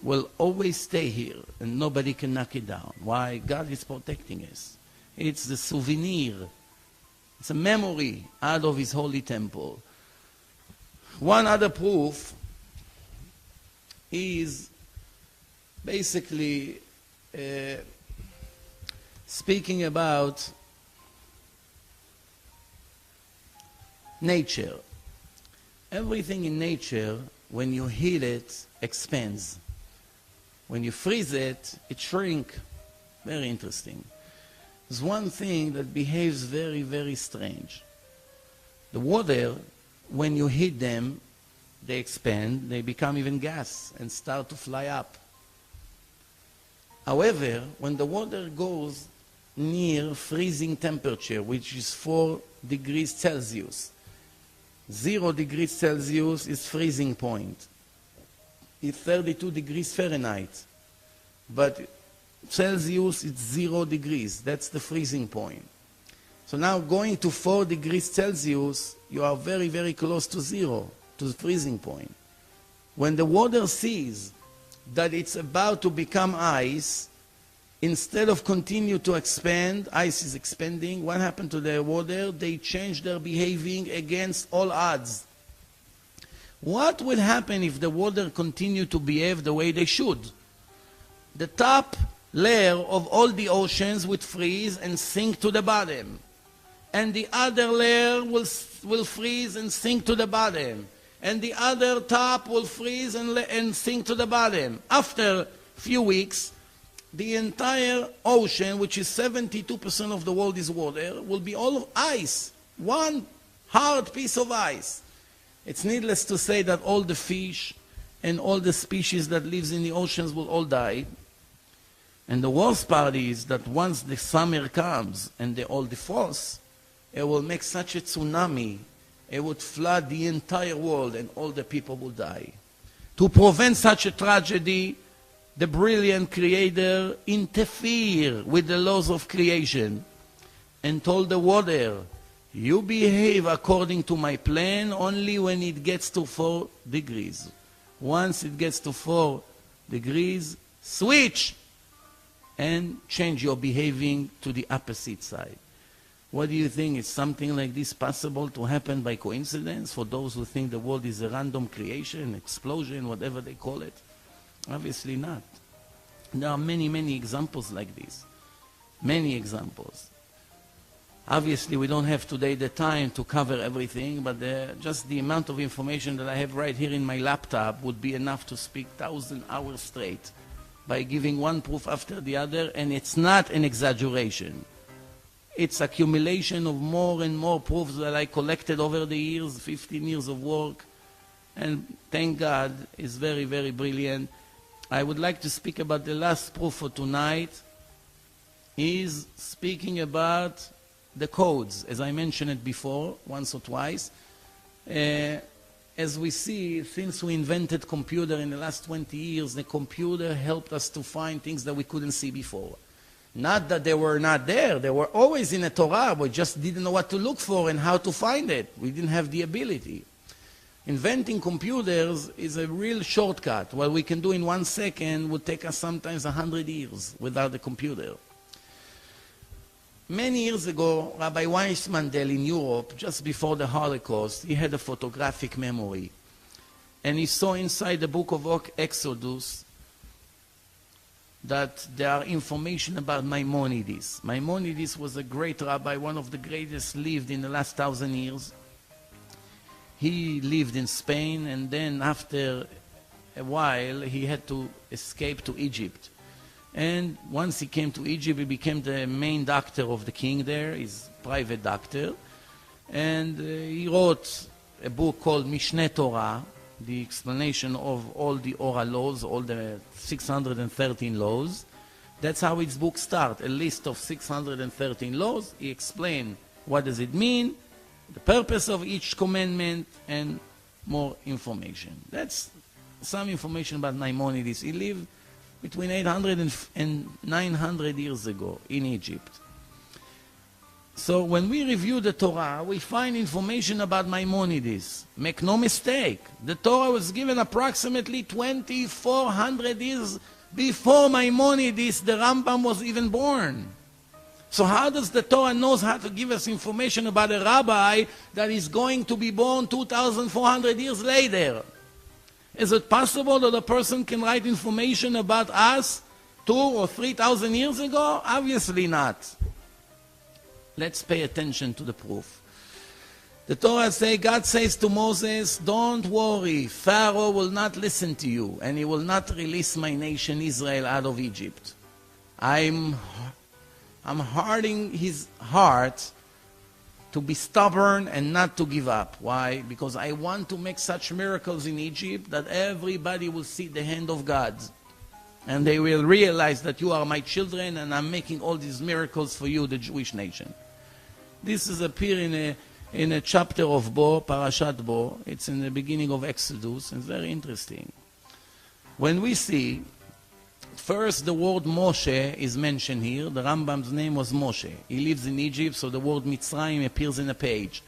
Speaker 1: will always stay here and nobody can knock it down. Why? God is protecting us. It's the souvenir. It's a memory out of His holy temple. One other proof is basically speaking about nature. Everything in nature, when you heat it, expands. When you freeze it, it shrinks. Very interesting. There's one thing that behaves very, very strange. The water, when you heat them, they expand, they become even gas and start to fly up. However, when the water goes near freezing temperature, which is 4 degrees Celsius, 0 degrees Celsius is freezing point. It's 32 degrees Fahrenheit. But Celsius is 0 degrees. That's the freezing point. So now going to 4 degrees Celsius, you are very, very close to 0, to the freezing point. When the water sees that it's about to become ice, instead of continue to expand, ice is expanding, what happened to the water? They change their behaving against all odds. What will happen if the water continue to behave the way they should? The top layer of all the oceans would freeze and sink to the bottom. And the other layer will freeze and sink to the bottom. And the other top will freeze and sink to the bottom. After a few weeks, the entire ocean, which is 72% of the world is water, will be all ice. One hard piece of ice. It's needless to say that all the fish and all the species that lives in the oceans will all die. And the worst part is that once the summer comes and they all defrost, it will make such a tsunami, it would flood the entire world and all the people will die. To prevent such a tragedy, the brilliant Creator interfered with the laws of creation and told the water, you behave according to my plan only when it gets to 4 degrees. Once it gets to 4 degrees, switch and change your behaving to the opposite side. What do you think? Is something like this possible to happen by coincidence for those who think the world is a random creation, explosion, whatever they call it? Obviously not. There are many, many examples like this. Many examples. Obviously, we don't have today the time to cover everything, but just the amount of information that I have right here in my laptop would be enough to speak 1,000 hours straight by giving one proof after the other, and it's not an exaggeration. It's accumulation of more and more proofs that I collected over the years, 15 years of work, and thank God, it's very, very brilliant. I would like to speak about the last proof for tonight. Is speaking about the codes, as I mentioned it before, once or twice. As we see, since we invented computer in the last 20 years, the computer helped us to find things that we couldn't see before. Not that they were not there, they were always in the Torah, we just didn't know what to look for and how to find it. We didn't have the ability. Inventing computers is a real shortcut. What we can do in 1 second would take us sometimes 100 years without the computer. Many years ago, Rabbi Weissmandel in Europe, just before the Holocaust, he had a photographic memory. And he saw inside the book of Exodus that there are information about Maimonides. Maimonides was a great rabbi, one of the greatest lived in the last 1,000 years. He lived in Spain, and then after a while, he had to escape to Egypt. And once he came to Egypt, he became the main doctor of the king there, his private doctor. And he wrote a book called Mishneh Torah, the explanation of all the oral laws, all the 613 laws. That's how his book starts, a list of 613 laws. He explained what does it mean, the purpose of each commandment, and more information. That's some information about Maimonides. He lived between 800 and 900 years ago in Egypt. So when we review the Torah, we find information about Maimonides. Make no mistake, the Torah was given approximately 2,400 years before Maimonides, the Rambam, was even born. So how does the Torah knows how to give us information about a rabbi that is going to be born 2,400 years later? Is it possible that a person can write information about us 2,000 or 3,000 years ago? Obviously not. Let's pay attention to the proof. The Torah says, God says to Moses, don't worry, Pharaoh will not listen to you, and he will not release my nation Israel out of Egypt. I'm hardening his heart to be stubborn and not to give up. Why? Because I want to make such miracles in Egypt that everybody will see the hand of God. And they will realize that you are my children and I'm making all these miracles for you, the Jewish nation. This is appear in a chapter of Bo, Parashat Bo. It's in the beginning of Exodus. It's very interesting. When we see, first the word Moshe is mentioned here. The Rambam's name was Moshe. He lives in Egypt, so the word Mitzrayim appears in a page.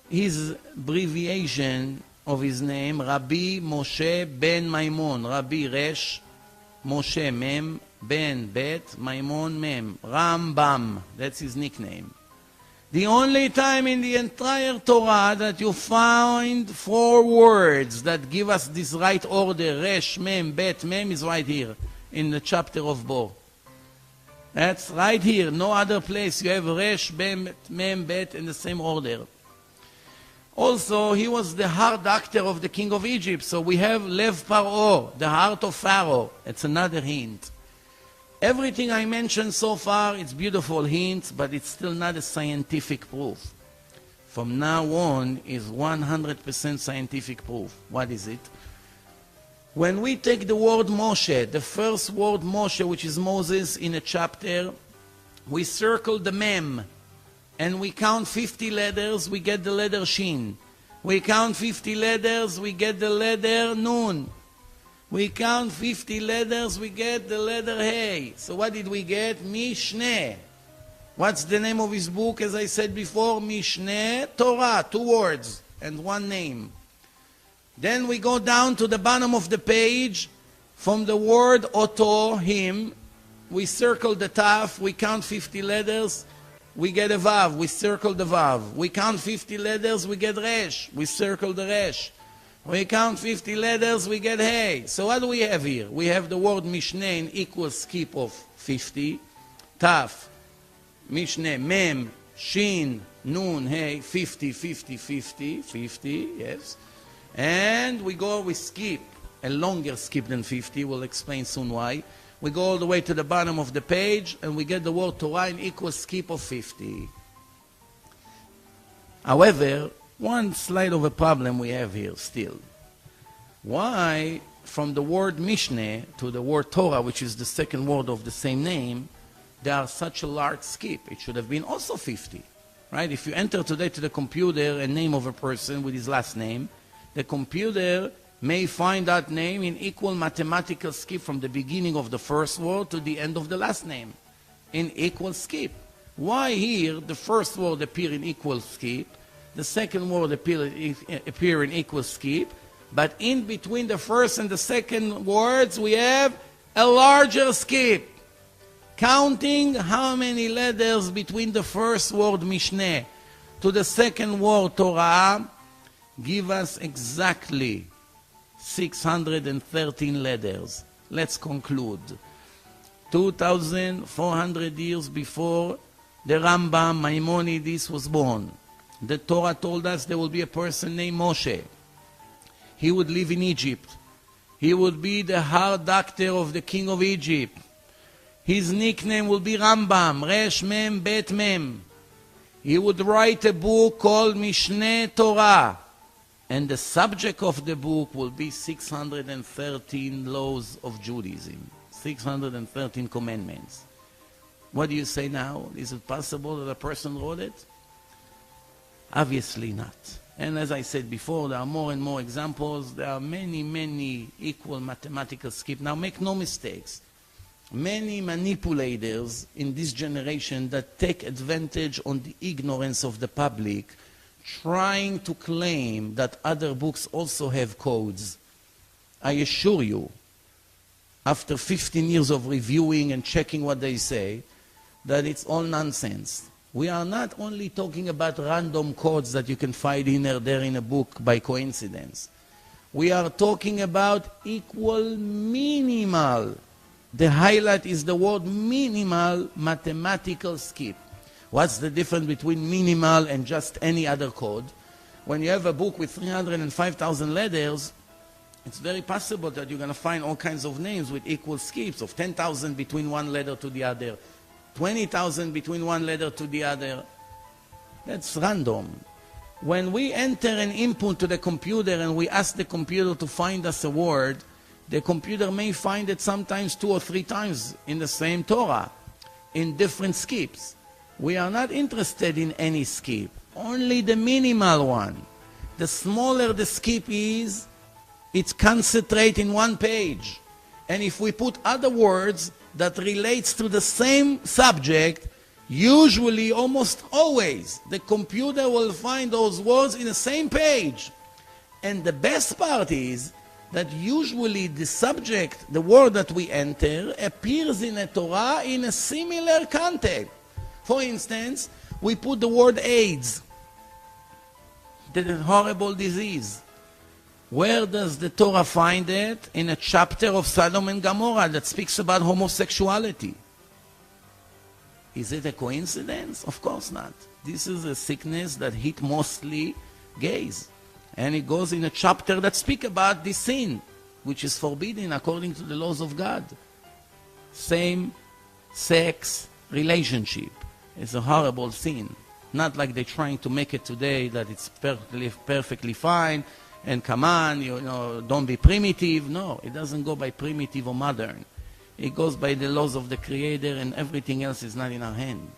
Speaker 1: His abbreviation of his name, Rabbi Moshe ben Maimon. Rabbi Resh, Moshe Mem, Ben Bet, Maimon Mem. Rambam, that's his nickname. The only time in the entire Torah that you find 4 words that give us this right order, Resh, Mem, Bet, Mem, is right here in the chapter of Bo. That's right here. No other place you have Resh, Mem, Bet in the same order. Also, he was the heart doctor of the king of Egypt. So we have Lev Paro, the heart of Pharaoh. It's another hint. Everything I mentioned so far, it's beautiful hints, but it's still not a scientific proof. From now on is 100% scientific proof. What is it? When we take the word Moshe, the first word Moshe, which is Moses in a chapter, we circle the Mem, and we count 50 letters, we get the letter Shin. We count 50 letters, we get the letter Nun. We count 50 letters, we get the letter Hey. So what did we get? Mishneh. What's the name of his book? As I said before, Mishneh Torah, 2 words and 1 name. Then we go down to the bottom of the page. From the word Oto, him, we circle the Taf, we count 50 letters, we get a Vav, we circle the Vav. We count 50 letters, we get Resh, we circle the Resh. We count 50 letters, we get Hey. So what do we have here? We have the word Mishneh in equal skip of 50. Taf, Mishneh, Mem, Shin, Nun, Hey, 50, 50, 50, 50, yes. And we skip, a longer skip than 50, we'll explain soon why. We go all the way to the bottom of the page, and we get the word Torah in equal skip of 50. However, one slight of a problem we have here still. Why, from the word Mishneh to the word Torah, which is the second word of the same name, there are such a large skip? It should have been also 50, right? If you enter today to the computer a name of a person with his last name, the computer may find that name in equal mathematical skip from the beginning of the first word to the end of the last name, in equal skip. Why here the first word appear in equal skip, the second word appear in equal skip, but in between the first and the second words we have a larger skip? Counting how many letters between the first word Mishneh to the second word Torah give us exactly 613 letters. Let's conclude. 2,400 years before the Rambam, Maimonides was born, the Torah told us there will be a person named Moshe. He would live in Egypt. He would be the heart doctor of the king of Egypt. His nickname will be Rambam, Resh Mem Bet Mem. He would write a book called Mishneh Torah. And the subject of the book will be 613 laws of Judaism, 613 commandments. What do you say now? Is it possible that a person wrote it? Obviously not. And as I said before, there are more and more examples. There are many, many equal mathematical skips. Now make no mistakes. Many manipulators in this generation that take advantage on the ignorance of the public, trying to claim that other books also have codes. I assure you, after 15 years of reviewing and checking what they say, that it's all nonsense. We are not only talking about random codes that you can find in there in a book by coincidence. We are talking about equal minimal. The highlight is the word minimal mathematical skip. What's the difference between minimal and just any other code? When you have a book with 305,000 letters, it's very possible that you're going to find all kinds of names with equal skips of 10,000 between one letter to the other, 20,000 between one letter to the other. That's random. When we enter an input to the computer and we ask the computer to find us a word, The computer may find it sometimes 2 or 3 times in the same Torah, in different skips. We are not interested in any skip, only the minimal one. The smaller the skip is, it's concentrated in one page. And if we put other words that relates to the same subject, usually, almost always, the computer will find those words in the same page. And the best part is that usually the subject, the word that we enter, appears in a Torah in a similar context. For instance, we put the word AIDS, the horrible disease. Where does the Torah find it? In a chapter of Sodom and Gomorrah that speaks about homosexuality. Is it a coincidence? Of course not. This is a sickness that hit mostly gays. And it goes in a chapter that speaks about this sin, which is forbidden according to the laws of God. Same-sex relationship is a horrible sin. Not like they're trying to make it today that it's perfectly fine, and come on, don't be primitive. No, it doesn't go by primitive or modern. It goes by the laws of the Creator, and everything else is not in our hand.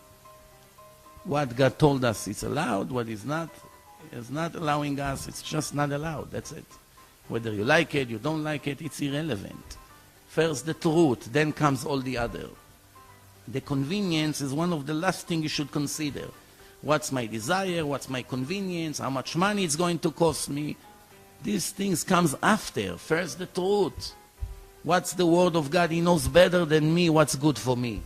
Speaker 1: What God told us is allowed, what is not allowing us, it's just not allowed. That's it. Whether you like it, you don't like it, it's irrelevant. First the truth, then comes all the other. The convenience is one of the last things you should consider. What's my desire? What's my convenience? How much money it's going to cost me? These things comes after. First the truth. What's the word of God? He knows better than me what's good for me.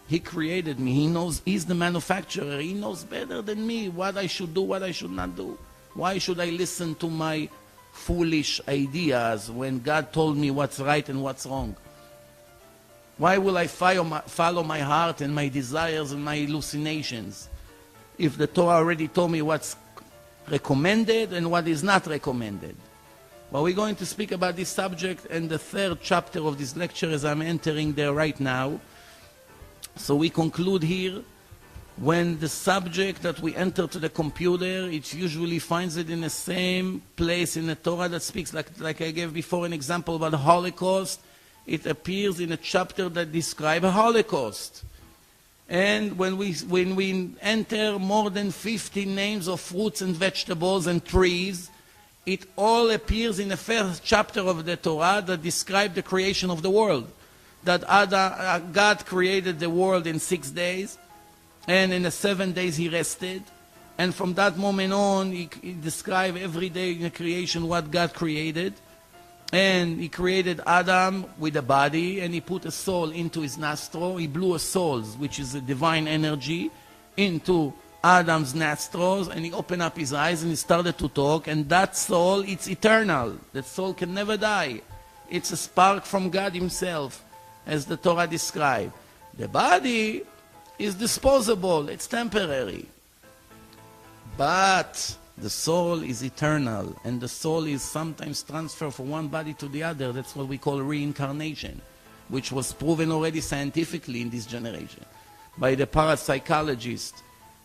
Speaker 1: He created me. He knows, he's the manufacturer. He knows better than me what I should do, what I should not do. Why should I listen to my foolish ideas when God told me what's right and what's wrong? Why will I follow my heart and my desires and my hallucinations if the Torah already told me what's recommended and what is not recommended? Well, we're going to speak about this subject in the 3rd chapter of this lecture as I'm entering there right now. So we conclude here, when the subject that we enter to the computer, it usually finds it in the same place in the Torah that speaks, like I gave before an example about the Holocaust. It appears in a chapter that describes a Holocaust. And when we enter more than 50 names of fruits and vegetables and trees, it all appears in the 1st chapter of the Torah that describes the creation of the world. That God created the world in 6 days, and in the 7 days he rested. And from that moment on, he described every day in the creation what God created. And he created Adam with a body, and he put a soul into his nostril. He blew a soul, which is a divine energy, into Adam's nostrils, and he opened up his eyes and he started to talk. And that soul, it's eternal. That soul can never die. It's a spark from God himself, as the Torah describes. The body is disposable, it's temporary. But the soul is eternal, and the soul is sometimes transferred from one body to the other. That's what we call reincarnation, which was proven already scientifically in this generation by the parapsychologist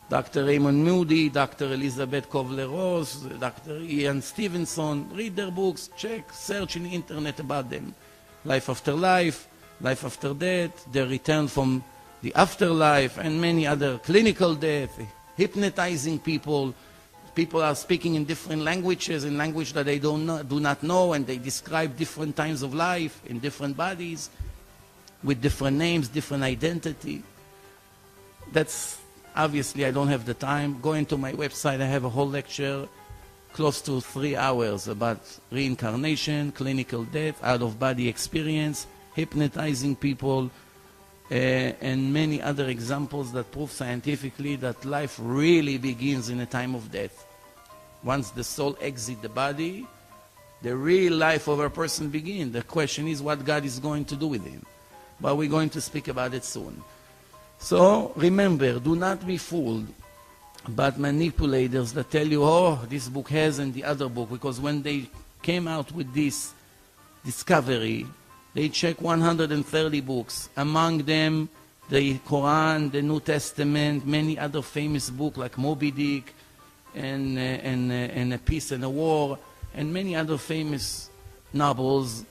Speaker 1: Dr. Raymond Moody, Dr. Elizabeth Kovler-Ross, Dr. Ian Stevenson. Read their books, check, search in the internet about them. Life after life, life after death, the return from the afterlife, and many other, clinical death, hypnotizing people. People are speaking in different languages, in language that they do not know, and they describe different times of life in different bodies, with different names, different identity. That's, obviously, I don't have the time. Go into my website, I have a whole lecture, close to 3 hours, about reincarnation, clinical death, out-of-body experience, hypnotizing people, and many other examples that prove scientifically that life really begins in a time of death. Once the soul exits the body, the real life of a person begins. The question is what God is going to do with him. But we're going to speak about it soon. So remember, do not be fooled by manipulators that tell you, oh, this book has and the other book, because when they came out with this discovery, they checked 130 books, among them the Quran, the New Testament, many other famous books like Moby Dick and A Peace and a War, and many other famous novels.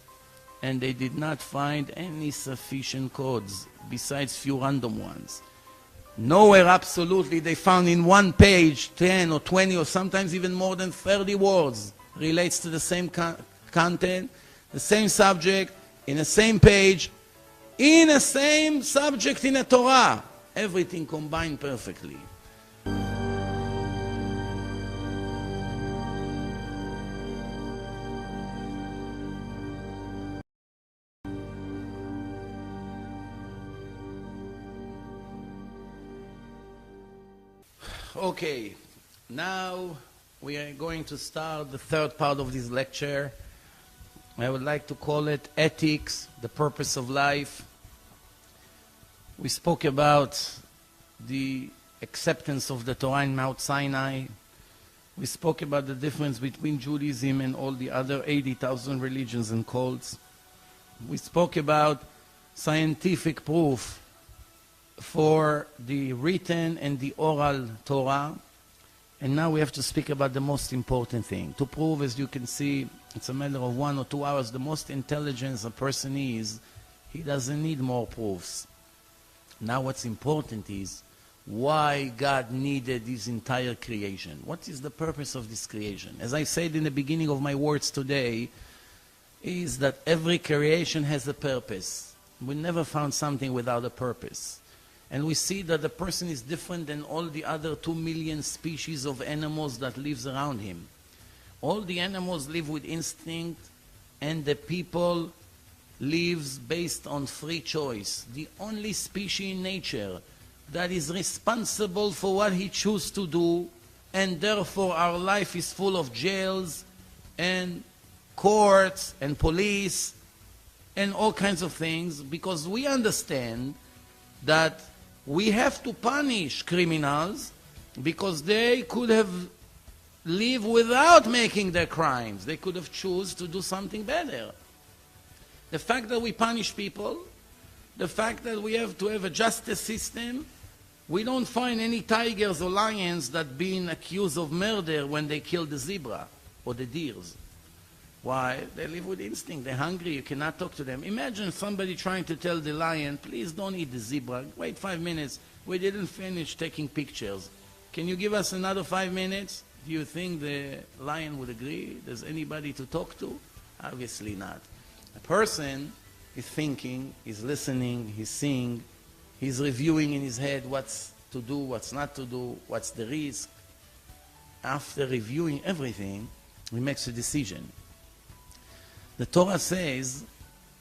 Speaker 1: and they did not find any sufficient codes besides few random ones. Nowhere absolutely they found in one page 10 or 20 or sometimes even more than 30 words relates to the same content, the same subject, in the same page, in the same subject in a Torah. Everything combined perfectly. Okay, now we are going to start the third part of this lecture. I would like to call it Ethics, the Purpose of Life. We spoke about the acceptance of the Torah in Mount Sinai. We spoke about the difference between Judaism and all the other 80,000 religions and cults. We spoke about scientific proof for the written and the oral Torah. And now we have to speak about the most important thing. To prove, as you can see, it's a matter of 1 or 2 hours, the most intelligent a person is, he doesn't need more proofs. Now what's important is why God needed this entire creation. What is the purpose of this creation? As I said in the beginning of my words today, is that every creation has a purpose. We never found something without a purpose. And we see that the person is different than all the other 2 million species of animals that lives around him. All the animals live with instinct, and the people lives based on free choice. The only species in nature that is responsible for what he chooses to do, and therefore our life is full of jails and courts and police and all kinds of things, because we understand that we have to punish criminals because they could have lived without making their crimes. They could have chosen to do something better. The fact that we punish people, the fact that we have to have a justice system, we don't find any tigers or lions that being accused of murder when they kill the zebra or the deers. Why? They live with instinct. They're hungry. You cannot talk to them. Imagine somebody trying to tell the lion, please don't eat the zebra. Wait 5 minutes. We didn't finish taking pictures. Can you give us another 5 minutes? Do you think the lion would agree? There's anybody to talk to? Obviously not. A person is thinking, is listening, he's seeing, he's reviewing in his head what's to do, what's not to do, what's the risk. After reviewing everything, he makes a decision. The Torah says,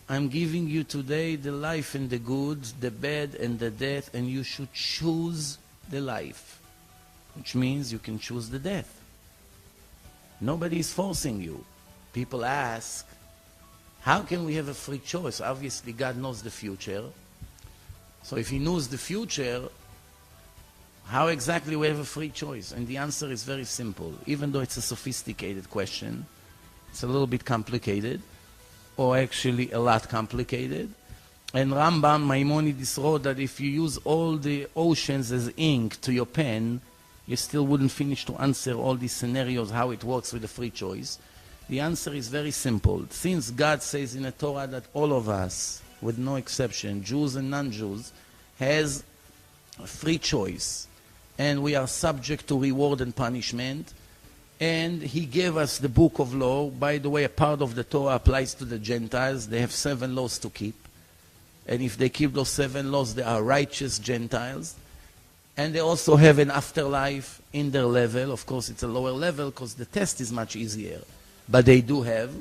Speaker 1: I'm giving you today the life and the good, the bad and the death, and you should choose the life, which means you can choose the death. Nobody is forcing you. People ask, how can we have a free choice? Obviously, God knows the future. So if He knows the future, how exactly we have a free choice? And the answer is very simple. Even though it's a sophisticated question, it's a little bit complicated, or actually a lot complicated. And Rambam Maimonides wrote that if you use all the oceans as ink to your pen, you still wouldn't finish to answer all these scenarios, how it works with the free choice. The answer is very simple. Since God says in the Torah that all of us, with no exception, Jews and non-Jews, has a free choice, and we are subject to reward and punishment, and He gave us the book of law. By the way, a part of the Torah applies to the Gentiles. They have 7 laws to keep. And if they keep those 7 laws, they are righteous Gentiles. And they also have an afterlife in their level. Of course, it's a lower level because the test is much easier. But they do have.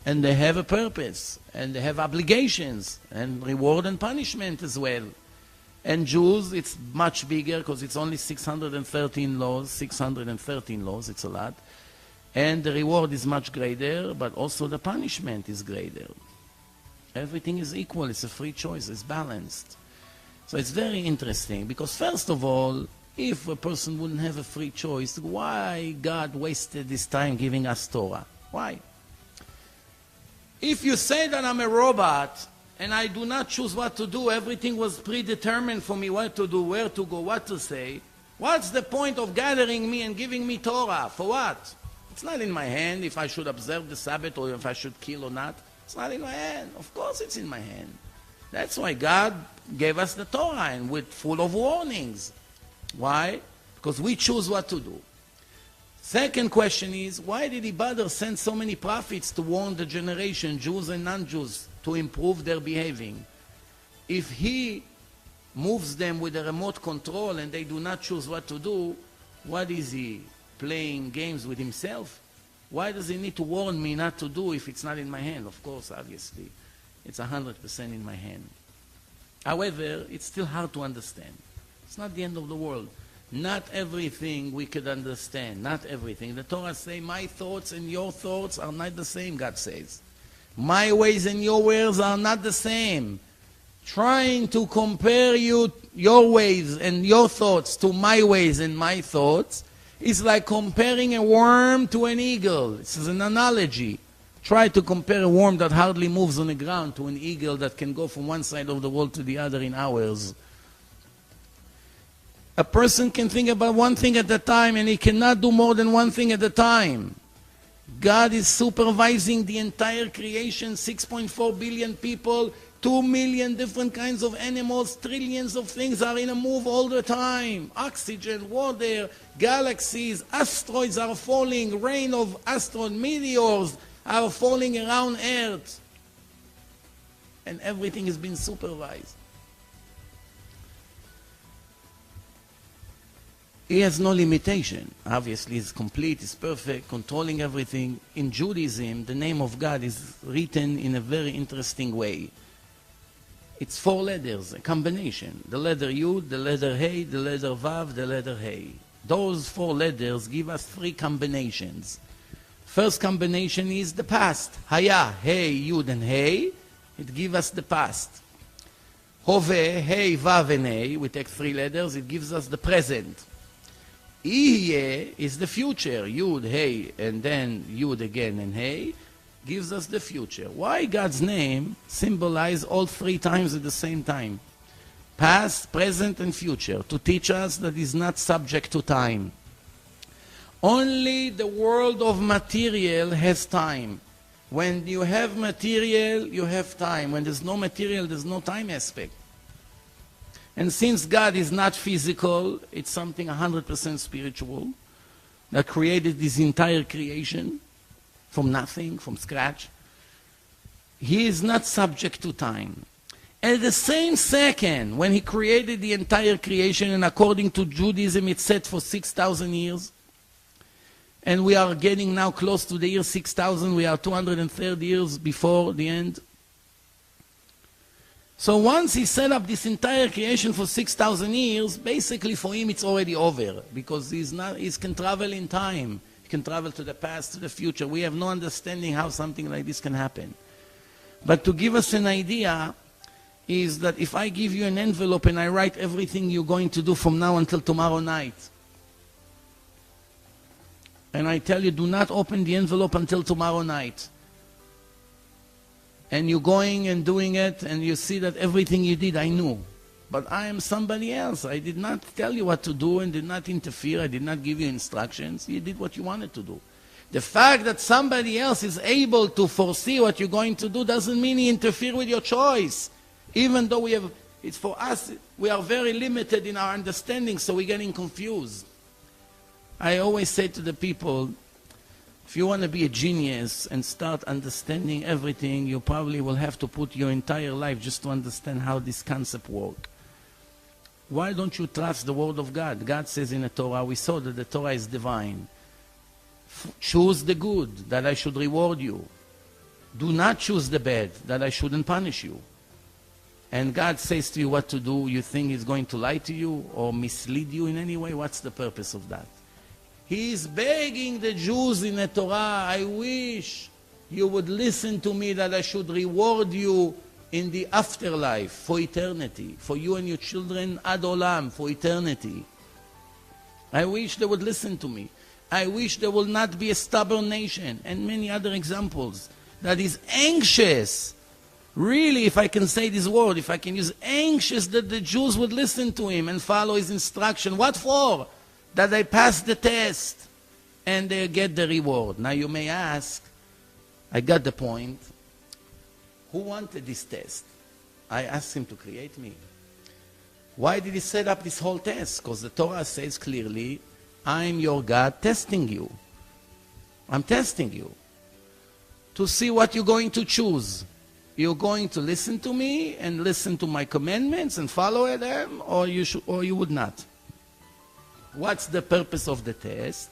Speaker 1: And they have a purpose. And they have obligations. And reward and punishment as well. And Jews, it's much bigger because it's only 613 laws. 613 laws, it's a lot. And the reward is much greater, but also the punishment is greater. Everything is equal. It's a free choice. It's balanced. So it's very interesting because, first of all, if a person wouldn't have a free choice, why God wasted this time giving us Torah? Why? If you say that I'm a robot and I do not choose what to do, everything was predetermined for me what to do, where to go, what to say, what's the point of gathering me and giving me Torah? For what? It's not in my hand if I should observe the Sabbath or if I should kill or not. It's not in my hand. Of course it's in my hand. That's why God gave us the Torah, and with full of warnings. Why? Because we choose what to do. Second question is, why did he bother send so many prophets to warn the generation, Jews and non-Jews, to improve their behaving? If he moves them with a remote control and they do not choose what to do, what is he, playing games with himself? Why does he need to warn me not to do if it's not in my hand? Of course, obviously, it's 100% in my hand. However, it's still hard to understand. It's not the end of the world. Not everything we could understand. Not everything. The Torah says, my thoughts and your thoughts are not the same, God says. My ways and your ways are not the same. Trying to compare your ways and your thoughts to my ways and my thoughts is like comparing a worm to an eagle. This is an analogy. Try to compare a worm that hardly moves on the ground to an eagle that can go from one side of the world to the other in hours. A person can think about one thing at a time, and he cannot do more than one thing at a time. God is supervising the entire creation, 6.4 billion people, 2 million different kinds of animals, trillions of things are in a move all the time. Oxygen, water, galaxies, asteroids are falling, rain of asteroid meteors are falling around Earth. And everything has been supervised. He has no limitation. Obviously, he's complete, he's perfect, controlling everything. In Judaism, the name of God is written in a very interesting way. It's 4 letters, a combination. The letter Yud, the letter Hey, the letter Vav, the letter Hey. Those 4 letters give us 3 combinations. First combination is the past. Haya, Hey, Yud, and Hey. It gives us the past. Hove, Hey, Vav, and Hey. We take 3 letters. It gives us the present. Iye is the future. Yud, Hey, and then Yud again and Hey. Gives us the future. Why God's name symbolize all 3 times at the same time? Past, present, and future. To teach us that is not subject to time. Only the world of material has time. When you have material, you have time. When there's no material, there's no time aspect. And since God is not physical, it's something 100% spiritual that created this entire creation from nothing, from scratch. He is not subject to time. At the same second, when he created the entire creation, and according to Judaism, it's set for 6,000 years, and we are getting now close to the year 6,000, we are 230 years before the end. So once he set up this entire creation for 6,000 years, basically for him it's already over, because he can travel in time. He can travel to the past, to the future. We have no understanding how something like this can happen. But to give us an idea is that if I give you an envelope and I write everything you're going to do from now until tomorrow night, and I tell you, do not open the envelope until tomorrow night, and you're going and doing it, and you see that everything you did, I knew. But I am somebody else. I did not tell you what to do and did not interfere. I did not give you instructions. You did what you wanted to do. The fact that somebody else is able to foresee what you're going to do doesn't mean he interfere with your choice. Even though it's for us, we are very limited in our understanding, so we're getting confused. I always say to the people, if you want to be a genius and start understanding everything, you probably will have to put your entire life just to understand how this concept works. Why don't you trust the word of God? God says in the Torah, we saw that the Torah is divine. Choose the good, that I should reward you. Do not choose the bad, that I shouldn't punish you. And God says to you what to do. You think He's going to lie to you or mislead you in any way? What's the purpose of that? He is begging the Jews in the Torah, I wish you would listen to me, that I should reward you in the afterlife, for eternity, for you and your children ad olam, for eternity. I wish they would listen to me. I wish there will not be a stubborn nation, and many other examples, that is anxious, really, if I can say this word, if I can use anxious, that the Jews would listen to him and follow his instruction. What for? That they pass the test and they get the reward. Now you may ask, I got the point, who wanted this test? I asked him to create me. Why did he set up this whole test? Because the Torah says clearly, I'm your God testing you. I'm testing you to see what you're going to choose. You're going to listen to me and listen to my commandments and follow them, or you would not. What's the purpose of the test?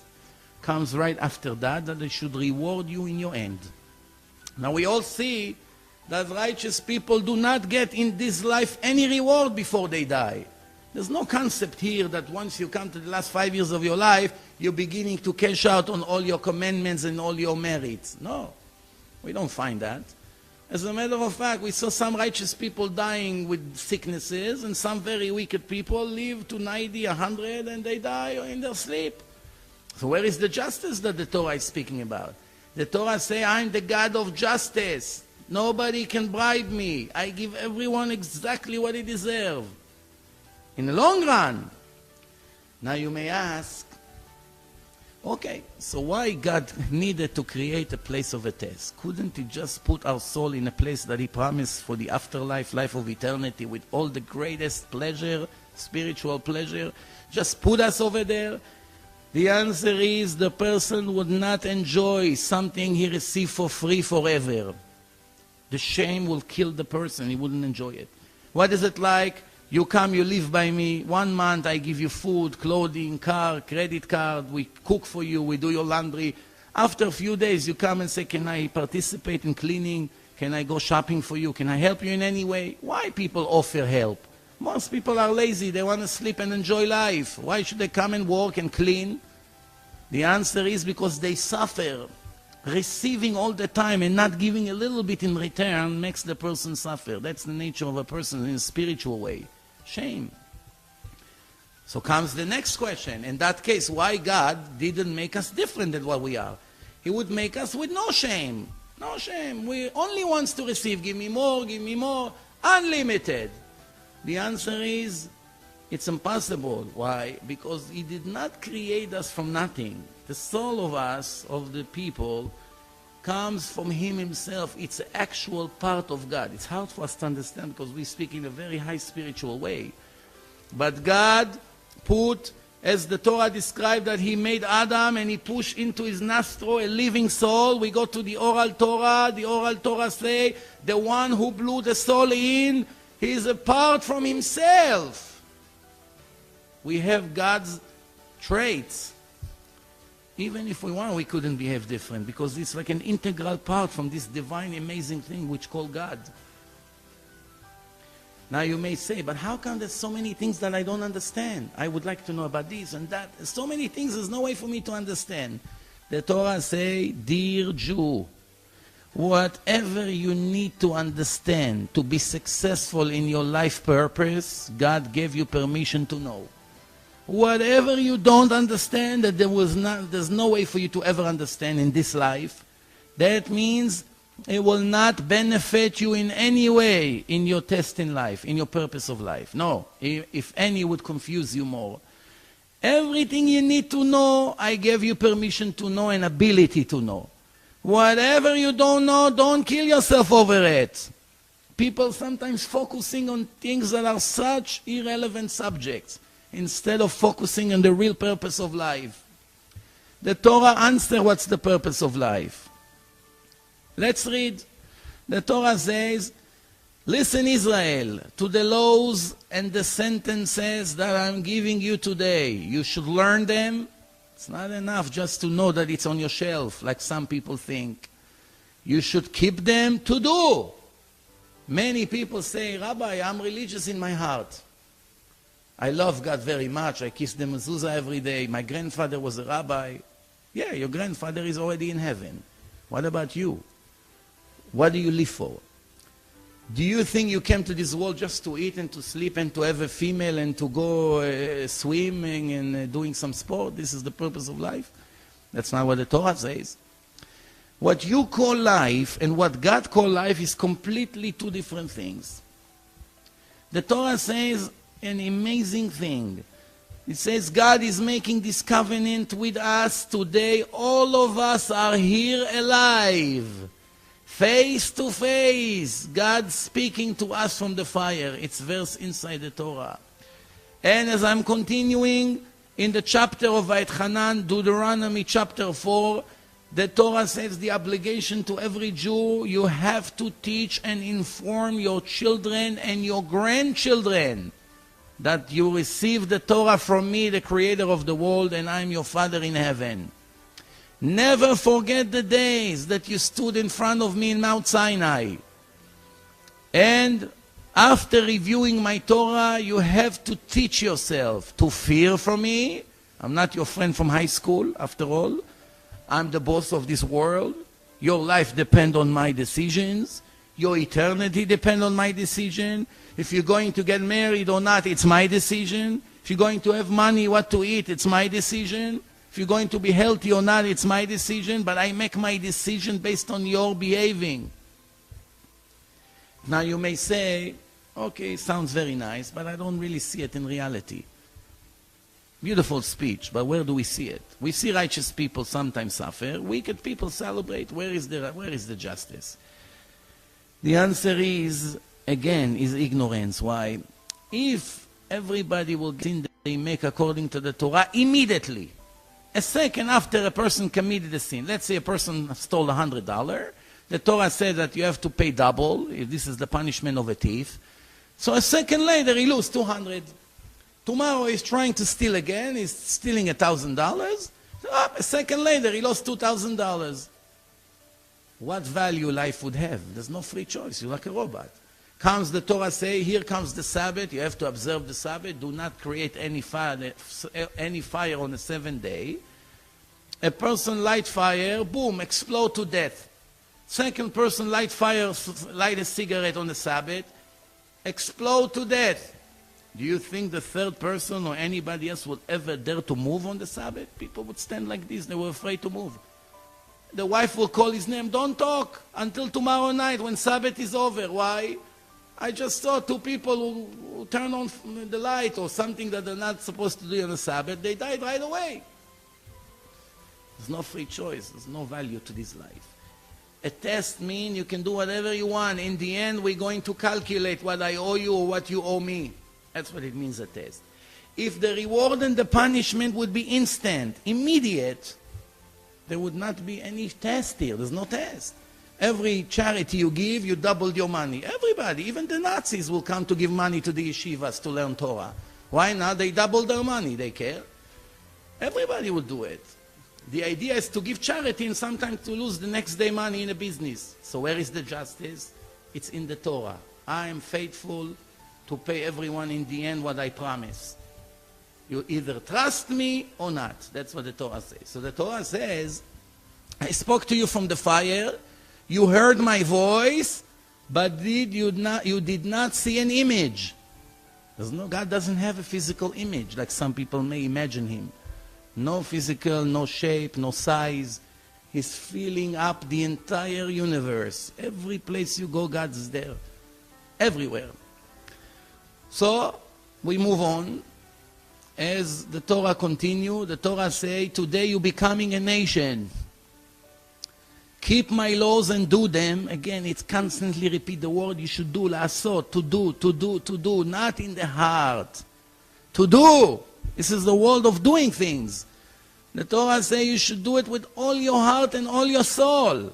Speaker 1: Comes right after that it should reward you in your end. Now we all see that righteous people do not get in this life any reward before they die. There's no concept here that once you come to the last 5 years of your life, you're beginning to cash out on all your commandments and all your merits. No, we don't find that. As a matter of fact, we saw some righteous people dying with sicknesses, and some very wicked people live to 90, 100, and they die in their sleep. So where is the justice that the Torah is speaking about? The Torah says, I'm the God of justice. Nobody can bribe me. I give everyone exactly what they deserve. In the long run. Now you may ask, okay, so why God needed to create a place of a test? Couldn't He just put our soul in a place that He promised for the afterlife, life of eternity, with all the greatest pleasure, spiritual pleasure? Just put us over there? The answer is the person would not enjoy something he received for free forever. The shame will kill the person. He wouldn't enjoy it. What is it like? You come, you live by me. 1 month, I give you food, clothing, car, credit card. We cook for you. We do your laundry. After a few days, you come and say, can I participate in cleaning? Can I go shopping for you? Can I help you in any way? Why people offer help? Most people are lazy. They want to sleep and enjoy life. Why should they come and work and clean? The answer is because they suffer. Receiving all the time and not giving a little bit in return makes the person suffer. That's the nature of a person in a spiritual way. Shame. So comes the next question. In that case, why God didn't make us different than what we are? He would make us with no shame. No shame. We only wants to receive. Give me more. Unlimited. The answer is, it's impossible. Why? Because He did not create us from nothing. The soul of us, of the people, comes from Him Himself. It's an actual part of God. It's hard for us to understand because we speak in a very high spiritual way. But God put, as the Torah described, that He made Adam and He pushed into his nostril a living soul. We go to the oral Torah. The oral Torah say, the one who blew the soul in, he is apart from Himself. We have God's traits. Even if we want, we couldn't behave different because it's like an integral part from this divine, amazing thing which called God. Now you may say, but how come there's so many things that I don't understand? I would like to know about this and that. There's so many things, there's no way for me to understand. The Torah say, dear Jew, whatever you need to understand to be successful in your life purpose, God gave you permission to know. Whatever you don't understand, that there's no way for you to ever understand in this life, that means it will not benefit you in any way in your test in life, in your purpose of life. No, if any would confuse you more. Everything you need to know, I gave you permission to know and ability to know. Whatever you don't know, don't kill yourself over it. People sometimes focusing on things that are such irrelevant subjects, instead of focusing on the real purpose of life. The Torah answers what's the purpose of life. Let's read. The Torah says, listen Israel, to the laws and the sentences that I'm giving you today. You should learn them. It's not enough just to know that it's on your shelf, like some people think. You should keep them to do. Many people say, Rabbi, I'm religious in my heart. I love God very much. I kiss the mezuzah every day. My grandfather was a rabbi. Yeah, your grandfather is already in heaven. What about you? What do you live for? Do you think you came to this world just to eat and to sleep and to have a female and to go swimming and doing some sport? This is the purpose of life? That's not what the Torah says. What you call life and what God call life is completely two different things. The Torah says an amazing thing. It says God is making this covenant with us today. All of us are here alive. Face to face, God speaking to us from the fire. It's verse inside the Torah. And as I'm continuing in the chapter of Vayetchanan, Deuteronomy chapter 4, the Torah says the obligation to every Jew, you have to teach and inform your children and your grandchildren that you receive the Torah from me, the creator of the world, and I'm your Father in heaven. Never forget the days that you stood in front of me in Mount Sinai. And after reviewing my Torah, you have to teach yourself to fear from me. I'm not your friend from high school, after all. I'm the boss of this world. Your life depends on my decisions. Your eternity depends on my decision. If you're going to get married or not, it's my decision. If you're going to have money, what to eat, it's my decision. If you're going to be healthy or not, it's my decision. But I make my decision based on your behaving. Now you may say, okay, sounds very nice, but I don't really see it in reality. Beautiful speech, but where do we see it? We see righteous people sometimes suffer. Wicked people celebrate. Where is the justice? The answer is, again, is ignorance. Why? If everybody will get in, they make according to the Torah immediately. A second after a person committed a sin. Let's say a person stole $100. The Torah says that you have to pay double, if this is the punishment of a thief. So a second later, he loses $200. Tomorrow he's trying to steal again. He's stealing $1,000. A second later, he lost $2,000. What value life would have? There's no free choice. You're like a robot. Comes the Torah say, here comes the Sabbath. You have to observe the Sabbath. Do not create any fire on the seventh day. A person light fire, boom, explode to death. Second person light fire, light a cigarette on the Sabbath, explode to death. Do you think the third person or anybody else would ever dare to move on the Sabbath? People would stand like this. They were afraid to move. The wife will call his name. Don't talk until tomorrow night when Sabbath is over. Why? I just saw two people who turn on the light or something that they're not supposed to do on the Sabbath. They died right away. There's no free choice. There's no value to this life. A test means you can do whatever you want. In the end, we're going to calculate what I owe you or what you owe me. That's what it means, a test. If the reward and the punishment would be instant, immediate, there would not be any test here. There's no test. Every charity you give, you doubled your money. Everybody, even the Nazis, will come to give money to the yeshivas to learn Torah. Why not? They doubled their money. They care. Everybody will do it. The idea is to give charity and sometimes to lose the next day money in a business. So where is the justice? It's in the Torah. I am faithful to pay everyone in the end what I promise. You either trust me or not. That's what the Torah says. So the Torah says, I spoke to you from the fire, you heard my voice, but you did not see an image. God doesn't have a physical image like some people may imagine him. No physical, no shape, no size. He's filling up the entire universe. Every place you go, God's there. Everywhere. So, we move on. As the Torah continue, the Torah say, today you're becoming a nation. Keep my laws and do them. Again, it's constantly repeat the word you should do, la'asot, to do, not in the heart. To do. This is the world of doing things. The Torah say you should do it with all your heart and all your soul.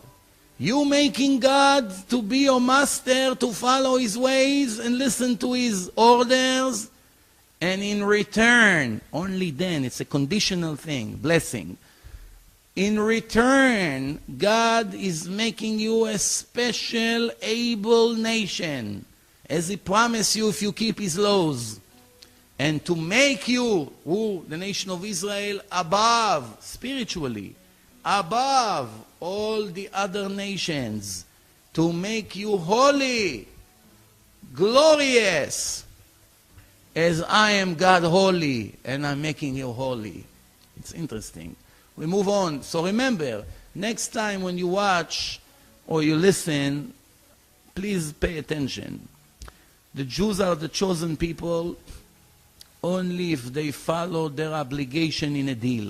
Speaker 1: You making God to be your master, to follow his ways and listen to his orders. And in return, only then, it's a conditional thing, blessing. In return, God is making you a special, able nation, as he promised you if you keep his laws. And to make you, the nation of Israel, above, spiritually, above all the other nations, to make you holy, glorious, as I am God holy, and I'm making you holy. It's interesting. We move on. So remember, next time when you watch or you listen, please pay attention. The Jews are the chosen people only if they follow their obligation in a deal.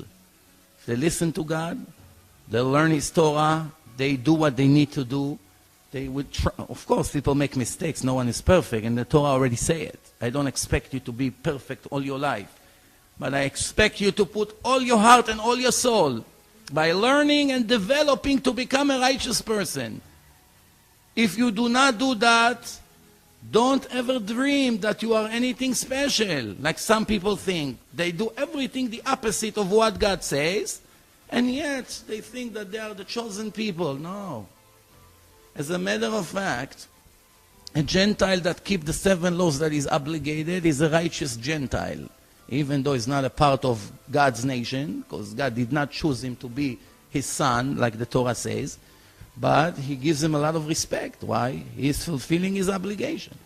Speaker 1: If they listen to God, they learn his Torah, they do what they need to do, they would try. Of course, people make mistakes. No one is perfect, and the Torah already say it. I don't expect you to be perfect all your life. But I expect you to put all your heart and all your soul by learning and developing to become a righteous person. If you do not do that, don't ever dream that you are anything special, like some people think. They do everything the opposite of what God says, and yet they think that they are the chosen people. No. As a matter of fact, a Gentile that keeps the 7 laws that is obligated is a righteous Gentile, even though he's not a part of God's nation, because God did not choose him to be his son, like the Torah says. But he gives him a lot of respect. Why? He is fulfilling his obligation.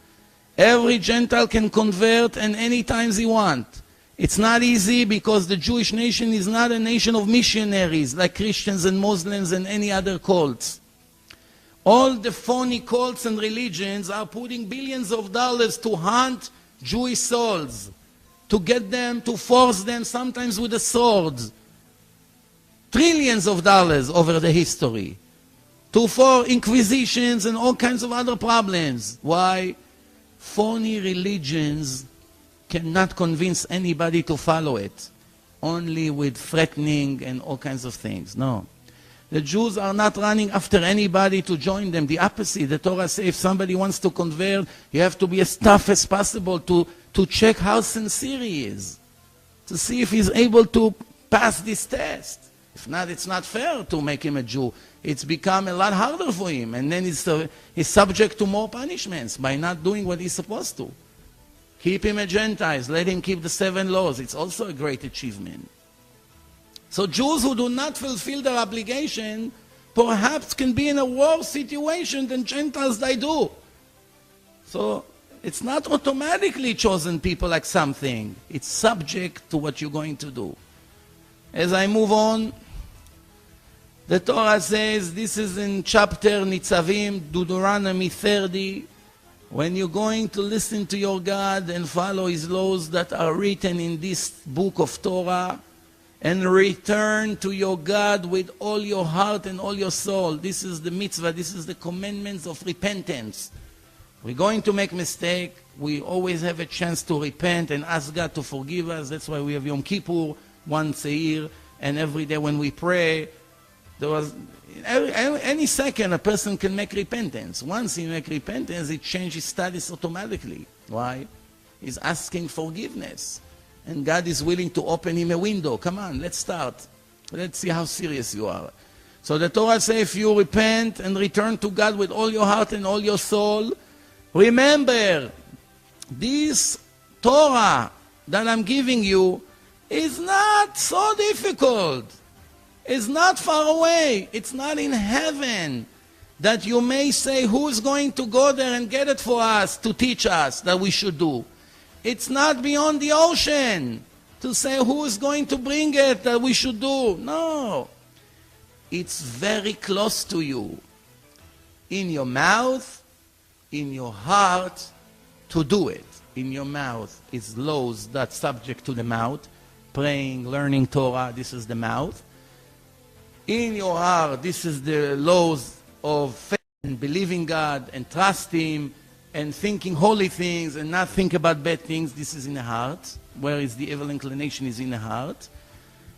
Speaker 1: Every Gentile can convert and any times he wants. It's not easy because the Jewish nation is not a nation of missionaries like Christians and Muslims and any other cults. All the phony cults and religions are putting billions of dollars to hunt Jewish souls, to get them, to force them, sometimes with a sword. Trillions of dollars over the history. For inquisitions and all kinds of other problems. Why? Phony religions cannot convince anybody to follow it. Only with threatening and all kinds of things. No. The Jews are not running after anybody to join them. The opposite. The Torah says if somebody wants to convert, you have to be as tough as possible to check how sincere he is. To see if he's able to pass this test. If not, it's not fair to make him a Jew. It's become a lot harder for him. And then he's subject to more punishments by not doing what he's supposed to. Keep him a Gentile. Let him keep the 7 laws. It's also a great achievement. So Jews who do not fulfill their obligation perhaps can be in a worse situation than Gentiles that do. So it's not automatically chosen people like something. It's subject to what you're going to do. As I move on, the Torah says, this is in chapter Nitzavim, Deuteronomy 30, when you're going to listen to your God and follow His laws that are written in this book of Torah, and return to your God with all your heart and all your soul. This is the mitzvah, this is the commandments of repentance. We're going to make mistake. We always have a chance to repent and ask God to forgive us. That's why we have Yom Kippur once a year, and every day when we pray, any second a person can make repentance. Once he makes repentance, it changes status automatically. Why? He's asking forgiveness. And God is willing to open him a window. Come on, let's start. Let's see how serious you are. So the Torah says, if you repent and return to God with all your heart and all your soul, remember, this Torah that I'm giving you is not so difficult. It's not far away. It's not in heaven that you may say, who is going to go there and get it for us to teach us that we should do? It's not beyond the ocean to say who is going to bring it that we should do. No. It's very close to you. In your mouth, in your heart, to do it. In your mouth is laws that's subject to the mouth. Praying, learning Torah, this is the mouth. In your heart, this is the laws of faith and believing God and trust Him and thinking holy things and not think about bad things. This is in the heart. Where is the evil inclination is in the heart.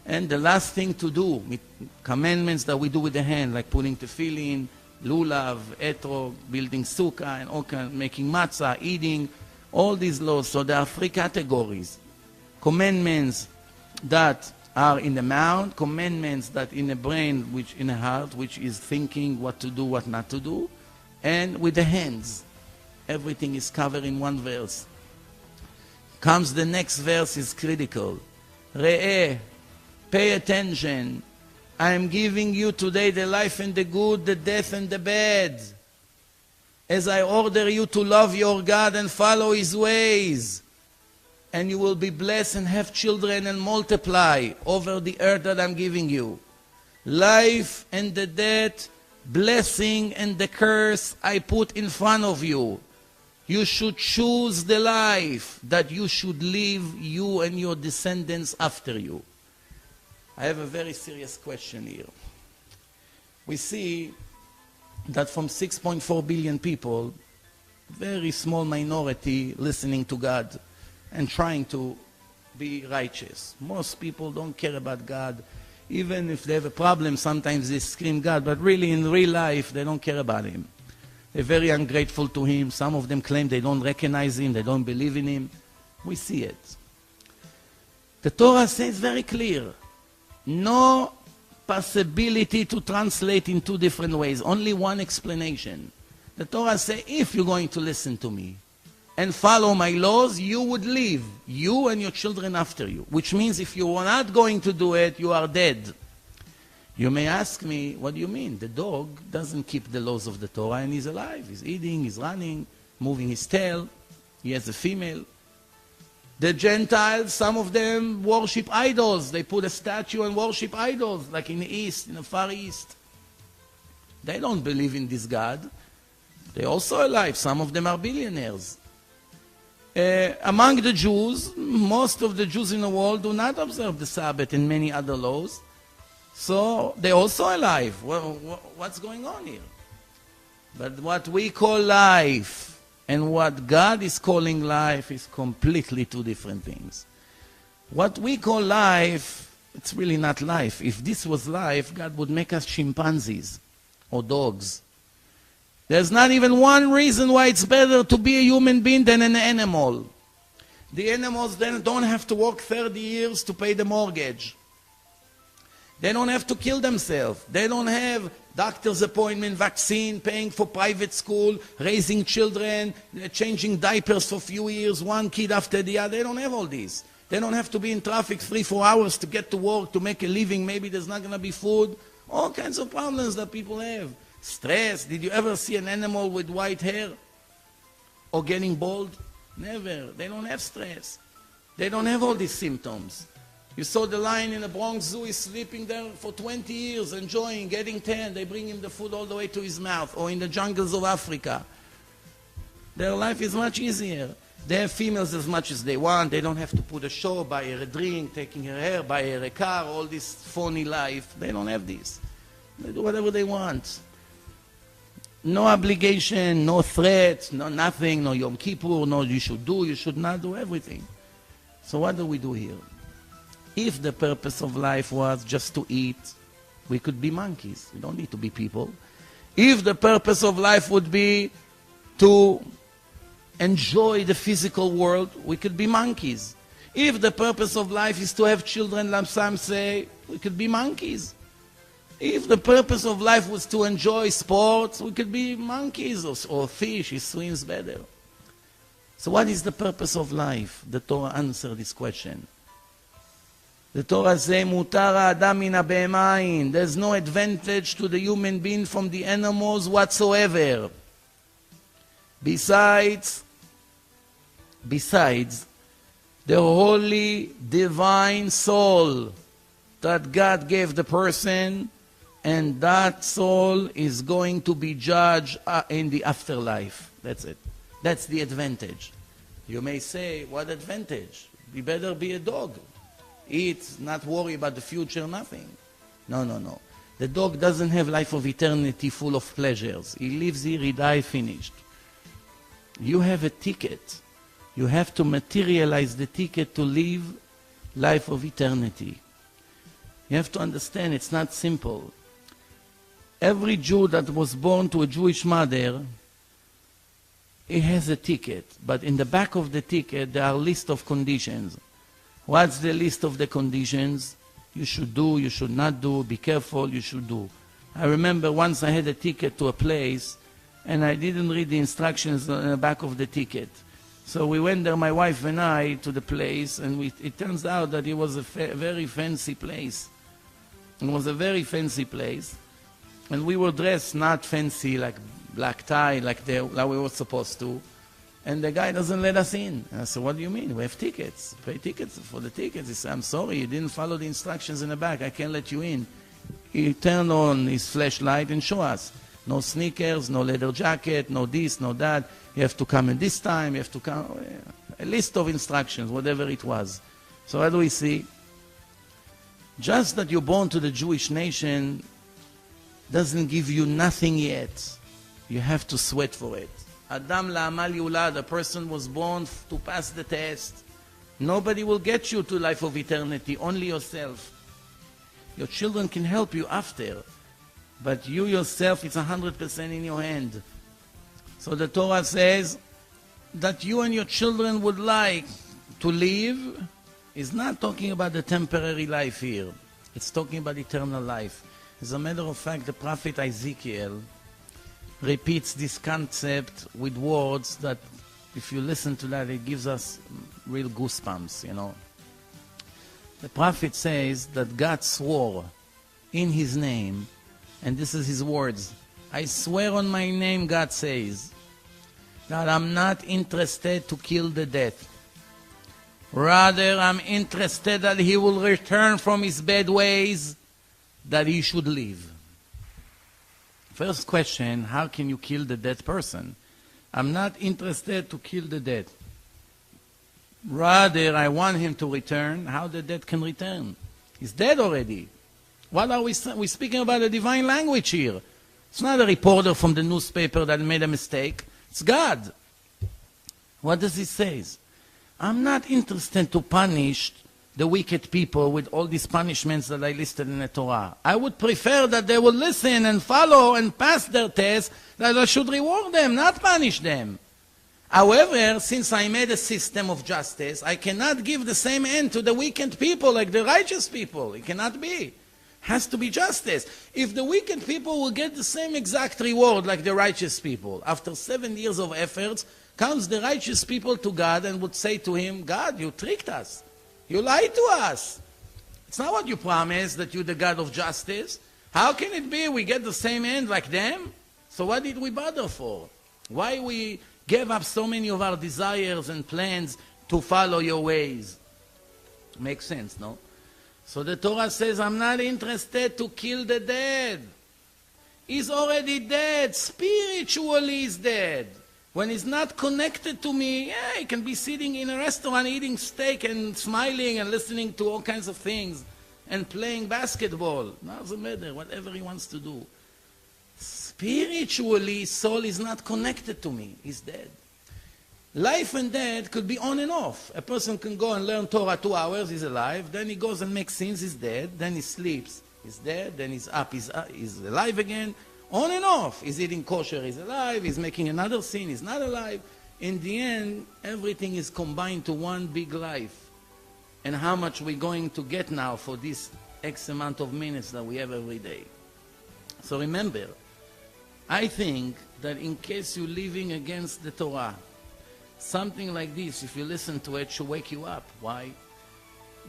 Speaker 1: And the last thing to do, commandments that we do with the hand, like putting tefillin, lulav, etrog, building sukkah, and all kind, making matzah, eating, all these laws. So there are 3 categories. Commandments that are in the mouth, commandments that in the brain, which in the heart, which is thinking what to do, what not to do, and with the hands. Everything is covered in one verse. Comes the next verse is critical. Re'eh, pay attention. I am giving you today the life and the good, the death and the bad. As I order you to love your God and follow His ways. And you will be blessed and have children and multiply over the earth that I'm giving you. Life and the death, blessing and the curse I put in front of you. You should choose the life that you should live, you and your descendants after you. I have a very serious question here. We see that from 6.4 billion people, very small minority listening to God and trying to be righteous. Most people don't care about God. Even if they have a problem, sometimes they scream God, but really in real life, they don't care about Him. They're very ungrateful to Him. Some of them claim they don't recognize Him, they don't believe in Him. We see it. The Torah says very clear, no possibility to translate in two different ways, only one explanation. The Torah says, if you're going to listen to me and follow my laws, you would live, you and your children after you. Which means if you are not going to do it, you are dead. You may ask me, what do you mean? The dog doesn't keep the laws of the Torah and he's alive. He's eating, he's running, moving his tail. He has a female. The Gentiles, some of them worship idols. They put a statue and worship idols, like in the East, in the Far East. They don't believe in this God. They're also alive. Some of them are billionaires. Among the Jews, most of the Jews in the world do not observe the Sabbath and many other laws. So they're also alive. Well, what's going on here? But what we call life and what God is calling life is completely two different things. What we call life, it's really not life. If this was life, God would make us chimpanzees or dogs. There's not even one reason why it's better to be a human being than an animal. The animals then don't have to work 30 years to pay the mortgage. They don't have to kill themselves. They don't have doctor's appointment, vaccine, paying for private school, raising children, changing diapers for a few years, one kid after the other. They don't have all these. They don't have to be in traffic 3-4 hours to get to work, to make a living. Maybe there's not going to be food. All kinds of problems that people have. Stress. Did you ever see an animal with white hair? Or getting bald? Never. They don't have stress. They don't have all these symptoms. You saw the lion in the Bronx Zoo is sleeping there for 20 years, enjoying, getting tan. They bring him the food all the way to his mouth. Or in the jungles of Africa. Their life is much easier. They have females as much as they want. They don't have to put a show, buy her a drink, taking her hair, buy her a car, all this phony life. They don't have this. They do whatever they want. No obligation, no threat, no nothing, no Yom Kippur, no you should do, you should not do, everything. So what do we do here? If the purpose of life was just to eat, we could be monkeys. We don't need to be people. If the purpose of life would be to enjoy the physical world, we could be monkeys. If the purpose of life is to have children, like some say, we could be monkeys. If the purpose of life was to enjoy sports, we could be monkeys or fish. It swims better. So what is the purpose of life? The Torah answers this question. The Torah says, "Mutar ha'adam min ha'behema ein." There's no advantage to the human being from the animals whatsoever. Besides the holy divine soul that God gave the person, and that soul is going to be judged in the afterlife. That's it. That's the advantage. You may say, what advantage? You better be a dog. Eat, not worry about the future, nothing. No. The dog doesn't have life of eternity full of pleasures. He lives here, he dies, finished. You have a ticket. You have to materialize the ticket to live life of eternity. You have to understand it's not simple. Every Jew that was born to a Jewish mother, he has a ticket. But in the back of the ticket, there are a list of conditions. What's the list of the conditions? You should do, you should not do, be careful, you should do. I remember once I had a ticket to a place, and I didn't read the instructions on the back of the ticket. So we went there, my wife and I, to the place, and it turns out that it was a very fancy place. It was a very fancy place. And we were dressed not fancy, like black tie, like we were supposed to. And the guy doesn't let us in. And I said, what do you mean? We have tickets. Pay tickets for the tickets. He said, I'm sorry, you didn't follow the instructions in the back. I can't let you in. He turned on his flashlight and showed us. No sneakers, no leather jacket, no this, no that. You have to come in this time. You have to come. A list of instructions, whatever it was. So what do we see? Just that you're born to the Jewish nation doesn't give you nothing yet. You have to sweat for it. Adam la'amal yulad, a person was born to pass the test. Nobody will get you to life of eternity, only yourself. Your children can help you after, but you yourself, it's 100% in your hand. So the Torah says that you and your children would like to live is not talking about the temporary life here. It's talking about eternal life. As a matter of fact, the prophet Ezekiel repeats this concept with words that, if you listen to that, it gives us real goosebumps, you know. The prophet says that God swore in his name, and this is his words, I swear on my name, God says, that I'm not interested to kill the dead. Rather, I'm interested that he will return from his bad ways, that he should live. First question, how can you kill the dead person? I'm not interested to kill the dead. Rather, I want him to return. How the dead can return? He's dead already. What are we speaking about a divine language here? It's not a reporter from the newspaper that made a mistake. It's God. What does he say? I'm not interested to punish the wicked people with all these punishments that I listed in the Torah. I would prefer that they would listen and follow and pass their test, that I should reward them, not punish them. However, since I made a system of justice, I cannot give the same end to the wicked people like the righteous people. It cannot be. It has to be justice. If the wicked people will get the same exact reward like the righteous people, after 7 years of efforts, comes the righteous people to God and would say to him, God, you tricked us. You lied to us. It's not what you promised, that you're the God of justice. How can it be we get the same end like them? So what did we bother for? Why we gave up so many of our desires and plans to follow your ways? Makes sense, no? So the Torah says, I'm not interested to kill the dead. He's already dead. Spiritually he's dead. When he's not connected to me, yeah, he can be sitting in a restaurant eating steak and smiling and listening to all kinds of things and playing basketball. Doesn't matter, whatever he wants to do. Spiritually, soul is not connected to me. He's dead. Life and death could be on and off. A person can go and learn Torah 2 hours, he's alive. Then he goes and makes sins, he's dead. Then he sleeps, he's dead. Then he's up, he's alive again. On and off. He's eating kosher, he's alive. He's making another sin, he's not alive. In the end, everything is combined to one big life. And how much we're going to get now for this X amount of minutes that we have every day. So remember, I think that in case you're living against the Torah, something like this, if you listen to it, should wake you up. Why?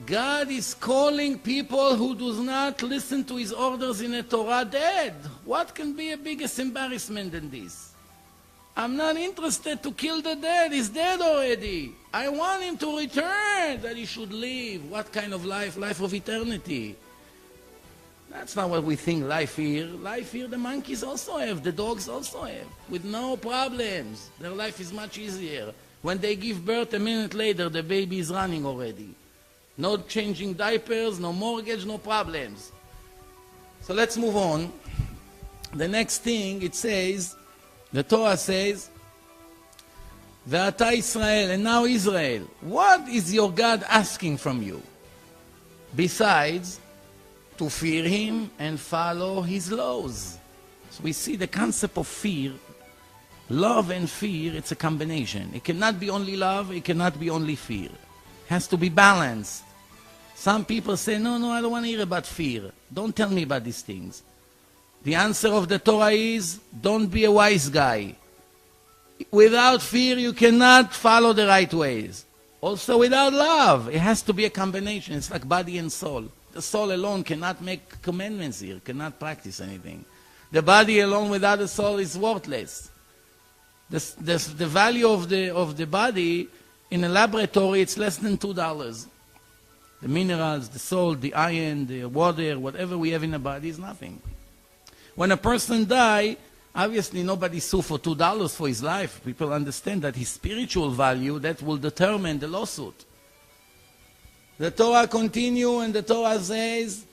Speaker 1: God is calling people who do not listen to his orders in the Torah dead. What can be a biggest embarrassment than this? I'm not interested to kill the dead. He's dead already. I want him to return, that he should live. What kind of life? Life of eternity. That's not what we think life here. Life here the monkeys also have, the dogs also have, with no problems. Their life is much easier. When they give birth, a minute later, the baby is running already. No changing diapers, no mortgage, no problems. So let's move on. The next thing it says, the Torah says, Ve'ata Israel, and now Israel, what is your God asking from you? Besides, to fear him and follow his laws. So we see the concept of fear. Love and fear, it's a combination. It cannot be only love, it cannot be only fear. It has to be balanced. Some people say, no, I don't want to hear about fear. Don't tell me about these things. The answer of the Torah is, don't be a wise guy. Without fear, you cannot follow the right ways. Also, without love, it has to be a combination. It's like body and soul. The soul alone cannot make commandments here, cannot practice anything. The body alone without the soul is worthless. The value of the body in a laboratory, it's less than $2. The minerals, the salt, the iron, the water, whatever we have in the body is nothing. When a person dies, obviously nobody sue for $2 for his life. People understand that his spiritual value, that will determine the lawsuit. The Torah continues and the Torah says,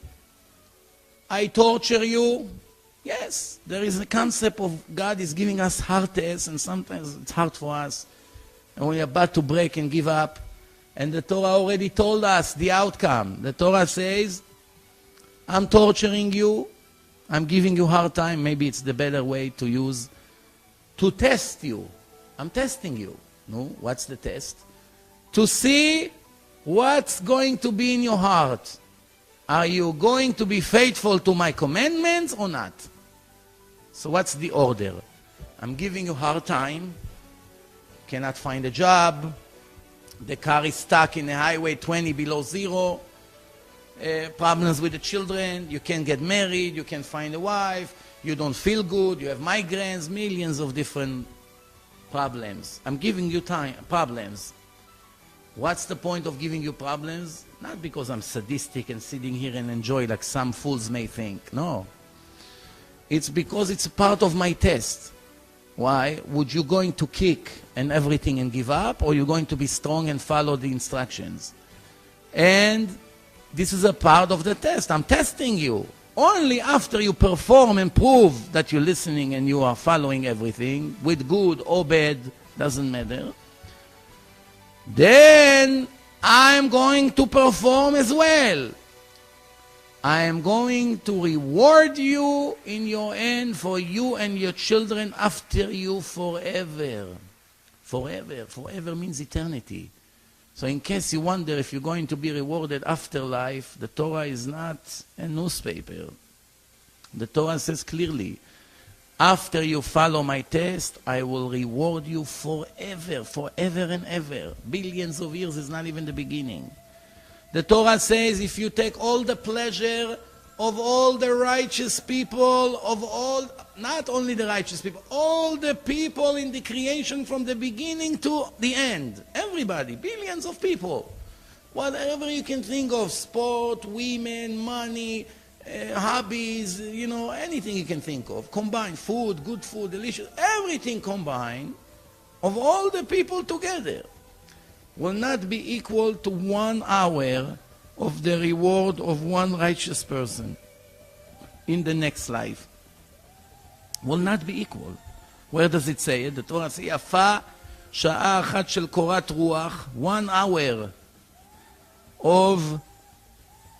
Speaker 1: I torture you Yes, there is a concept of God is giving us hard tests, and sometimes it's hard for us, and we're about to break and give up. And the Torah already told us the outcome. The Torah says, I'm torturing you, I'm giving you hard time. Maybe it's the better way to use, to test you. I'm testing you. No, what's the test? To see what's going to be in your heart. Are you going to be faithful to my commandments or not? So what's the order? I'm giving you hard time. Cannot find a job. The car is stuck in the highway 20 below zero. Problems with the children. You can't get married. You can't find a wife. You don't feel good. You have migraines. Millions of different problems. I'm giving you problems. What's the point of giving you problems? Not because I'm sadistic and sitting here and enjoy like some fools may think. No. It's because it's a part of my test. Why? Would you going to kick and everything and give up, or you going to be strong and follow the instructions? And this is a part of the test. I'm testing you. Only after you perform and prove that you're listening and you are following everything, with good or bad, doesn't matter, then I'm going to perform as well. I am going to reward you in your end for you and your children after you forever. Forever. Forever means eternity. So in case you wonder if you're going to be rewarded after life, the Torah is not a newspaper. The Torah says clearly, after you follow my test, I will reward you forever, forever and ever. Billions of years is not even the beginning. The Torah says if you take all the pleasure of all the righteous people, of all, not only the righteous people, all the people in the creation from the beginning to the end, everybody, billions of people, whatever you can think of, sport, women, money, hobbies, you know, anything you can think of, combined, food, good food, delicious, everything combined, of all the people together, will not be equal to 1 hour of the reward of one righteous person in the next life. Will not be equal. Where does it say it? The Torah says, יפה שעה אחת של קורת רוח, 1 hour of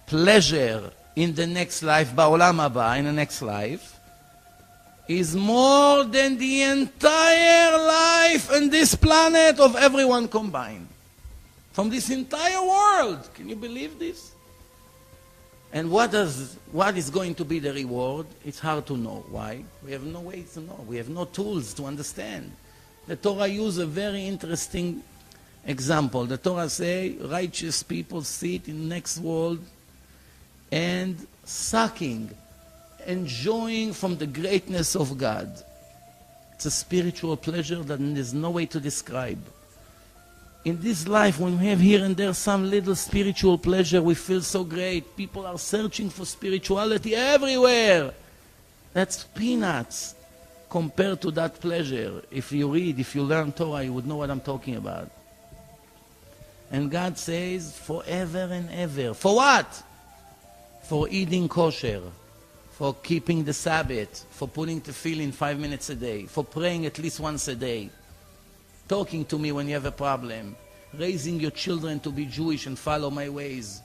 Speaker 1: pleasure in the next life, בעולם הבא, in the next life, is more than the entire life on this planet of everyone combined. From this entire world. Can you believe this? And what is going to be the reward? It's hard to know. Why? We have no way to know. We have no tools to understand. The Torah uses a very interesting example. The Torah says righteous people sit in the next world and sucking, enjoying from the greatness of God. It's a spiritual pleasure that there's no way to describe. In this life, when we have here and there some little spiritual pleasure, we feel so great. People are searching for spirituality everywhere. That's peanuts compared to that pleasure. If you read, if you learn Torah, you would know what I'm talking about. And God says, forever and ever. For what? For eating kosher, for keeping the Sabbath, for putting tefillin 5 minutes a day, for praying at least once a day, talking to me when you have a problem, raising your children to be Jewish and follow my ways,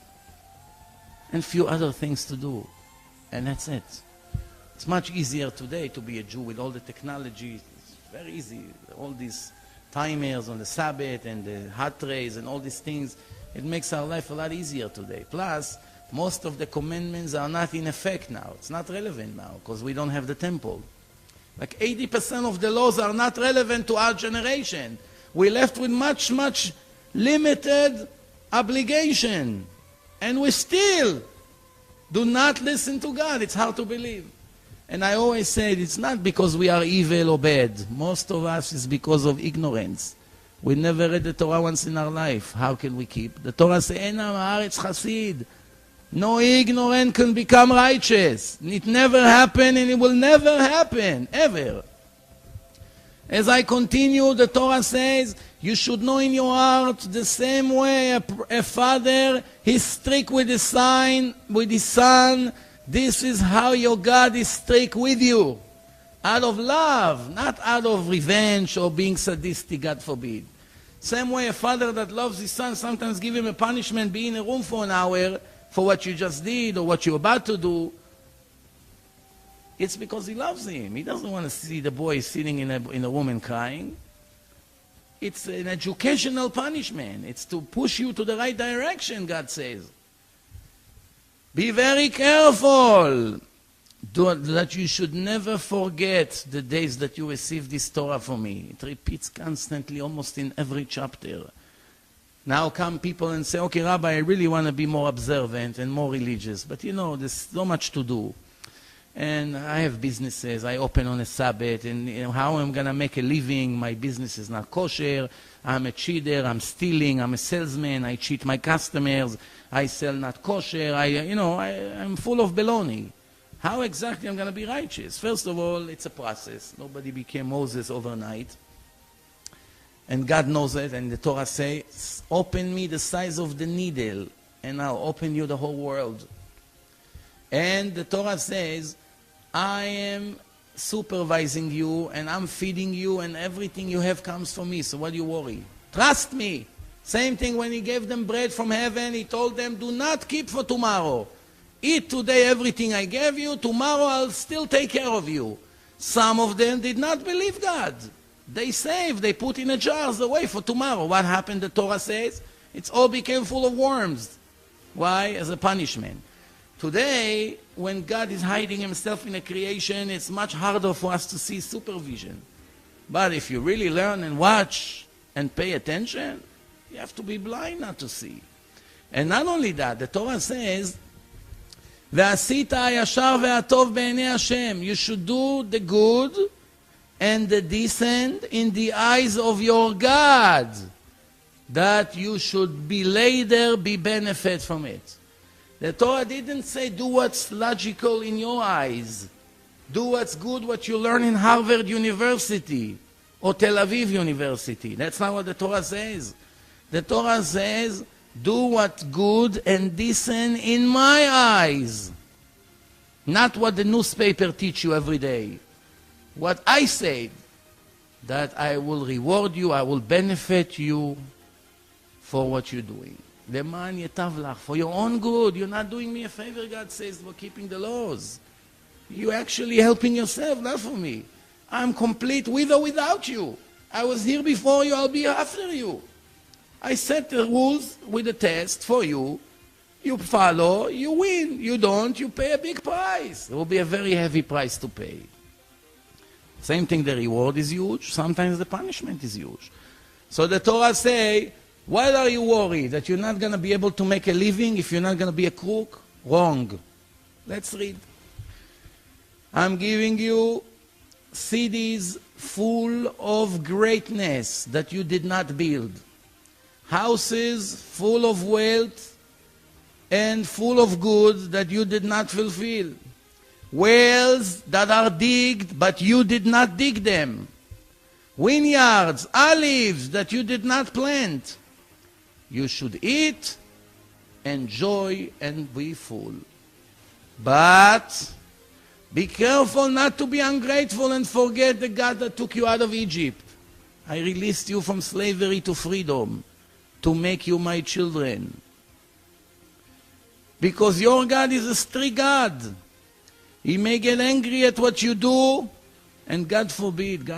Speaker 1: and few other things to do. And that's it. It's much easier today to be a Jew with all the technology. It's very easy. All these timers on the Sabbath and the hot rays and all these things. It makes our life a lot easier today. Plus, most of the commandments are not in effect now. It's not relevant now because we don't have the temple. Like 80% of the laws are not relevant to our generation. We're left with much, much limited obligation. And we still do not listen to God. It's hard to believe. And I always say it's not because we are evil or bad. Most of us is because of ignorance. We never read the Torah once in our life. How can we keep? The Torah says, "Ein am haaretz chasid." No ignorant can become righteous. It never happened and it will never happen, ever. As I continue, the Torah says, you should know in your heart the same way a father, he's strict with his son, This is how your God is strict with you. Out of love, not out of revenge or being sadistic, God forbid. Same way a father that loves his son sometimes give him a punishment, be in a room for an hour for what you just did or what you're about to do. It's because he loves him. He doesn't want to see the boy sitting in a room and crying. It's an educational punishment. It's to push you to the right direction, God says. Be very careful that you should never forget the days that you received this Torah from me. It repeats constantly, almost in every chapter. Now come people and say, okay, Rabbi, I really want to be more observant and more religious. But you know, there's so much to do. And I have businesses, I open on a Sabbath, and you know, how I'm going to make a living, my business is not kosher, I'm a cheater, I'm stealing, I'm a salesman, I cheat my customers, I sell not kosher, I'm full of baloney. How exactly I'm going to be righteous? First of all, it's a process. Nobody became Moses overnight. And God knows it, and the Torah says, open me the size of the needle, and I'll open you the whole world. And the Torah says, I am supervising you, and I'm feeding you, and everything you have comes from me, so what do you worry? Trust me. Same thing when he gave them bread from heaven, he told them, do not keep for tomorrow. Eat today everything I gave you, tomorrow I'll still take care of you. Some of them did not believe God. They saved, they put in a jars away for tomorrow. What happened, the Torah says? It all became full of worms. Why? As a punishment. Today, when God is hiding himself in a creation, it's much harder for us to see supervision. But if you really learn and watch and pay attention, you have to be blind not to see. And not only that, the Torah says, ועשית הישר והטוב בעיני השם. You should do the good and the decent in the eyes of your God, that you should be later be benefit from it. The Torah didn't say do what's logical in your eyes. Do what's good, what you learn in Harvard University or Tel Aviv University. That's not what the Torah says. The Torah says, do what's good and decent in my eyes. Not what the newspaper teach you every day. What I said, that I will reward you, I will benefit you for what you're doing. למען ייטב לך, for your own good. You're not doing me a favor, God says, for keeping the laws. You're actually helping yourself, not for me. I'm complete with or without you. I was here before you, I'll be here after you. I set the rules with a test for you. You follow, you win. You don't, you pay a big price. It will be a very heavy price to pay. Same thing, the reward is huge. Sometimes the punishment is huge. So the Torah say, why are you worried that you're not going to be able to make a living if you're not going to be a crook? Wrong. Let's read. I'm giving you cities full of greatness that you did not build. Houses full of wealth and full of goods that you did not fulfill. Wells that are digged, but you did not dig them. Vineyards, olives that you did not plant. You should eat, enjoy, and be full. But be careful not to be ungrateful and forget the God that took you out of Egypt. I released you from slavery to freedom to make you my children. Because your God is a strict God. He may get angry at what you do, and God forbid,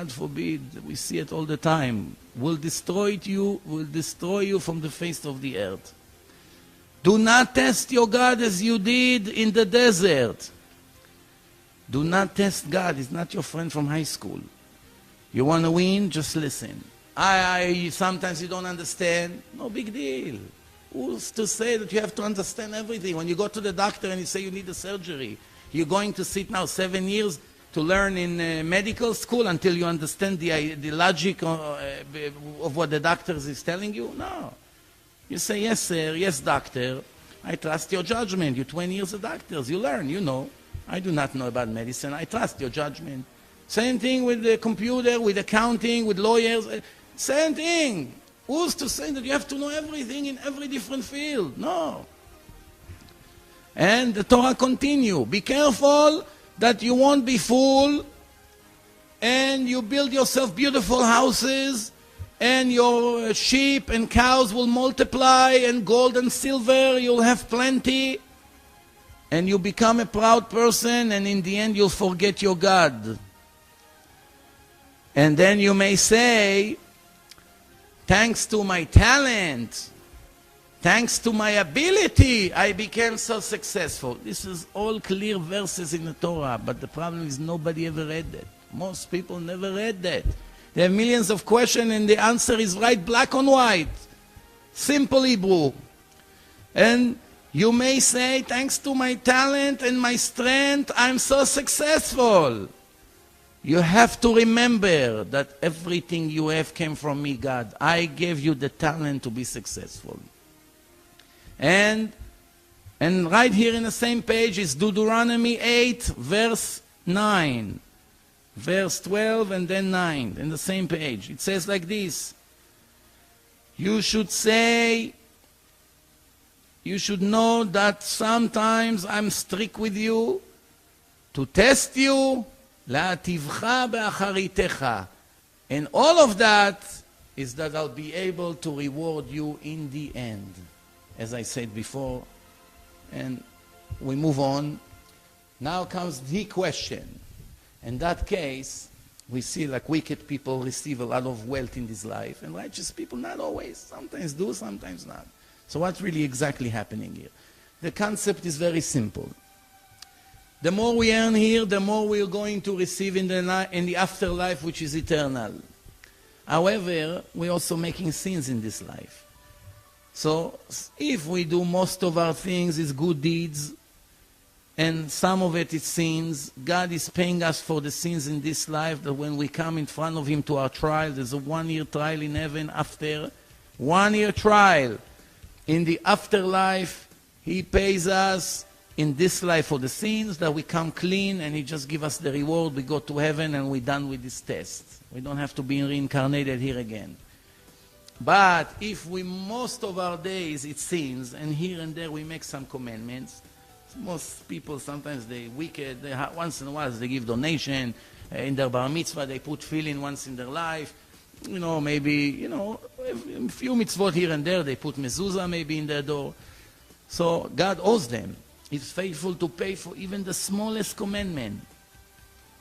Speaker 1: we see it all the time, will destroy you from the face of the earth. Do not test your God as you did in the desert. Do not test God. He's not your friend from high school. You want to win? Just listen. Sometimes you don't understand. No big deal. Who's to say that you have to understand everything? When you go to the doctor and you say you need a surgery, you're going to sit now 7 years to learn in medical school until you understand the logic of what the doctor is telling you? No. You say, yes, sir, yes, doctor. I trust your judgment. You're 20 years of doctors. You learn, you know. I do not know about medicine. I trust your judgment. Same thing with the computer, with accounting, with lawyers. Same thing. Who's to say that you have to know everything in every different field? No. And the Torah continue. Be careful that you won't be fooled and you build yourself beautiful houses and your sheep and cows will multiply and gold and silver, you'll have plenty. And you become a proud person and in the end you'll forget your God. And then you may say, thanks to my talent, thanks to my ability, I became so successful. This is all clear verses in the Torah, but the problem is nobody ever read that. Most people never read that. There are millions of questions and the answer is right black on white. Simple Hebrew. And you may say, thanks to my talent and my strength, I'm so successful. You have to remember that everything you have came from me, God. I gave you the talent to be successful. And right here in the same page is Deuteronomy 8, verse 9. Verse 12 and then 9, in the same page. It says like this. You should say, you should know that sometimes I'm strict with you to test you, להטיבך באחריתך. And all of that is that I'll be able to reward you in the end. As I said before, and we move on. Now comes the question. In that case, we see like wicked people receive a lot of wealth in this life, and righteous people not always. Sometimes do, sometimes not. So what's really exactly happening here? The concept is very simple. The more we earn here, the more we're going to receive in the afterlife, which is eternal. However, we're also making sins in this life. So if we do most of our things is good deeds, and some of it is sins, God is paying us for the sins in this life, that when we come in front of Him to our trial, there's a 1-year trial in heaven after. 1-year trial. In the afterlife, He pays us in this life for the sins, that we come clean, and He just gives us the reward. We go to heaven and we're done with this test. We don't have to be reincarnated here again. But if we, most of our days, it's sins, and here and there we make some commandments. Most people, sometimes they wicked, once in a while they give donation, in their bar mitzvah they put tefillin once in their life, maybe, a few mitzvot here and there, they put mezuzah maybe in their door. So God owes them. He's faithful to pay for even the smallest commandment.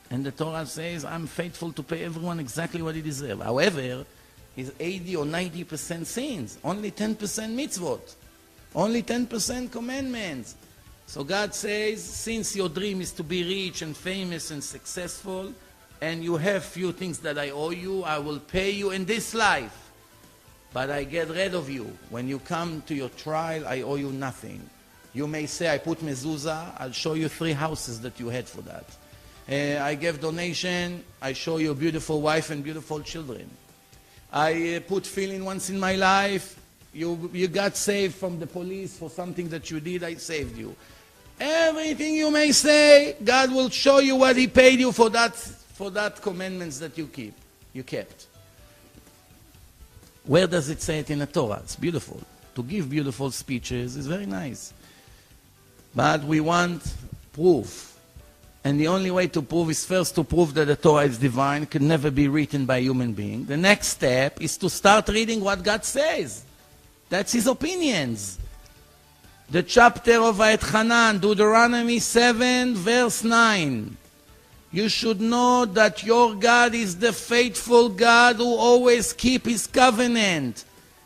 Speaker 1: And the Torah says, I'm faithful to pay everyone exactly what he deserves. However, it's 80 or 90% sins, only 10% mitzvot, only 10% commandments. So God says, since your dream is to be rich and famous and successful, and you have few things that I owe you, I will pay you in this life. But I get rid of you. When you come to your trial, I owe you nothing. You may say, I put mezuzah, I'll show you 3 houses that you had for that. I gave donation, I show you a beautiful wife and beautiful children. I put tefillin once in my life, you got saved from the police for something that you did, I saved you. Everything you may say, God will show you what He paid you for that commandments that you kept. Where does it say it in the Torah? It's beautiful. To give beautiful speeches is very nice. But we want proof. And the only way to prove is first to prove that the Torah is divine, can never be written by a human being. The next step is to start reading what God says. That's His opinions. The chapter of Va'etchanan, Deuteronomy 7, verse 9. You should know that your God is the faithful God who always keeps His covenant,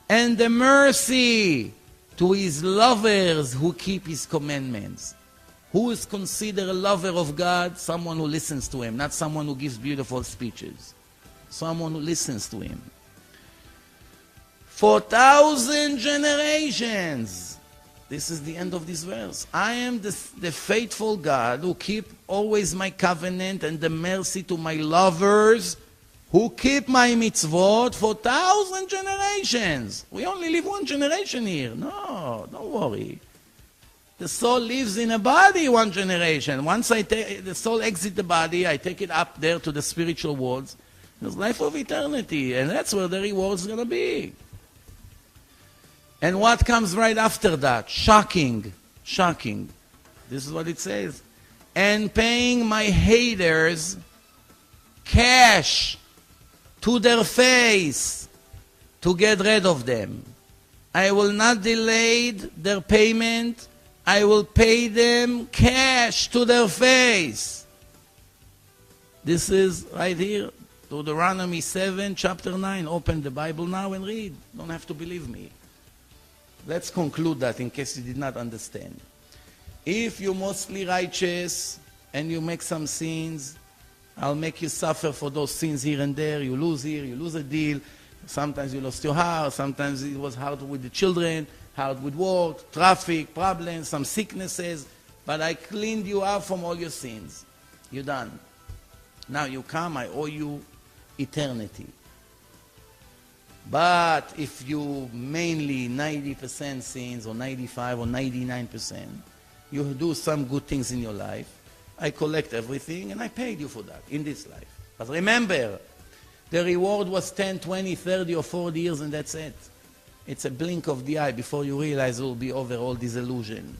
Speaker 1: and the mercy to His lovers who keep His commandments. Who is considered a lover of God? Someone who listens to Him, not someone who gives beautiful speeches. Someone who listens to Him. For 1,000 generations. This is the end of this verse. I am the faithful God who keep always my covenant and the mercy to my lovers who keep my mitzvot for 1,000 generations. We only live 1 generation here. No, don't worry. The soul lives in a body 1 generation. Once the soul exits the body, I take it up there to the spiritual worlds. There's life of eternity, and that's where the reward's going to be. And what comes right after that? Shocking. Shocking. This is what it says. And paying my haters cash to their face to get rid of them. I will not delay their payment. I will pay them cash to their face. This is right here, Deuteronomy 7, chapter 9. Open the Bible now and read. Don't have to believe me. Let's conclude that in case you did not understand. If you're mostly righteous and you make some sins, I'll make you suffer for those sins here and there. You lose here, you lose a deal. Sometimes you lost your house. Sometimes it was hard with the children, hard with work, traffic, problems, some sicknesses. But I cleaned you up from all your sins. You're done. Now you come, I owe you eternity. But if you mainly 90% sins, or 95 or 99%, you do some good things in your life, I collect everything and I paid you for that in this life. But remember, the reward was 10, 20, 30 or 40 years and that's it. It's a blink of the eye before you realize it will be over all this illusion.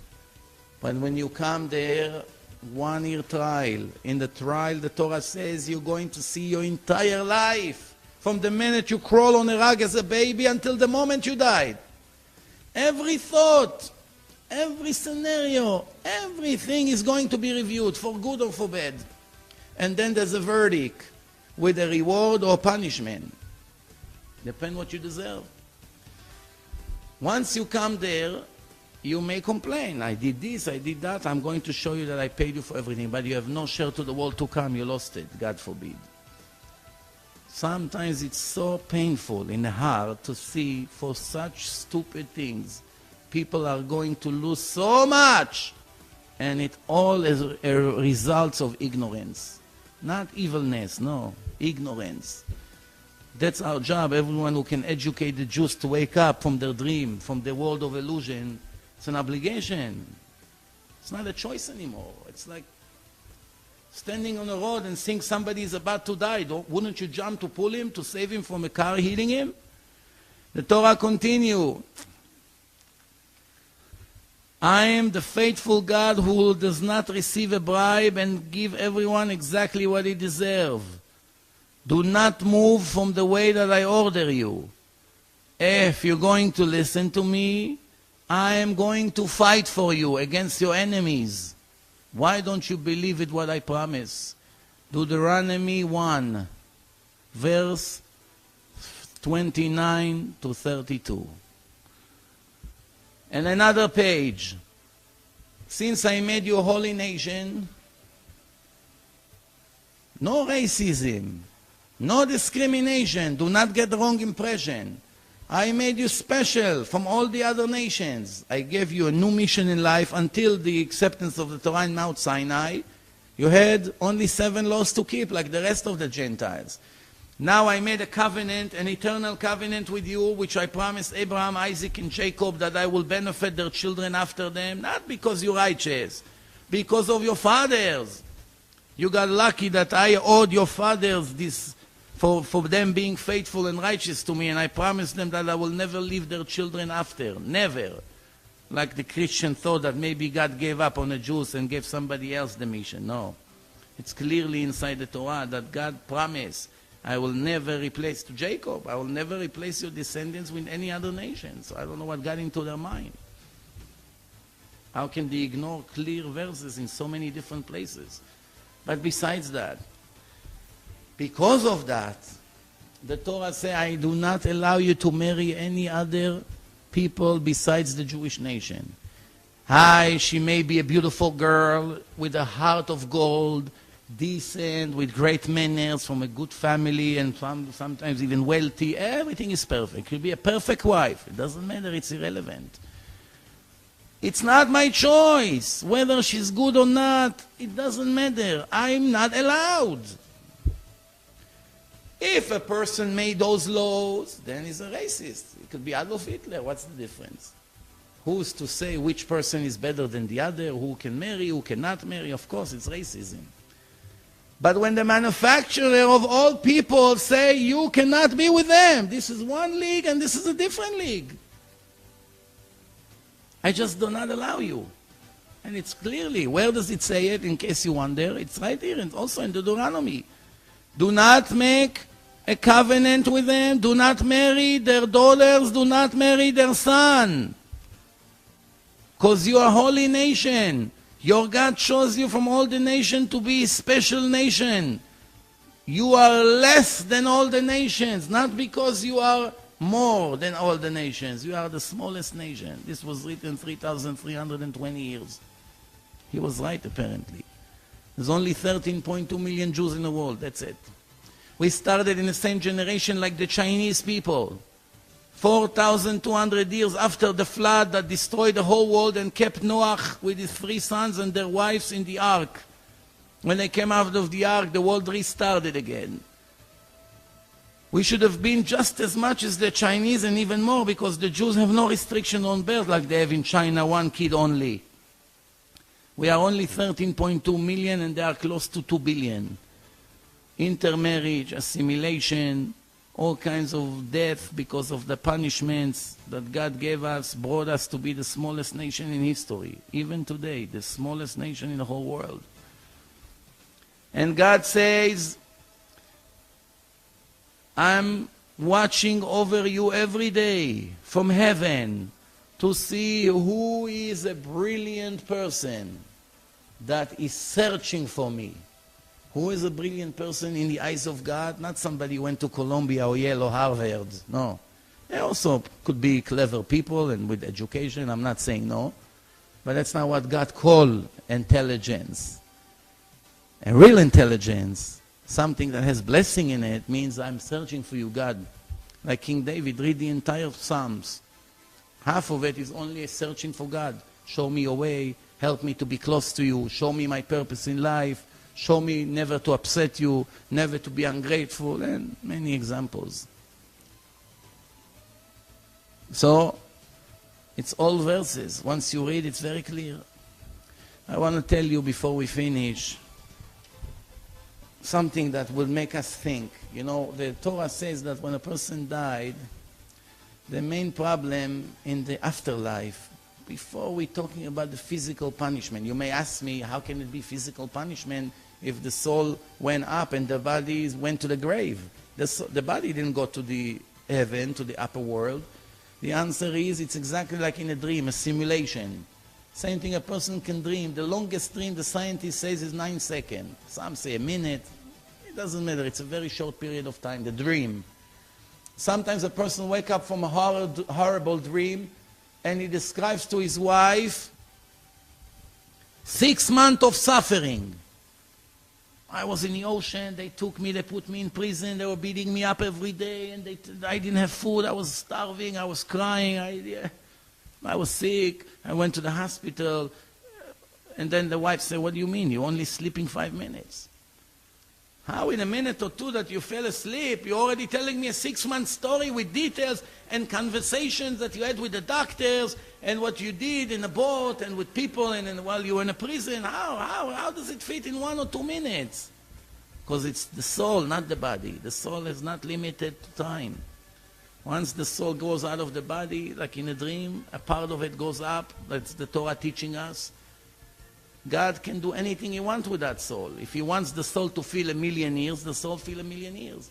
Speaker 1: But when you come there, 1 year trial. In the trial, the Torah says you're going to see your entire life. From the minute you crawl on a rug as a baby until the moment you died. Every thought, every scenario, everything is going to be reviewed for good or for bad. And then there's a verdict with a reward or punishment. Depends what you deserve. Once you come there, you may complain. I did this, I did that. I'm going to show you that I paid you for everything. But you have no share to the world to come. You lost it. God forbid. Sometimes it's so painful in the heart to see for such stupid things. People are going to lose so much. And it all is a result of ignorance. Not evilness, no. Ignorance. That's our job. Everyone who can educate the Jews to wake up from their dream, from the world of illusion, it's an obligation. It's not a choice anymore. It's like standing on a road and think somebody is about to die. Wouldn't you jump to pull him, to save him from a car hitting him? The Torah continues. I am the faithful God who does not receive a bribe and give everyone exactly what he deserves. Do not move from the way that I order you. If you're going to listen to me, I am going to fight for you against your enemies. Why don't you believe it what I promise? Deuteronomy 1, verse 29 to 32. And another page. Since I made you a holy nation, no racism, no discrimination. Do not get the wrong impression. I made you special from all the other nations. I gave you a new mission in life until the acceptance of the Torah in Mount Sinai. You had only 7 laws to keep like the rest of the Gentiles. Now I made a covenant, an eternal covenant with you, which I promised Abraham, Isaac, and Jacob that I will benefit their children after them, not because you're righteous, because of your fathers. You got lucky that I owed your fathers this for them being faithful and righteous to me, and I promised them that I will never leave their children after. Never. Like the Christian thought that maybe God gave up on the Jews and gave somebody else the mission. No. It's clearly inside the Torah that God promised, I will never replace to Jacob. I will never replace your descendants with any other nation. So I don't know what got into their mind. How can they ignore clear verses in so many different places? But besides that, because of that, the Torah says, I do not allow you to marry any other people besides the Jewish nation. She may be a beautiful girl with a heart of gold, decent, with great manners, from a good family, and sometimes even wealthy. Everything is perfect. She'll be a perfect wife. It doesn't matter. It's irrelevant. It's not my choice. Whether she's good or not, it doesn't matter. I'm not allowed. If a person made those laws, then he's a racist. It could be Adolf Hitler. What's the difference? Who's to say which person is better than the other, who can marry, who cannot marry? Of course, it's racism. But when the manufacturer of all people say, you cannot be with them, this is one league and this is a different league. I just do not allow you. And it's clearly, where does it say it, in case you wonder? It's right here, and also in Deuteronomy. Do not make a covenant with them. Do not marry their daughters. Do not marry their son. Because you are a holy nation. Your God chose you from all the nation to be a special nation. You are less than all the nations, not because you are more than all the nations. You are the smallest nation. This was written 3,320 years. He was right, apparently. There's only 13.2 million Jews in the world. That's it. We started in the same generation like the Chinese people. 4,200 years after the flood that destroyed the whole world and kept Noah with his 3 sons and their wives in the ark. When they came out of the ark, the world restarted again. We should have been just as much as the Chinese and even more, because the Jews have no restriction on birth like they have in China, 1 kid only. We are only 13.2 million and they are close to 2 billion. Intermarriage, assimilation, all kinds of death because of the punishments that God gave us, brought us to be the smallest nation in history. Even today, the smallest nation in the whole world. And God says, I'm watching over you every day from heaven to see who is a brilliant person that is searching for me. Who is a brilliant person in the eyes of God? Not somebody who went to Columbia or Yale or Harvard. No. They also could be clever people and with education. I'm not saying no. But that's not what God called intelligence. And real intelligence, something that has blessing in it, means I'm searching for you, God. Like King David, read the entire Psalms. Half of it is only searching for God. Show me your way. Help me to be close to you. Show me my purpose in life. Show me never to upset you, never to be ungrateful, and many examples. So, it's all verses. Once you read, it's very clear. I want to tell you before we finish something that will make us think. You know, the Torah says that when a person died, the main problem in the afterlife, before we're talking about the physical punishment, you may ask me, how can it be physical punishment if the soul went up and the body went to the grave? The body didn't go to the heaven, to the upper world. The answer is, it's exactly like in a dream, a simulation. Same thing a person can dream. The longest dream, the scientist says, is 9 seconds. Some say a minute. It doesn't matter. It's a very short period of time, the dream. Sometimes a person wakes up from a horrible dream and he describes to his wife 6 months of suffering. I was in the ocean, they took me, they put me in prison, they were beating me up every day, and I didn't have food, I was starving, I was crying, I was sick, I went to the hospital. And then the wife said, what do you mean? You're only sleeping 5 minutes. How in a minute or two that you fell asleep, you're already telling me a 6-month story with details and conversations that you had with the doctors and what you did in a boat and with people and while you were in a prison. How does it fit in 1 or 2 minutes? Because it's the soul, not the body. The soul is not limited to time. Once the soul goes out of the body, like in a dream, a part of it goes up. That's the Torah teaching us. God can do anything He wants with that soul. If He wants the soul to feel 1,000,000 years, the soul feel 1,000,000 years.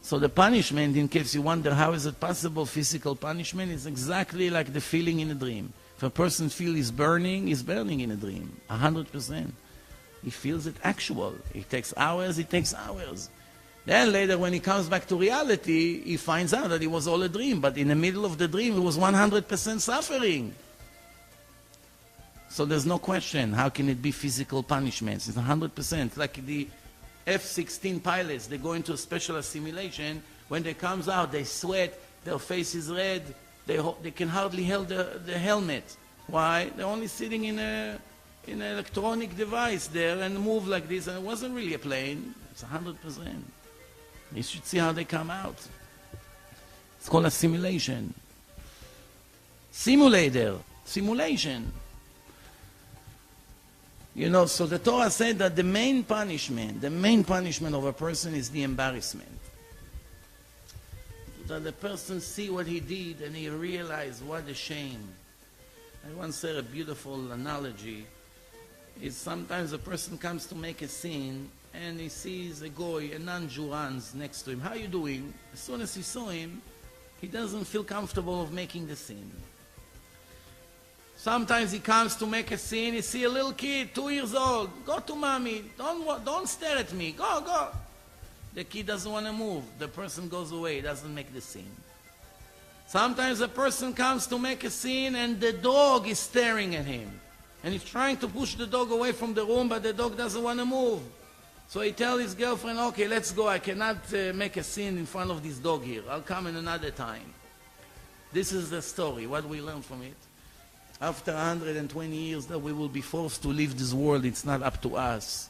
Speaker 1: So the punishment, in case you wonder how is it possible, physical punishment, is exactly like the feeling in a dream. If a person feels he's burning in a dream, 100%. He feels it actual. It takes hours, Then later when he comes back to reality, he finds out that it was all a dream, but in the middle of the dream, it was 100% suffering. So there's no question, how can it be physical punishments? It's 100%. Like the F-16 pilots, they go into a special assimilation. When they comes out, they sweat, their face is red, they can hardly hold the helmet. Why? They're only sitting in an electronic device there and move like this, and it wasn't really a plane. It's 100%. You should see how they come out. It's called assimilation. Simulation. You know, so the Torah said that the main punishment of a person is the embarrassment. That the person see what he did and he realize what a shame. I once heard a beautiful analogy. Is sometimes a person comes to make a scene and he sees a goy, a non-Jew runs next to him. How are you doing? As soon as he saw him, he doesn't feel comfortable of making the scene. Sometimes he comes to make a scene, he see a little kid, 2 years old. Go to mommy, don't stare at me, go. The kid doesn't want to move. The person goes away, doesn't make the scene. Sometimes a person comes to make a scene and the dog is staring at him. And he's trying to push the dog away from the room, but the dog doesn't want to move. So he tells his girlfriend, okay, let's go. I cannot make a scene in front of this dog here. I'll come in another time. This is the story, what we learn from it. After 120 years that we will be forced to leave this world, it's not up to us.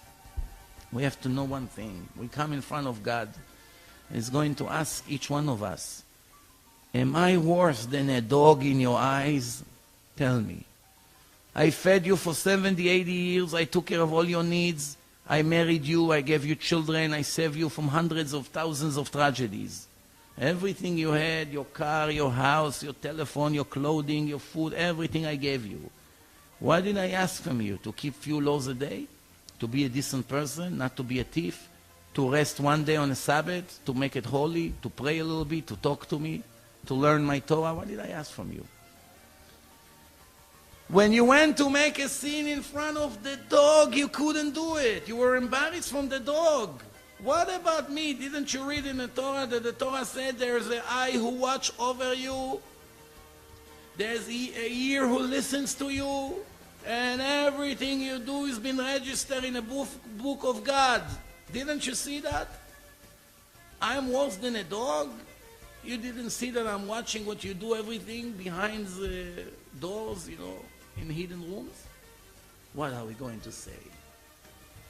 Speaker 1: We have to know one thing. We come in front of God. He's going to ask each one of us, am I worse than a dog in your eyes? Tell me. I fed you for 70, 80 years. I took care of all your needs. I married you. I gave you children. I saved you from hundreds of thousands of tragedies. Everything you had, your car, your house, your telephone, your clothing, your food, everything I gave you. What did I ask from you? To keep few laws a day? To be a decent person? Not to be a thief? To rest one day on a Sabbath? To make it holy? To pray a little bit? To talk to me? To learn my Torah? What did I ask from you? When you went to make a scene in front of the dog, you couldn't do it. You were embarrassed from the dog. What about me? Didn't you read in the Torah that the Torah said there's an eye who watch over you? There's a ear who listens to you? And everything you do has been registered in a book of God. Didn't you see that? I'm worse than a dog? You didn't see that I'm watching what you do, everything behind the doors, in hidden rooms? What are we going to say?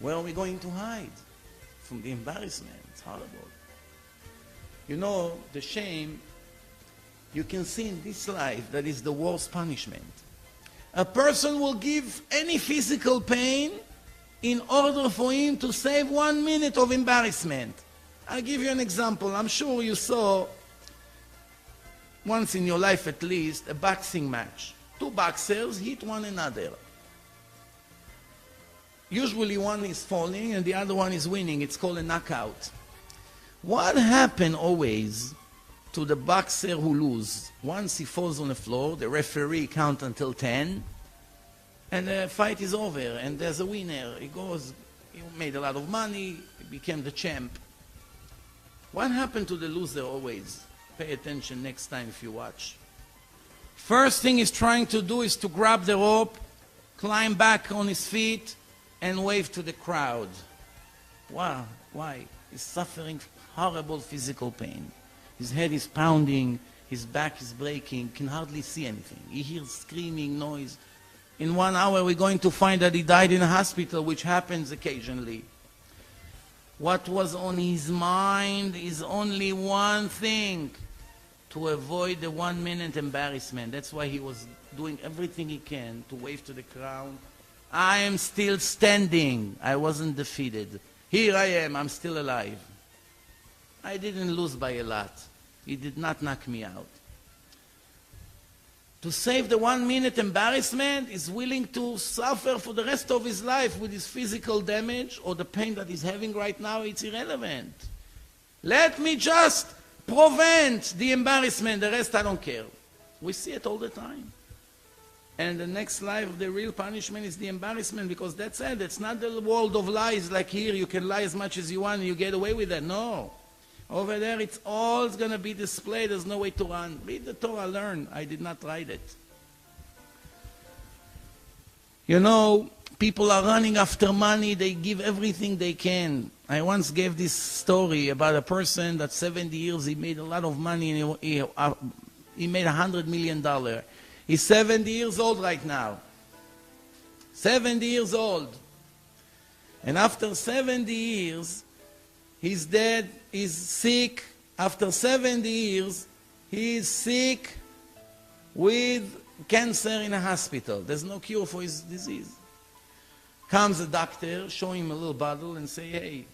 Speaker 1: Where are we going to hide from the embarrassment? It's horrible. The shame you can see in this life, that is the worst punishment. A person will give any physical pain in order for him to save 1 minute of embarrassment. I'll give you an example. I'm sure you saw once in your life at least a boxing match. 2 boxers hit one another. Usually one is falling and the other one is winning. It's called a knockout. What happened always to the boxer who loses? Once he falls on the floor, the referee counts until 10, and the fight is over, and there's a winner. He made a lot of money, he became the champ. What happened to the loser always? Pay attention next time if you watch. First thing he's trying to do is to grab the rope, climb back on his feet, and wave to the crowd. Wow, why? He's suffering horrible physical pain. His head is pounding, his back is breaking, can hardly see anything. He hears screaming noise. In 1 hour we're going to find that he died in a hospital, which happens occasionally. What was on his mind is only one thing: to avoid the 1 minute embarrassment. That's why he was doing everything he can to wave to the crowd. I am still standing. I wasn't defeated. Here I am. I'm still alive. I didn't lose by a lot. He did not knock me out. To save the 1 minute embarrassment, is willing to suffer for the rest of his life with his physical damage or the pain that he's having right now. It's irrelevant. Let me just prevent the embarrassment. The rest I don't care. We see it all the time. And the next life, the real punishment is the embarrassment, because that's it. It's not the world of lies like here. You can lie as much as you want and you get away with that. No. Over there, it's all going to be displayed. There's no way to run. Read the Torah, learn. I did not write it. People are running after money. They give everything they can. I once gave this story about a person that 70 years, he made a lot of money, and he made $100 million. He's 70 years old right now. 70 years old. And after 70 years, he's dead, he's sick. After 70 years, he is sick with cancer in a hospital. There's no cure for his disease. Comes a doctor, show him a little bottle and say, hey,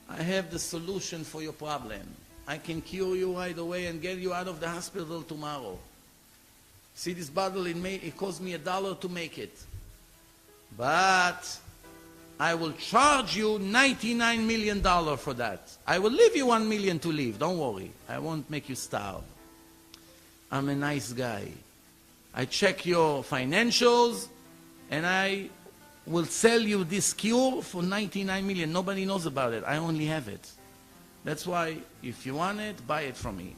Speaker 1: I have the solution for your problem. I can cure you right away and get you out of the hospital tomorrow. See this bottle, it cost me $1 to make it. But I will charge you $99 million for that. I will leave you $1 million to live, don't worry. I won't make you starve. I'm a nice guy. I check your financials, and I will sell you this cure for $99 million. Nobody knows about it. I only have it. That's why, if you want it, buy it from me.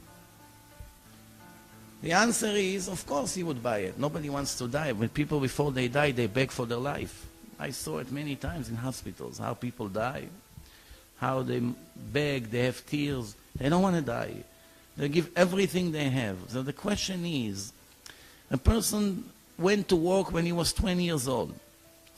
Speaker 1: The answer is, of course he would buy it. Nobody wants to die. When people, before they die, they beg for their life. I saw it many times in hospitals, how people die, how they beg, they have tears. They don't want to die. They give everything they have. So the question is, a person went to work when he was 20 years old.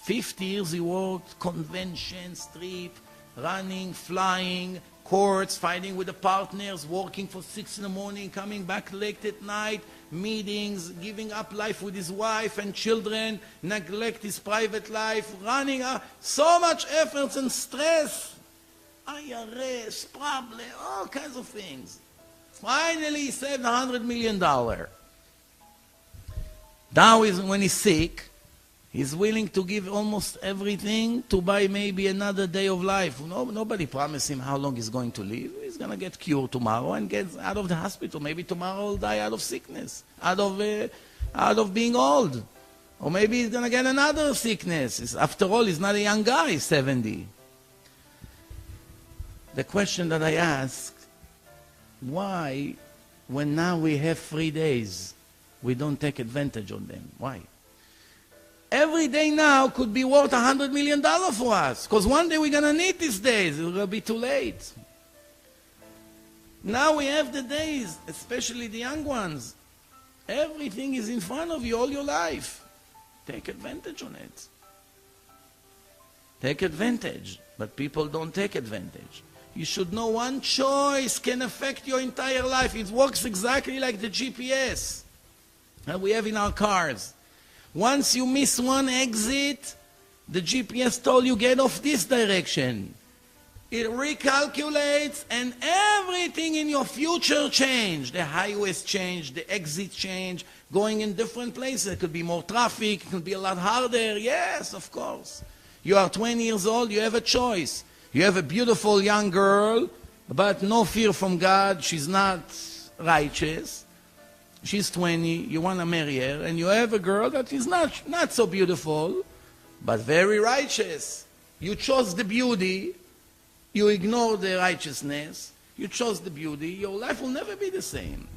Speaker 1: 50 years he worked, conventions, trip, running, flying, courts, fighting with the partners, working for 6 in the morning, coming back late at night, meetings, giving up life with his wife and children, neglect his private life, running so much effort and stress, IRS, problem, all kinds of things. Finally he saved $100 million. Now when he's sick, he's willing to give almost everything to buy maybe another day of life. Nobody promised him how long he's going to live. He's going to get cured tomorrow and get out of the hospital. Maybe tomorrow he'll die out of sickness, out of being old. Or maybe he's going to get another sickness. After all, he's not a young guy, he's 70. The question that I ask, why, when now we have 3 days, we don't take advantage of them? Why? Every day now could be worth $100 million for us, because one day we're going to need these days. It will be too late. Now we have the days, especially the young ones. Everything is in front of you all your life. Take advantage on it. Take advantage, but people don't take advantage. You should know one choice can affect your entire life. It works exactly like the GPS that we have in our cars. Once you miss one exit, the GPS told you get off this direction. It recalculates and everything in your future change. The highways change, the exits change, going in different places. It could be more traffic, it could be a lot harder. Yes, of course. You are 20 years old, you have a choice. You have a beautiful young girl, but no fear from God. She's not righteous. She's 20, you want to marry her, and you have a girl that is not so beautiful, but very righteous. You chose the beauty, you ignore the righteousness, you chose the beauty, your life will never be the same.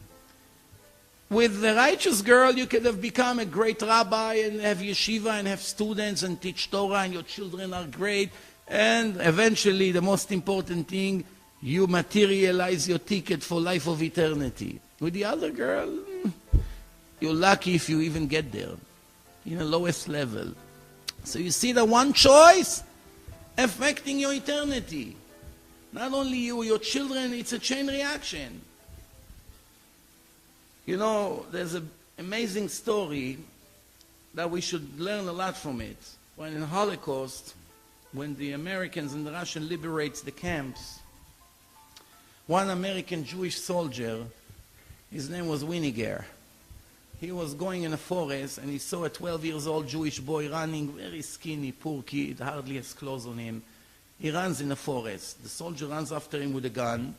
Speaker 1: With the righteous girl, you could have become a great rabbi and have yeshiva and have students and teach Torah, and your children are great, and eventually, the most important thing, you materialize your ticket for life of eternity. With the other girl, you're lucky if you even get there, in the lowest level. So you see the one choice affecting your eternity. Not only you, your children, it's a chain reaction. You know, there's an amazing story that we should learn a lot from it. When in the Holocaust, when the Americans and the Russians liberates the camps, one American Jewish soldier, his name was Winiger. He was going in a forest and he saw a 12-year-old Jewish boy running, very skinny, poor kid, hardly has clothes on him. He runs in the forest. The soldier runs after him with a gun.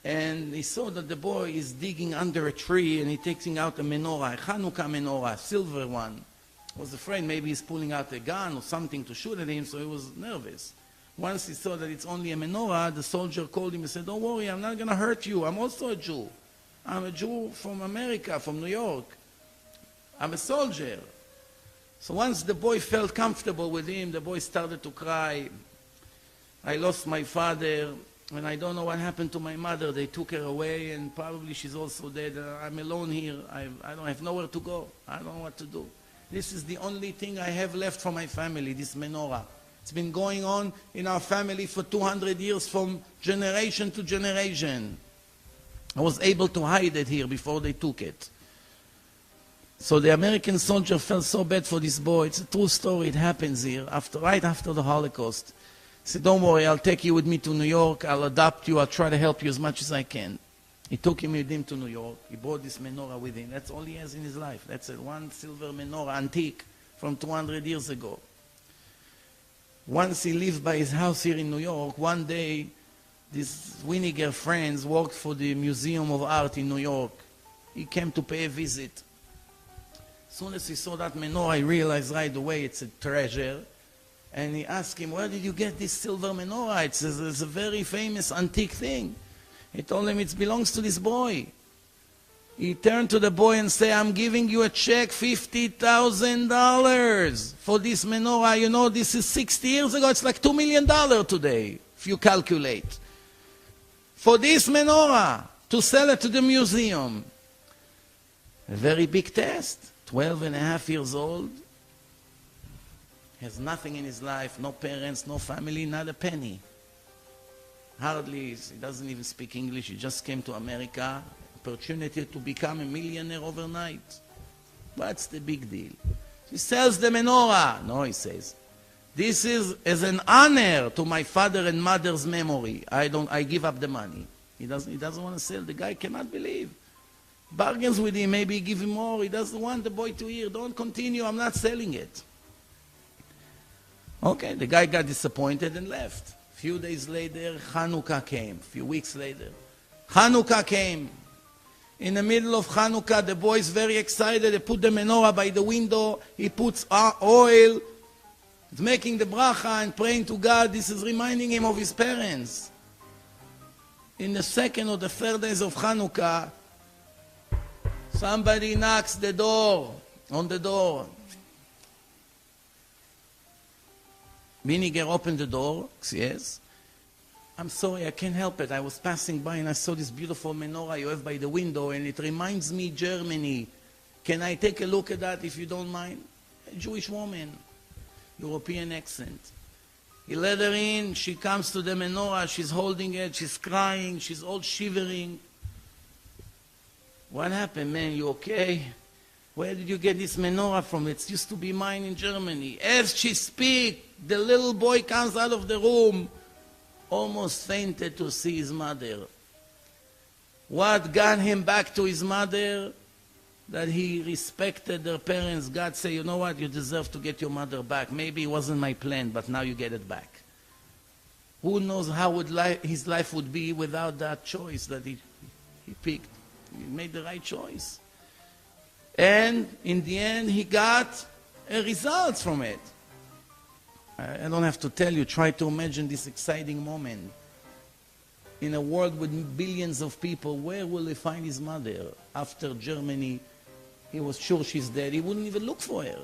Speaker 1: And he saw that the boy is digging under a tree and he's taking out a menorah, a Hanukkah menorah, a silver one. I was afraid maybe he's pulling out a gun or something to shoot at him, so he was nervous. Once he saw that it's only a menorah, the soldier called him and said, "Don't worry, I'm not going to hurt you. I'm also a Jew. I'm a Jew from America, from New York. I'm a soldier." So once the boy felt comfortable with him, the boy started to cry. "I lost my father, and I don't know what happened to my mother. They took her away, and probably she's also dead. I'm alone here. I don't have nowhere to go. I don't know what to do. This is the only thing I have left for my family, this menorah. It's been going on in our family for 200 years, from generation to generation. I was able to hide it here before they took it." So the American soldier felt so bad for this boy. It's a true story. It happens here, right after the Holocaust. He said, "Don't worry, I'll take you with me to New York. I'll adopt you. I'll try to help you as much as I can." He took him with him to New York. He brought this menorah with him. That's all he has in his life. That's it, one silver menorah, antique, from 200 years ago. Once he lived by his house here in New York, one day, these Winiger friends worked for the Museum of Art in New York. He came to pay a visit. As soon as he saw that menorah, he realized right away it's a treasure. And he asked him, where did you get this silver menorah? It's a very famous antique thing. He told him it belongs to this boy. He turned to the boy and said, I'm giving you a check, $50,000 for this menorah. You know, this is 60 years ago. It's like $2 million today, if you calculate. For this menorah, to sell it to the museum. A very big test. 12 and a half years old. Has nothing in his life, no parents, no family, not a penny. Hardly, he doesn't even speak English. He just came to America. Opportunity to become a millionaire overnight. What's the big deal? He sells the menorah. No, he says, this is as an honor to my father and mother's memory. I give up the money. He doesn't want to sell. The guy cannot believe. Bargains with him, maybe give him more. He doesn't want the boy to hear. Don't continue, I'm not selling it. Okay, the guy got disappointed and left. A few days later, Hanukkah came. A few weeks later, Hanukkah came. In the middle of Hanukkah, the boy is very excited. They put the menorah by the window. He puts oil. He's making the bracha and praying to God. This is reminding him of his parents. In the second or the third days of Hanukkah, somebody knocks on the door. Winiger opened the door, yes. I'm sorry, I can't help it. I was passing by and I saw this beautiful menorah you have by the window and it reminds me Germany. Can I take a look at that if you don't mind? A Jewish woman, European accent. He let her in, she comes to the menorah, she's holding it, she's crying, she's all shivering. What happened, man? You okay? Where did you get this menorah from? It used to be mine in Germany. As she speaks, the little boy comes out of the room, almost fainted to see his mother. What got him back to his mother? That he respected their parents. God said, you know what? You deserve to get your mother back. Maybe it wasn't my plan, but now you get it back. Who knows how his life would be without that choice that he picked. He made the right choice. And in the end, he got a result from it. I don't have to tell you, try to imagine this exciting moment. In a world with billions of people, where will he find his mother? After Germany, he was sure she's dead. He wouldn't even look for her.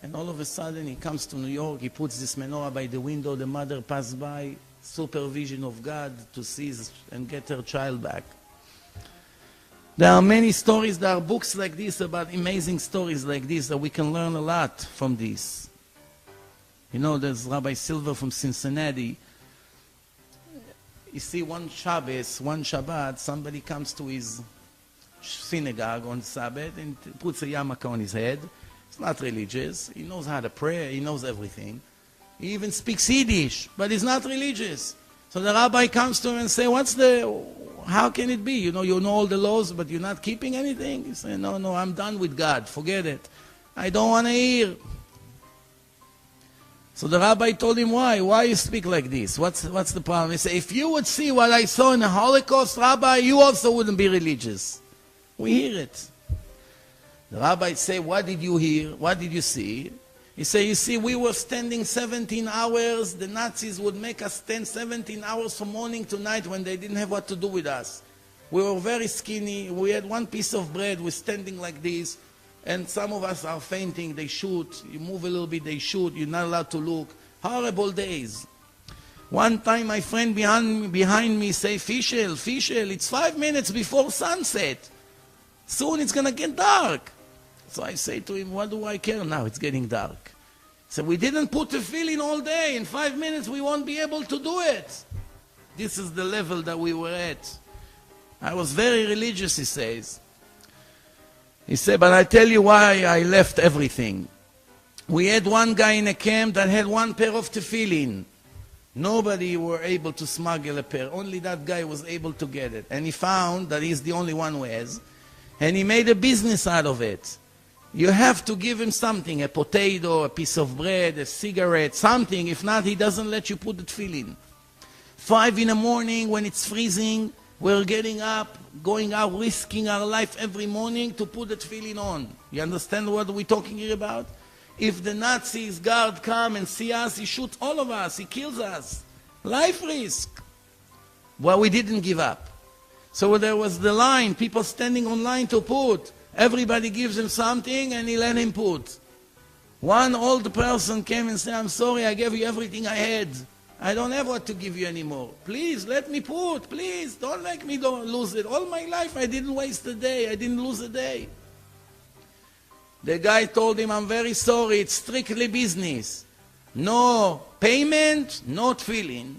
Speaker 1: And all of a sudden, he comes to New York, he puts this menorah by the window, the mother passed by, supervision of God to seize and get her child back. There are many stories, there are books like this about amazing stories like this that we can learn a lot from this. You know, there's Rabbi Silver from Cincinnati. You see, one Shabbat, somebody comes to his synagogue on Sabbath and puts a yarmulke on his head. He's not religious. He knows how to pray. He knows everything. He even speaks Yiddish, but he's not religious. So the rabbi comes to him and says, how can it be? You know all the laws, but you're not keeping anything? He said, no, I'm done with God. Forget it. I don't want to hear. So the rabbi told him, why? Why you speak like this? What's the problem? He said, if you would see what I saw in the Holocaust, Rabbi, you also wouldn't be religious. We hear it. The rabbi said, what did you hear? What did you see? He said, you see, we were standing 17 hours. The Nazis would make us stand 17 hours from morning to night when they didn't have what to do with us. We were very skinny. We had one piece of bread. We're standing like this. And some of us are fainting. They shoot. You move a little bit, they shoot. You're not allowed to look. Horrible days. One time my friend behind me say, Fischel, it's 5 minutes before sunset. Soon it's going to get dark. So I say to him, what do I care now? It's getting dark. So we didn't put the feeling all day. In 5 minutes we won't be able to do it. This is the level that we were at. I was very religious, he says. He said, but I tell you why I left everything. We had one guy in a camp that had one pair of tefillin. Nobody were able to smuggle a pear. Only that guy was able to get it. And he found that he's the only one who has. And he made a business out of it. You have to give him something, a potato, a piece of bread, a cigarette, something. If not, he doesn't let you put the tefillin. 5 in the morning when it's freezing, we're getting up, going out, risking our life every morning to put the tefillin on. You understand what we're talking here about? If the Nazis guard come and see us, he shoots all of us, he kills us. Life risk. Well, we didn't give up. So there was the line, people standing on line to put. Everybody gives him something and he let him put. One old person came and said, I'm sorry, I gave you everything I had. I don't have what to give you anymore. Please, let me put. Please, don't make me lose it. All my life I didn't waste a day. I didn't lose a day. The guy told him, I'm very sorry, it's strictly business. No payment, no tefillin.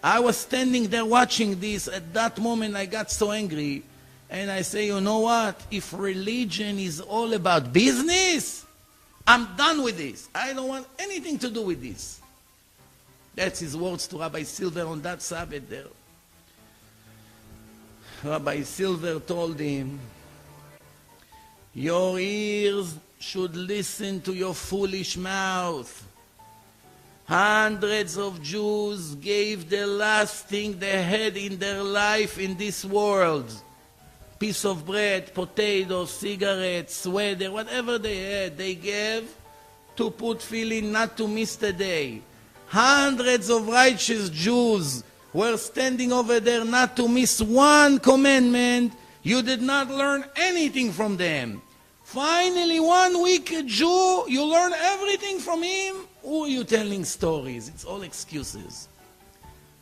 Speaker 1: I was standing there watching this. At that moment I got so angry. And I say, you know what? If religion is all about business, I'm done with this. I don't want anything to do with this. That's his words to Rabbi Silver on that Sabbath there. Rabbi Silver told him, your ears should listen to your foolish mouth. Hundreds of Jews gave the last thing they had in their life in this world. Piece of bread, potatoes, cigarettes, sweater, whatever they had, they gave to put tefillin, not to miss the day. Hundreds of righteous Jews were standing over there not to miss one commandment. You did not learn anything from them. Finally, one wicked Jew, you learn everything from him. Who are you telling stories? It's all excuses.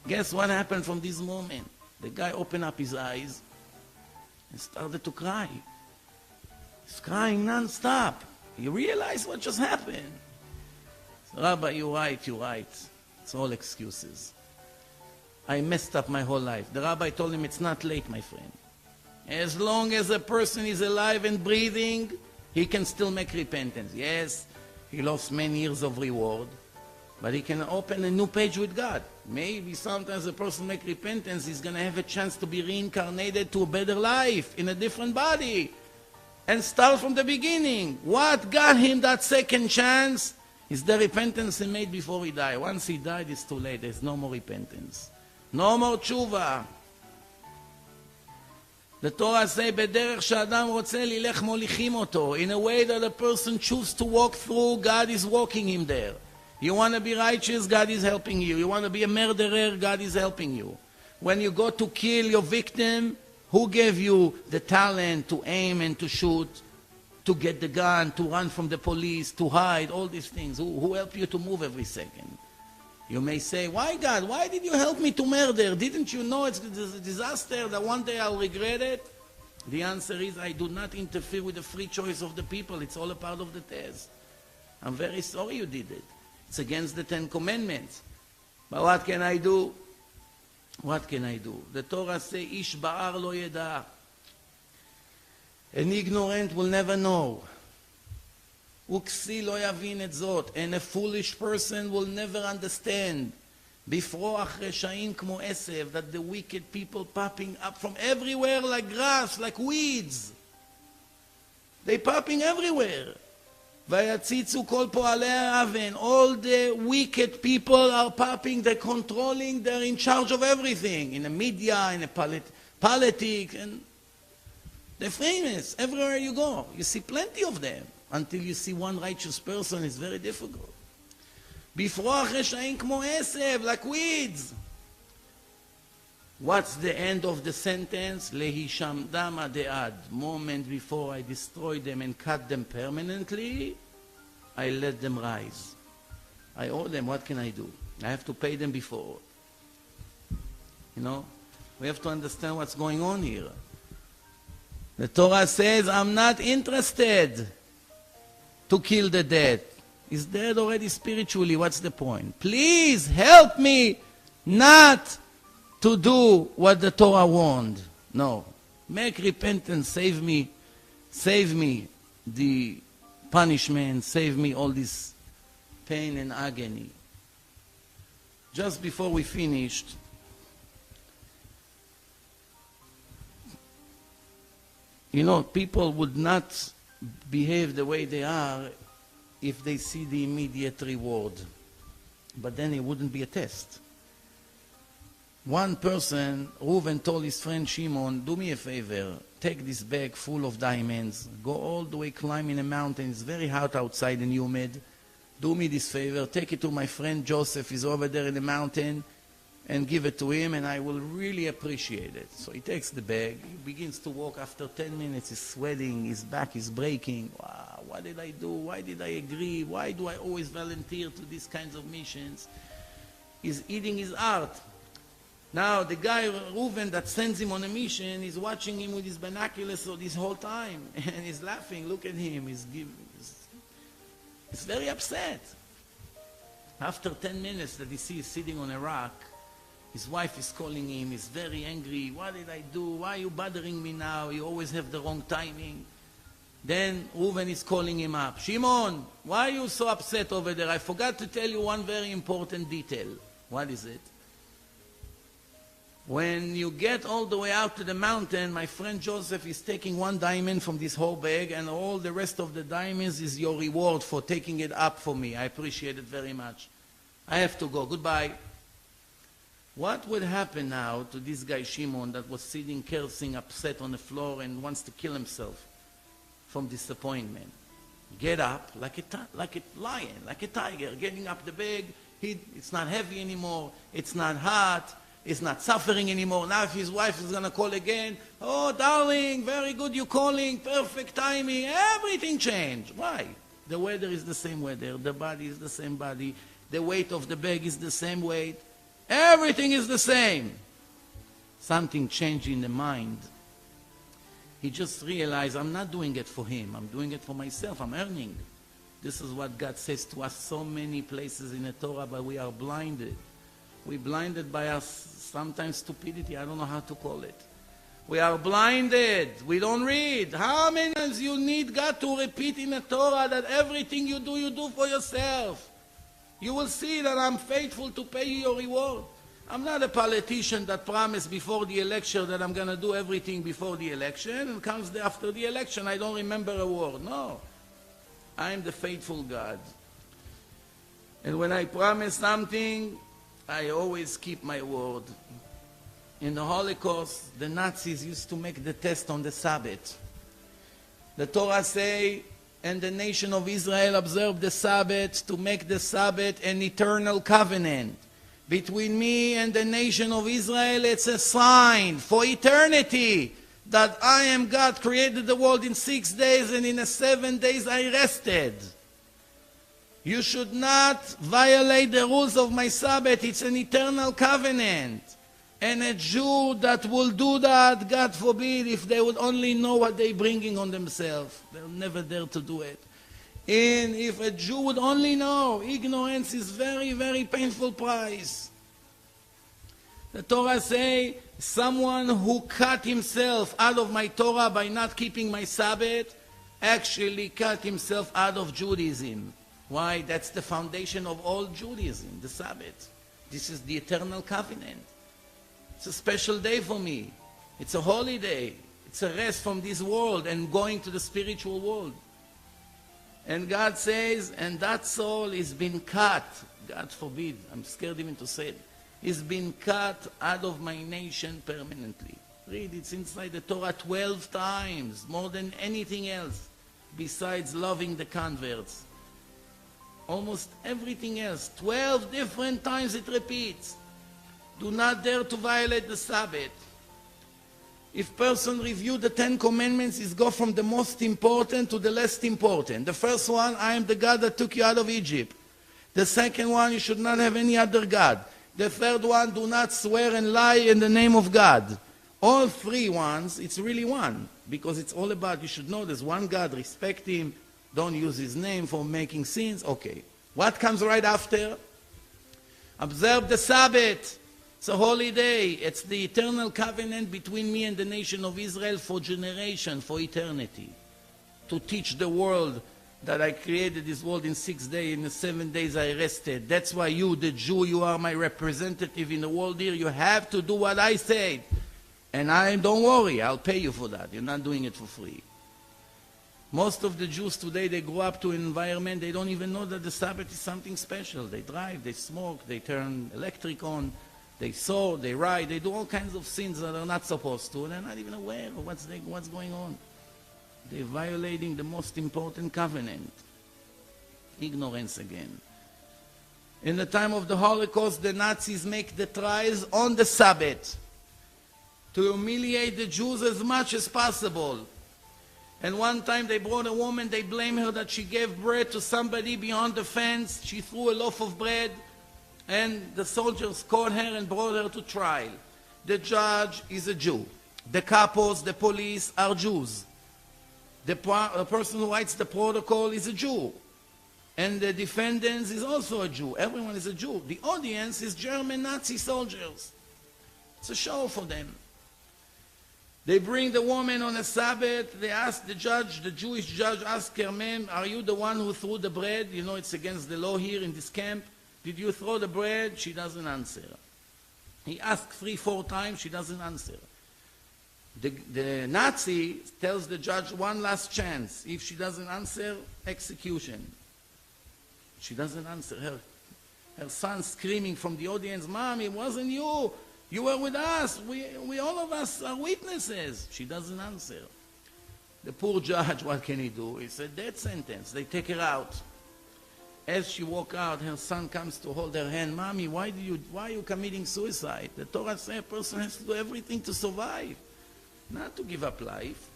Speaker 1: Guess what happened from this moment? The guy opened up his eyes and started to cry. He's crying non-stop. You realize what just happened? So, Rabbi, you're right. It's all excuses. I messed up my whole life. The rabbi told him, it's not late, my friend. As long as a person is alive and breathing, he can still make repentance. Yes, he lost many years of reward, but he can open a new page with God. Maybe sometimes a person makes repentance, he's going to have a chance to be reincarnated to a better life in a different body and start from the beginning. What got him that second chance is the repentance he made before he died. Once he died, it's too late. There's no more repentance. No more tshuva. The Torah says, "Bederech she'adam rotze lilech molichim oto." In a way that a person chooses to walk through, God is walking him there. You want to be righteous, God is helping you. You want to be a murderer, God is helping you. When you go to kill your victim, who gave you the talent to aim and to shoot, to get the gun, to run from the police, to hide, all these things? Who helped you to move every second? You may say, why God? Why did you help me to murder? Didn't you know it's a disaster that one day I'll regret it? The answer is, I do not interfere with the free choice of the people. It's all a part of the test. I'm very sorry you did it. It's against the 10 Commandments. But what can I do? What can I do? The Torah says, Ish ba'ar lo yeda. An ignorant will never know. Uksi lo yavin et zot. And a foolish person will never understand. Bifroach reshaim kmo esev, that the wicked people popping up from everywhere like grass, like weeds. They popping everywhere. Vayatzitzu kol po'alei ha'aven. All the wicked people are popping, they're controlling, they're in charge of everything. In the media, in the politics, and they're famous everywhere you go. You see plenty of them. Until you see one righteous person, it's very difficult. Bifroach reshaim kmo esev, like weeds. What's the end of the sentence? Lehishamdam adead. Moment before I destroy them and cut them permanently, I let them rise. I owe them, what can I do? I have to pay them before. You know, we have to understand what's going on here. The Torah says, I'm not interested to kill the dead. He's dead already spiritually, what's the point? Please help me not to do what the Torah warned. No. Make repentance, save me the punishment, save me all this pain and agony. just before we finished, you know, people would not behave the way they are if they see the immediate reward. But then it wouldn't be a test. One person, Reuven, told his friend Shimon, do me a favor, take this bag full of diamonds, go all the way climbing a mountain, it's very hot outside and humid, do me this favor, take it to my friend Joseph, he's over there in the mountain, and give it to him, and I will really appreciate it. So he takes the bag, he begins to walk. After 10 minutes, he's sweating, his back is breaking. Wow, what did I do? Why did I agree? Why do I always volunteer to these kinds of missions? He's eating his heart. Now, the guy, Reuven, that sends him on a mission, is watching him with his binoculars this whole time, and he's laughing. Look at him. He's very upset. After 10 minutes that he sees sitting on a rock, his wife is calling him. He's very angry. What did I do? Why are you bothering me now? You always have the wrong timing. Then Reuven is calling him up. Shimon, why are you so upset over there? I forgot to tell you one very important detail. What is it? When you get all the way out to the mountain, my friend Joseph is taking one diamond from this whole bag, and all the rest of the diamonds is your reward for taking it up for me. I appreciate it very much. I have to go. Goodbye. What would happen now to this guy Shimon that was sitting, cursing, upset on the floor and wants to kill himself from disappointment? Get up like a lion, like a tiger, getting up the bag. It's not heavy anymore. It's not hot. It's not suffering anymore. Now if his wife is going to call again, oh, darling, very good you're calling, perfect timing, everything changed. Why? The weather is the same weather. The body is the same body. The weight of the bag is the same weight. Everything is the same. Something changed in the mind. He just realized, I'm not doing it for him. I'm doing it for myself. I'm earning. This is what God says to us so many places in the Torah, but we are blinded. We're blinded by our sometimes stupidity. I don't know how to call it. We are blinded. We don't read. How many times you need God to repeat in the Torah that everything you do for yourself? You will see that I'm faithful to pay you your reward. I'm not a politician that promised before the election that I'm going to do everything before the election, and comes after the election, I don't remember a word. No. I'm the faithful God. And when I promise something, I always keep my word. In the Holocaust, the Nazis used to make the test on the Sabbath. The Torah say, and the nation of Israel observed the Sabbath to make the Sabbath an eternal covenant. Between me and the nation of Israel, it's a sign for eternity that I am God, created the world in 6 days, and in 7 days I rested. You should not violate the rules of my Sabbath. It's an eternal covenant. And a Jew that will do that, God forbid, if they would only know what they're bringing on themselves, they'll never dare to do it. And if a Jew would only know, ignorance is very, very painful price. The Torah say, someone who cut himself out of my Torah by not keeping my Sabbath, actually cut himself out of Judaism. Why? That's the foundation of all Judaism, the Sabbath. This is the eternal covenant. It's a special day for me. It's a holiday. It's a rest from this world and going to the spiritual world. And God says, and that soul is been cut. God forbid, I'm scared even to say it. Is been cut out of my nation permanently. Read, it's inside the Torah 12 times, more than anything else, besides loving the converts. Almost everything else, 12 different times it repeats. Do not dare to violate the Sabbath. If person review the 10 commandments, is go from the most important to the least important. The first one, I am the God that took you out of Egypt. The second one, you should not have any other God. The third one, do not swear and lie in the name of God. All three ones, it's really one, because it's all about, you should know there's one God, respect him, don't use his name for making sins. Okay. What comes right after? Observe the Sabbath. It's a holy day. It's the eternal covenant between me and the nation of Israel for generation, for eternity. To teach the world that I created this world in 6 days, in the 7 days I rested. That's why you, the Jew, you are my representative in the world here. You have to do what I said. And don't worry, I'll pay you for that. You're not doing it for free. Most of the Jews today, they grow up to an environment, they don't even know that the Sabbath is something special. They drive, they smoke, they turn electric on, they sew, they ride, they do all kinds of sins that they're not supposed to, and they're not even aware of what's going on. They're violating the most important covenant. Ignorance again. In the time of the Holocaust, the Nazis make the trials on the Sabbath to humiliate the Jews as much as possible. And one time they brought a woman, they blame her that she gave bread to somebody beyond the fence. She threw a loaf of bread, and the soldiers caught her and brought her to trial. The judge is a Jew. The capos, the police are Jews. The person who writes the protocol is a Jew. And the defendant is also a Jew. Everyone is a Jew. The audience is German Nazi soldiers. It's a show for them. They bring the woman on a Sabbath. They ask the judge, the Jewish judge, ask her, ma'am, are you the one who threw the bread? You know, it's against the law here in this camp. Did you throw the bread? She doesn't answer. He asks 3-4 times. She doesn't answer. The Nazi tells the judge one last chance. If she doesn't answer, execution. She doesn't answer. Her son screaming from the audience, Mom, it wasn't you. You were with us. We all of us are witnesses. She doesn't answer. The poor judge, what can he do? It's a death sentence. They take her out. As she walks out, her son comes to hold her hand. Mommy, why are you committing suicide? The Torah says a person has to do everything to survive, not to give up life.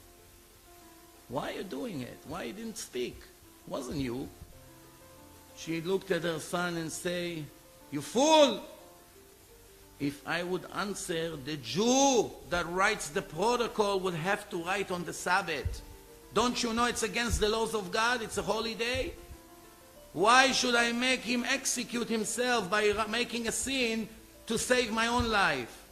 Speaker 1: Why are you doing it? Why you didn't speak? It wasn't you. She looked at her son and say, you fool! If I would answer, the Jew that writes the protocol would have to write on the Sabbath. Don't you know it's against the laws of God? It's a holy day. Why should I make him execute himself by making a sin to save my own life?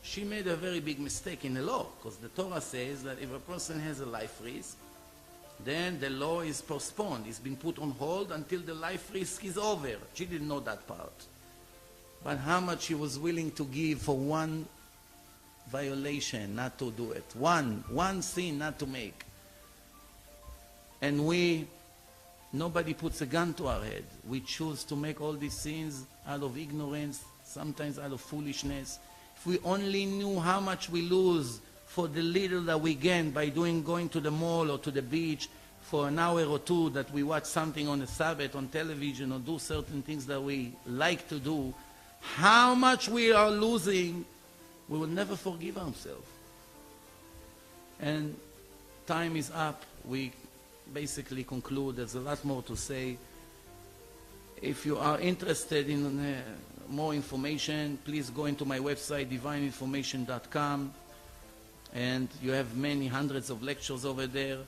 Speaker 1: She made a very big mistake in the law, because the Torah says that if a person has a life risk, then the law is postponed. It's been put on hold until the life risk is over. She didn't know that part. But how much she was willing to give for one violation, not to do it. One sin not to make. And nobody puts a gun to our head. We choose to make all these sins out of ignorance, sometimes out of foolishness. If we only knew how much we lose for the little that we gain by going to the mall or to the beach for an hour or two, that we watch something on the Sabbath on television or do certain things that we like to do, how much we are losing, we will never forgive ourselves. And time is up. We basically conclude. There's a lot more to say. If you are interested in more information, please go into my website, divineinformation.com, and you have many hundreds of lectures over there.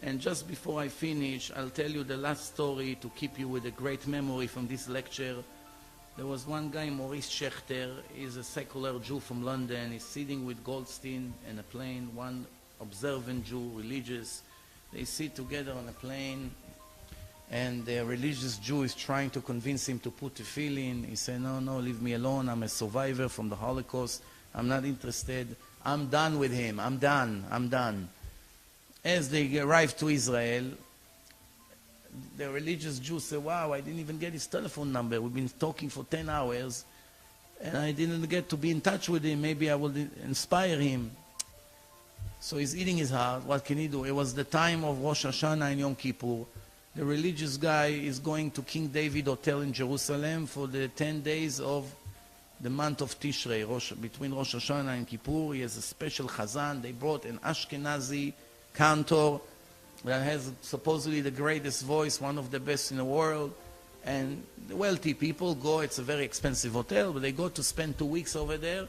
Speaker 1: And just before I finish, I'll tell you the last story to keep you with a great memory from this lecture. There was one guy, Maurice Schechter. He's a secular Jew from London. He's sitting with Goldstein in a plane, one observant Jew, religious. They sit together on a plane, and the religious Jew is trying to convince him to put tefillin. He said, no, leave me alone. I'm a survivor from the Holocaust. I'm not interested. I'm done with him. I'm done. As they arrive to Israel, the religious Jew said, wow, I didn't even get his telephone number. We've been talking for 10 hours, and I didn't get to be in touch with him. Maybe I will inspire him. So he's eating his heart. What can he do? It was the time of Rosh Hashanah and Yom Kippur. The religious guy is going to King David Hotel in Jerusalem for the 10 days of the month of Tishrei, between Rosh Hashanah and Kippur. He has a special chazan. They brought an Ashkenazi cantor that has supposedly the greatest voice, one of the best in the world. And the wealthy people go, it's a very expensive hotel, but they go to spend 2 weeks over there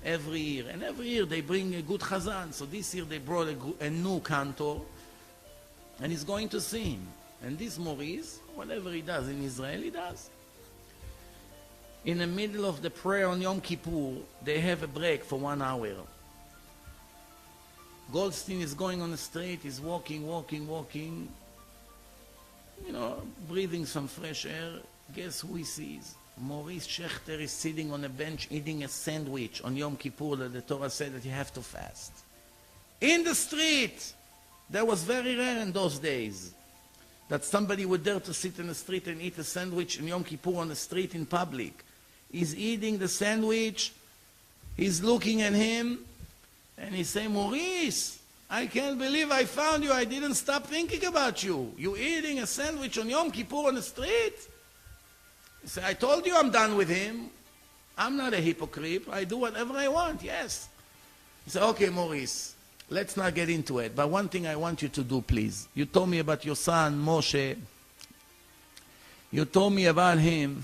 Speaker 1: every year. And every year they bring a good chazan. So this year they brought a new cantor, and he's going to sing. And this Maurice, whatever he does in Israel, he does. In the middle of the prayer on Yom Kippur, they have a break for 1 hour. Goldstein is going on the street, he's walking, you know, breathing some fresh air. Guess who he sees? Maurice Schechter is sitting on a bench eating a sandwich on Yom Kippur that the Torah said that you have to fast. In the street! That was very rare in those days, that somebody would dare to sit in the street and eat a sandwich in Yom Kippur on the street in public. He's eating the sandwich, he's looking at him, and he's saying, Maurice, I can't believe I found you. I didn't stop thinking about you. You eating a sandwich on Yom Kippur on the street? He said, I told you I'm done with him. I'm not a hypocrite. I do whatever I want, yes. He said, okay, Maurice, let's not get into it. But one thing I want you to do, please. You told me about your son, Moshe. You told me about him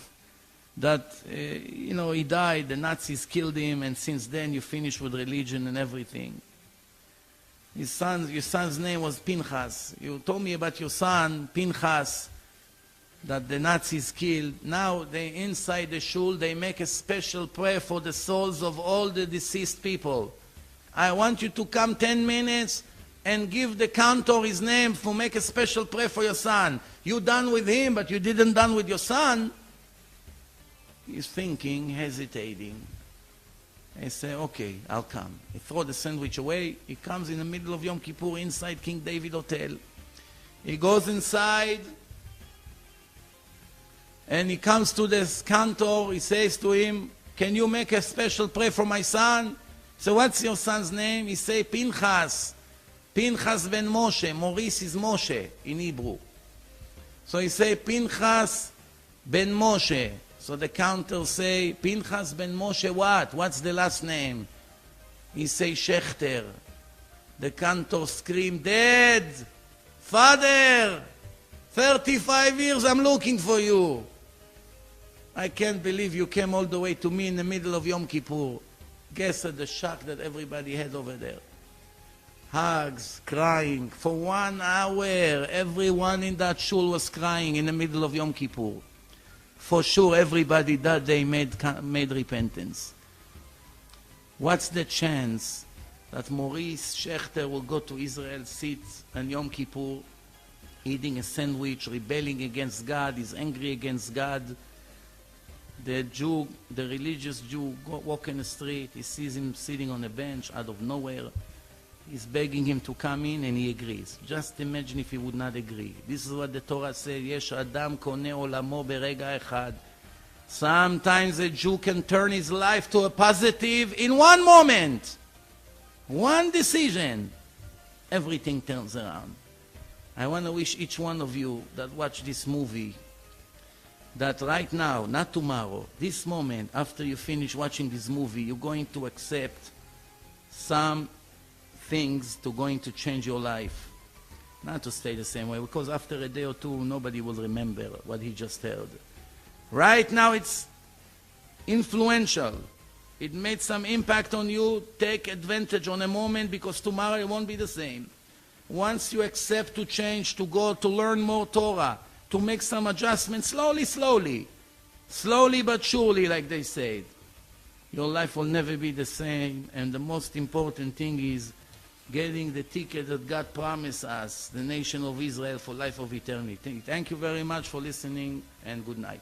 Speaker 1: that, you know, he died, the Nazis killed him, and since then you finished with religion and everything. Your son's name was Pinchas. You told me about your son, Pinchas, that the Nazis killed. Now, inside the shul, they make a special prayer for the souls of all the deceased people. I want you to come 10 minutes and give the cantor his name to make a special prayer for your son. You done with him, but you didn't done with your son. He's thinking, hesitating. He say, okay, I'll come. He throw the sandwich away. He comes in the middle of Yom Kippur inside King David Hotel. He goes inside and he comes to this cantor. He says to him, can you make a special prayer for my son? So what's your son's name? He say, Pinchas. Pinchas ben Moshe. Maurice is Moshe in Hebrew. So he say, Pinchas ben Moshe. So the counter say, Pinchas ben Moshe what? What's the last name? He say, Schechter. The cantor scream, Dad! Father! 35 years I'm looking for you. I can't believe you came all the way to me in the middle of Yom Kippur. Guess at the shock that everybody had over there. Hugs, crying. For 1 hour, everyone in that shul was crying in the middle of Yom Kippur. For sure, everybody that day made repentance. What's the chance that Maurice Schechter will go to Israel, sit on Yom Kippur, eating a sandwich, rebelling against God, is angry against God? The Jew, the religious Jew, walk in the street, he sees him sitting on a bench out of nowhere. He's begging him to come in and he agrees. Just imagine if he would not agree. This is what the Torah says, Yesh Adam koneh olamo berega echad. Sometimes a Jew can turn his life to a positive in one moment. One decision. Everything turns around. I want to wish each one of you that watch this movie that right now, not tomorrow, this moment, after you finish watching this movie, you're going to accept some things to going to change your life. Not to stay the same way, because after a day or two, nobody will remember what he just heard. Right now, it's influential. It made some impact on you. Take advantage on a moment, because tomorrow it won't be the same. Once you accept to change, to go to learn more Torah, to make some adjustments, slowly but surely, like they said, your life will never be the same. And the most important thing is getting the ticket that God promised us, the nation of Israel, for life of eternity. Thank you very much for listening, and good night.